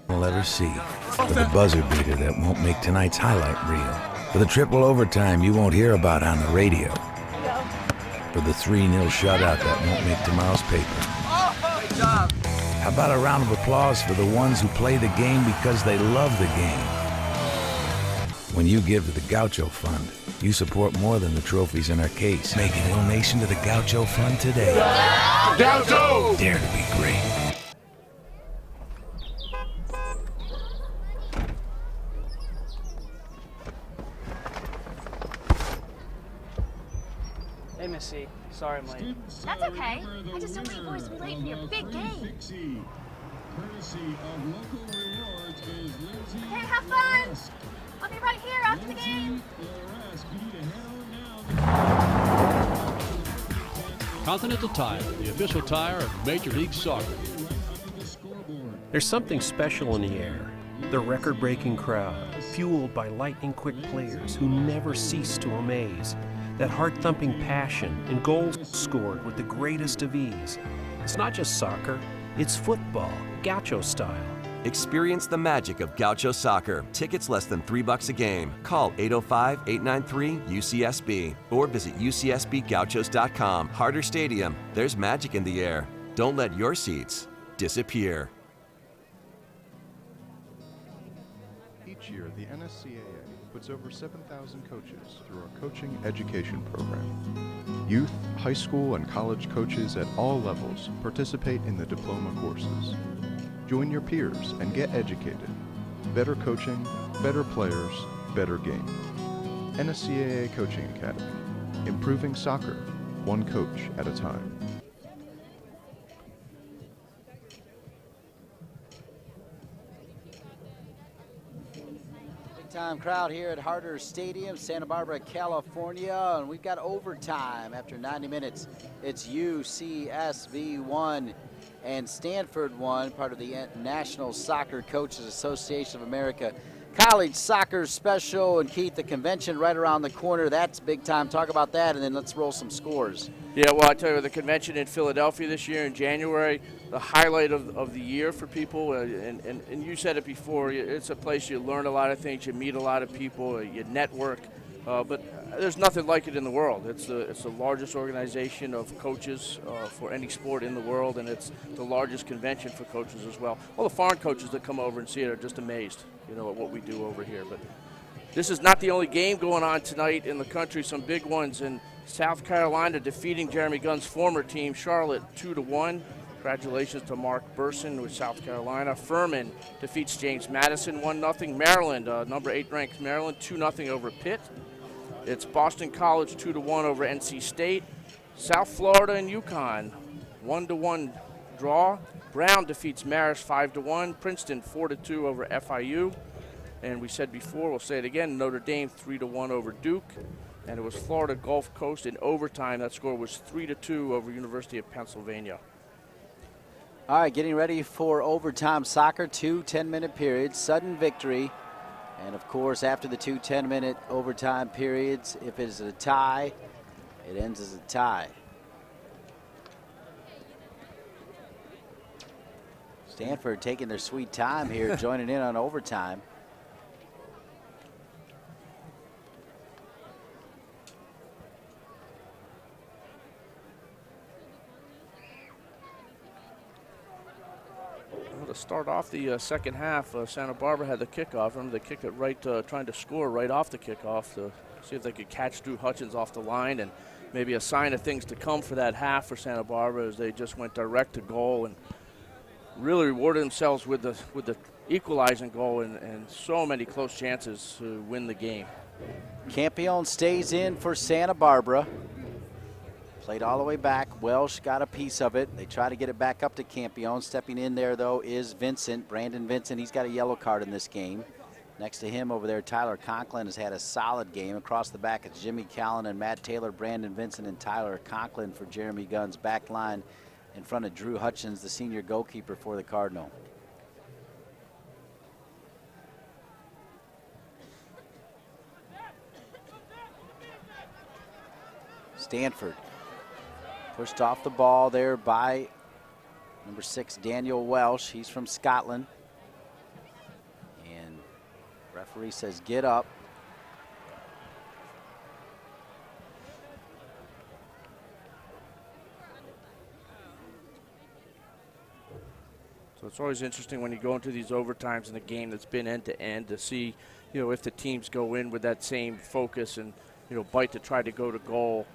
We'll ever see. For the buzzer beater that won't make tonight's highlight reel. For the triple overtime you won't hear about on the radio. For the 3-0 shutout that won't make tomorrow's paper. Great job. How about a round of applause for the ones who play the game because they love the game? When you give to the Gaucho Fund, you support more than the trophies in our case. Make a donation to the Gaucho Fund today. Gaucho! Dare to be great. Hey, Missy. Sorry I'm late. That's okay. I just don't want you boys to be late for your big game. Okay, have fun. I'll be right here after the game. Continental Tire, the official tire of Major League Soccer. There's something special in the air. The record-breaking crowd, fueled by lightning-quick players who never cease to amaze. That heart-thumping passion and goals scored with the greatest of ease. It's not just soccer, it's football, Gaucho style. Experience the magic of Gaucho soccer. Tickets less than $3 a game. Call 805-893-UCSB or visit UCSBGauchos.com. Harder Stadium, there's magic in the air. Don't let your seats disappear. Each year, the NSCAA puts over 7,000 coaches through our coaching education program. Youth, high school, and college coaches at all levels participate in the diploma courses. Join your peers and get educated. Better coaching, better players, better game. NSCAA Coaching Academy. Improving soccer, one coach at a time. Time crowd here at Harder Stadium, Santa Barbara, California, and we've got overtime after 90 minutes. It's UCSB 1 and Stanford 1, part of the National Soccer Coaches Association of America College Soccer Special. And Keith, the convention right around the corner, that's big time. Talk about that, and then let's roll some scores. Yeah, well, I tell you, the convention in Philadelphia this year in January, the highlight of the year for people, and you said it before, it's a place you learn a lot of things, you meet a lot of people, you network, but there's nothing like it in the world. It's the largest organization of coaches for any sport in the world, and it's the largest convention for coaches as well. All the foreign coaches that come over and see it are just amazed, at what we do over here. But this is not the only game going on tonight in the country. Some big ones in South Carolina, defeating Jeremy Gunn's former team, Charlotte, 2-1. Congratulations to Mark Burson with South Carolina. Furman defeats James Madison 1-0. Maryland, number 8 ranked Maryland, 2-0 over Pitt. It's Boston College 2-1 over NC State. South Florida and UConn, 1-1 draw. Brown defeats Marist 5-1. Princeton 4-2 over FIU. And we said before, we'll say it again, Notre Dame 3-1 over Duke. And it was Florida Gulf Coast in overtime. That score was 3-2 over University of Pennsylvania. All right, getting ready for overtime soccer, 2 10-minute periods, sudden victory. And of course, after the 2 10-minute overtime periods, if it is a tie, it ends as a tie. Stanford taking their sweet time here, joining in on overtime. To start off the second half, Santa Barbara had the kickoff. Remember, they kicked it right, trying to score right off the kickoff. The see if they could catch Drew Hutchins off the line, and maybe a sign of things to come for that half for Santa Barbara as they just went direct to goal and really rewarded themselves with the equalizing goal and so many close chances to win the game. Campione stays in for Santa Barbara. Played all the way back. Welsh got a piece of it. They try to get it back up to Campione. Stepping in there, though, is Vincent, Brandon Vincent. He's got a yellow card in this game. Next to him over there, Tyler Conklin has had a solid game. Across the back, it's Jimmy Callan and Matt Taylor, Brandon Vincent, and Tyler Conklin for Jeremy Gunn's back line in front of Drew Hutchins, the senior goalkeeper for the Cardinal. Stanford pushed off the ball there by number 6, Daniel Welsh. He's from Scotland. And referee says get up. So it's always interesting when you go into these overtimes in a game that's been end to end to see, if the teams go in with that same focus and, bite to try to go to goal,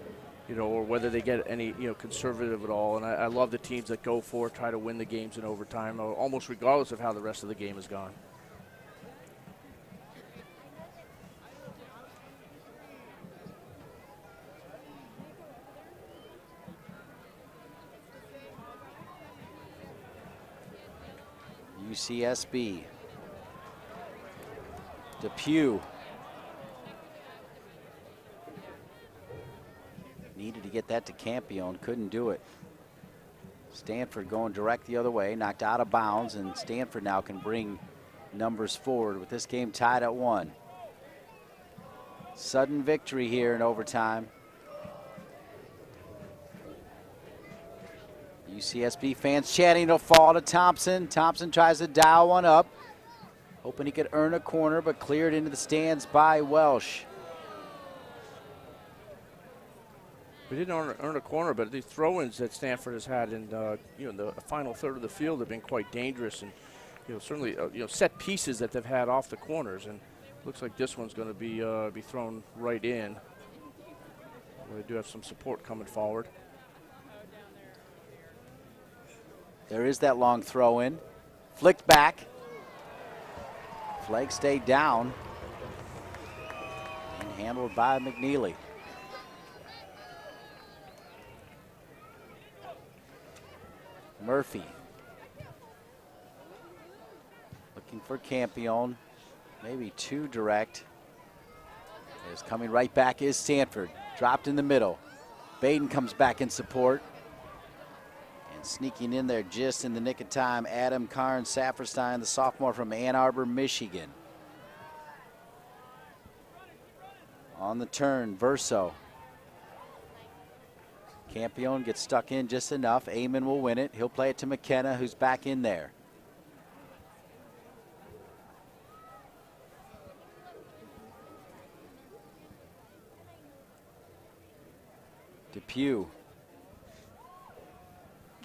or whether they get any, conservative at all. And I love the teams that go for it, try to win the games in overtime, almost regardless of how the rest of the game has gone. UCSB. Depew. Needed to get that to Campione, couldn't do it. Stanford going direct the other way, knocked out of bounds, and Stanford now can bring numbers forward with this game tied at 1. Sudden victory here in overtime. UCSB fans chanting it'll fall to Thompson. Thompson tries to dial one up, hoping he could earn a corner, but cleared into the stands by Welsh. We didn't earn a corner, but the throw-ins that Stanford has had in the final third of the field have been quite dangerous, and certainly set pieces that they've had off the corners, and looks like this one's going to be thrown right in. They do have some support coming forward. There is that long throw in, flicked back. Flag stayed down and handled by McNeely. Murphy looking for Campione, maybe too direct. Is coming right back is Stanford, dropped in the middle. Baden comes back in support. And sneaking in there just in the nick of time, Adam Karn Saferstein, the sophomore from Ann Arbor, Michigan. On the turn, Verso. Campione gets stuck in just enough. Amon will win it. He'll play it to McKenna, who's back in there. Depew.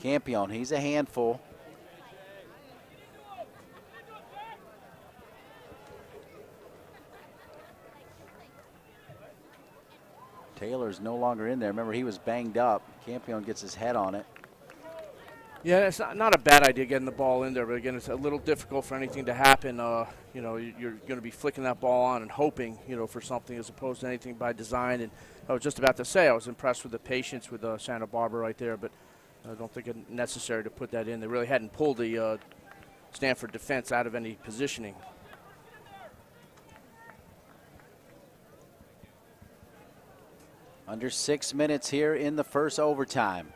Campione, he's a handful. Taylor's no longer in there. Remember, he was banged up. Campione gets his head on it. Yeah, it's not a bad idea getting the ball in there, but again, it's a little difficult for anything to happen. You're going to be flicking that ball on and hoping, for something as opposed to anything by design. And I was just about to say I was impressed with the patience with Santa Barbara right there, but I don't think it's necessary to put that in. They really hadn't pulled the Stanford defense out of any positioning. Under 6 minutes here in the first overtime.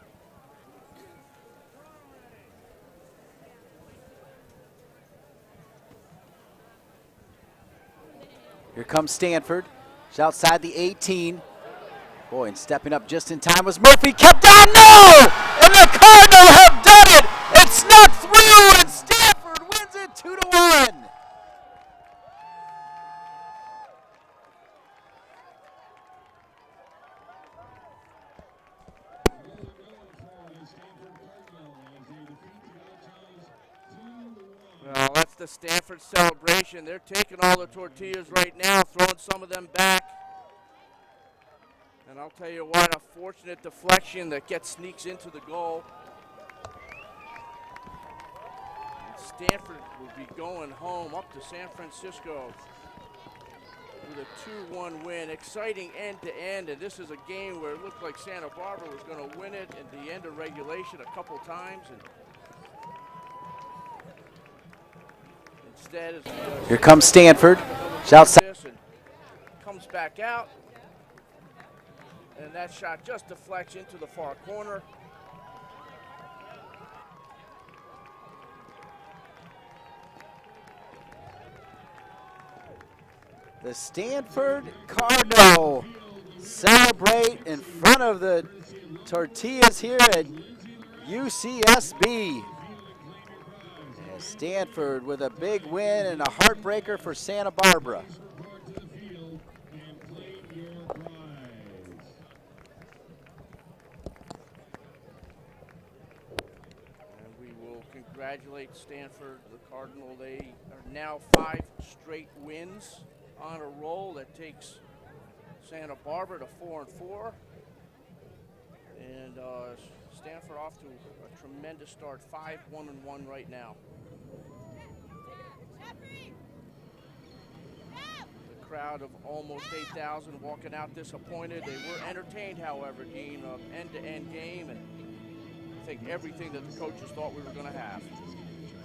Here comes Stanford. It's outside the 18. Boy, and stepping up just in time was Murphy. Kept down, no! And the Cardinals have done it! It snuck through, and Stanford wins it 2-1. Well, that's the Stanford celebration. They're taking all the tortillas right now, throwing some of them back. I'll tell you what, a fortunate deflection that sneaks into the goal. And Stanford will be going home up to San Francisco with a 2-1 win. Exciting end-to-end, and this is a game where it looked like Santa Barbara was going to win it at the end of regulation a couple times. And instead, Here comes Stanford. Shouts out. Comes back out. And that shot just deflects into the far corner. The Stanford Cardinal celebrate in front of the tortillas here at UCSB. And Stanford with a big win and a heartbreaker for Santa Barbara. Congratulate Stanford, the Cardinal. They are now 5 straight wins on a roll. That takes Santa Barbara to 4-4. And Stanford off to a tremendous start, 5-1-1 right now. The crowd of almost 8,000 walking out disappointed. They were entertained, however, Dean, an end-to-end game, and I think everything that the coaches thought we were going to have.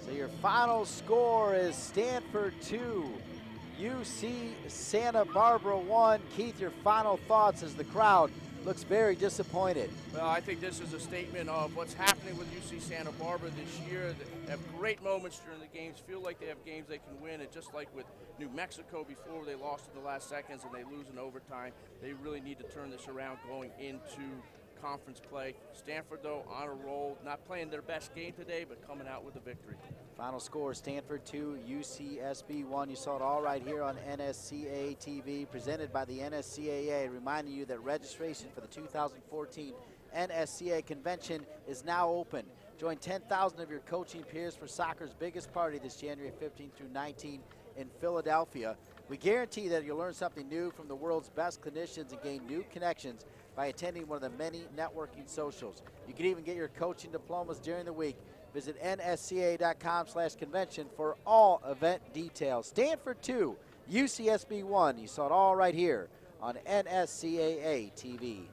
So your final score is Stanford 2, UC Santa Barbara 1. Keith, your final thoughts as the crowd looks very disappointed. Well, I think this is a statement of what's happening with UC Santa Barbara this year. They have great moments during the games, feel like they have games they can win, and just like with New Mexico before, they lost in the last seconds and they lose in overtime. They really need to turn this around going into conference play. Stanford, though, on a roll, not playing their best game today, but coming out with a victory. Final score, Stanford 2, UCSB 1. You saw it all right here on NSCAA TV, presented by the NSCAA, reminding you that registration for the 2014 NSCAA convention is now open. Join 10,000 of your coaching peers for soccer's biggest party this January 15 through 19 in Philadelphia. We guarantee that you'll learn something new from the world's best clinicians and gain new connections by attending one of the many networking socials. You can even get your coaching diplomas during the week. Visit nsca.com/convention for all event details. Stanford 2, UCSB 1. You saw it all right here on NSCAA TV.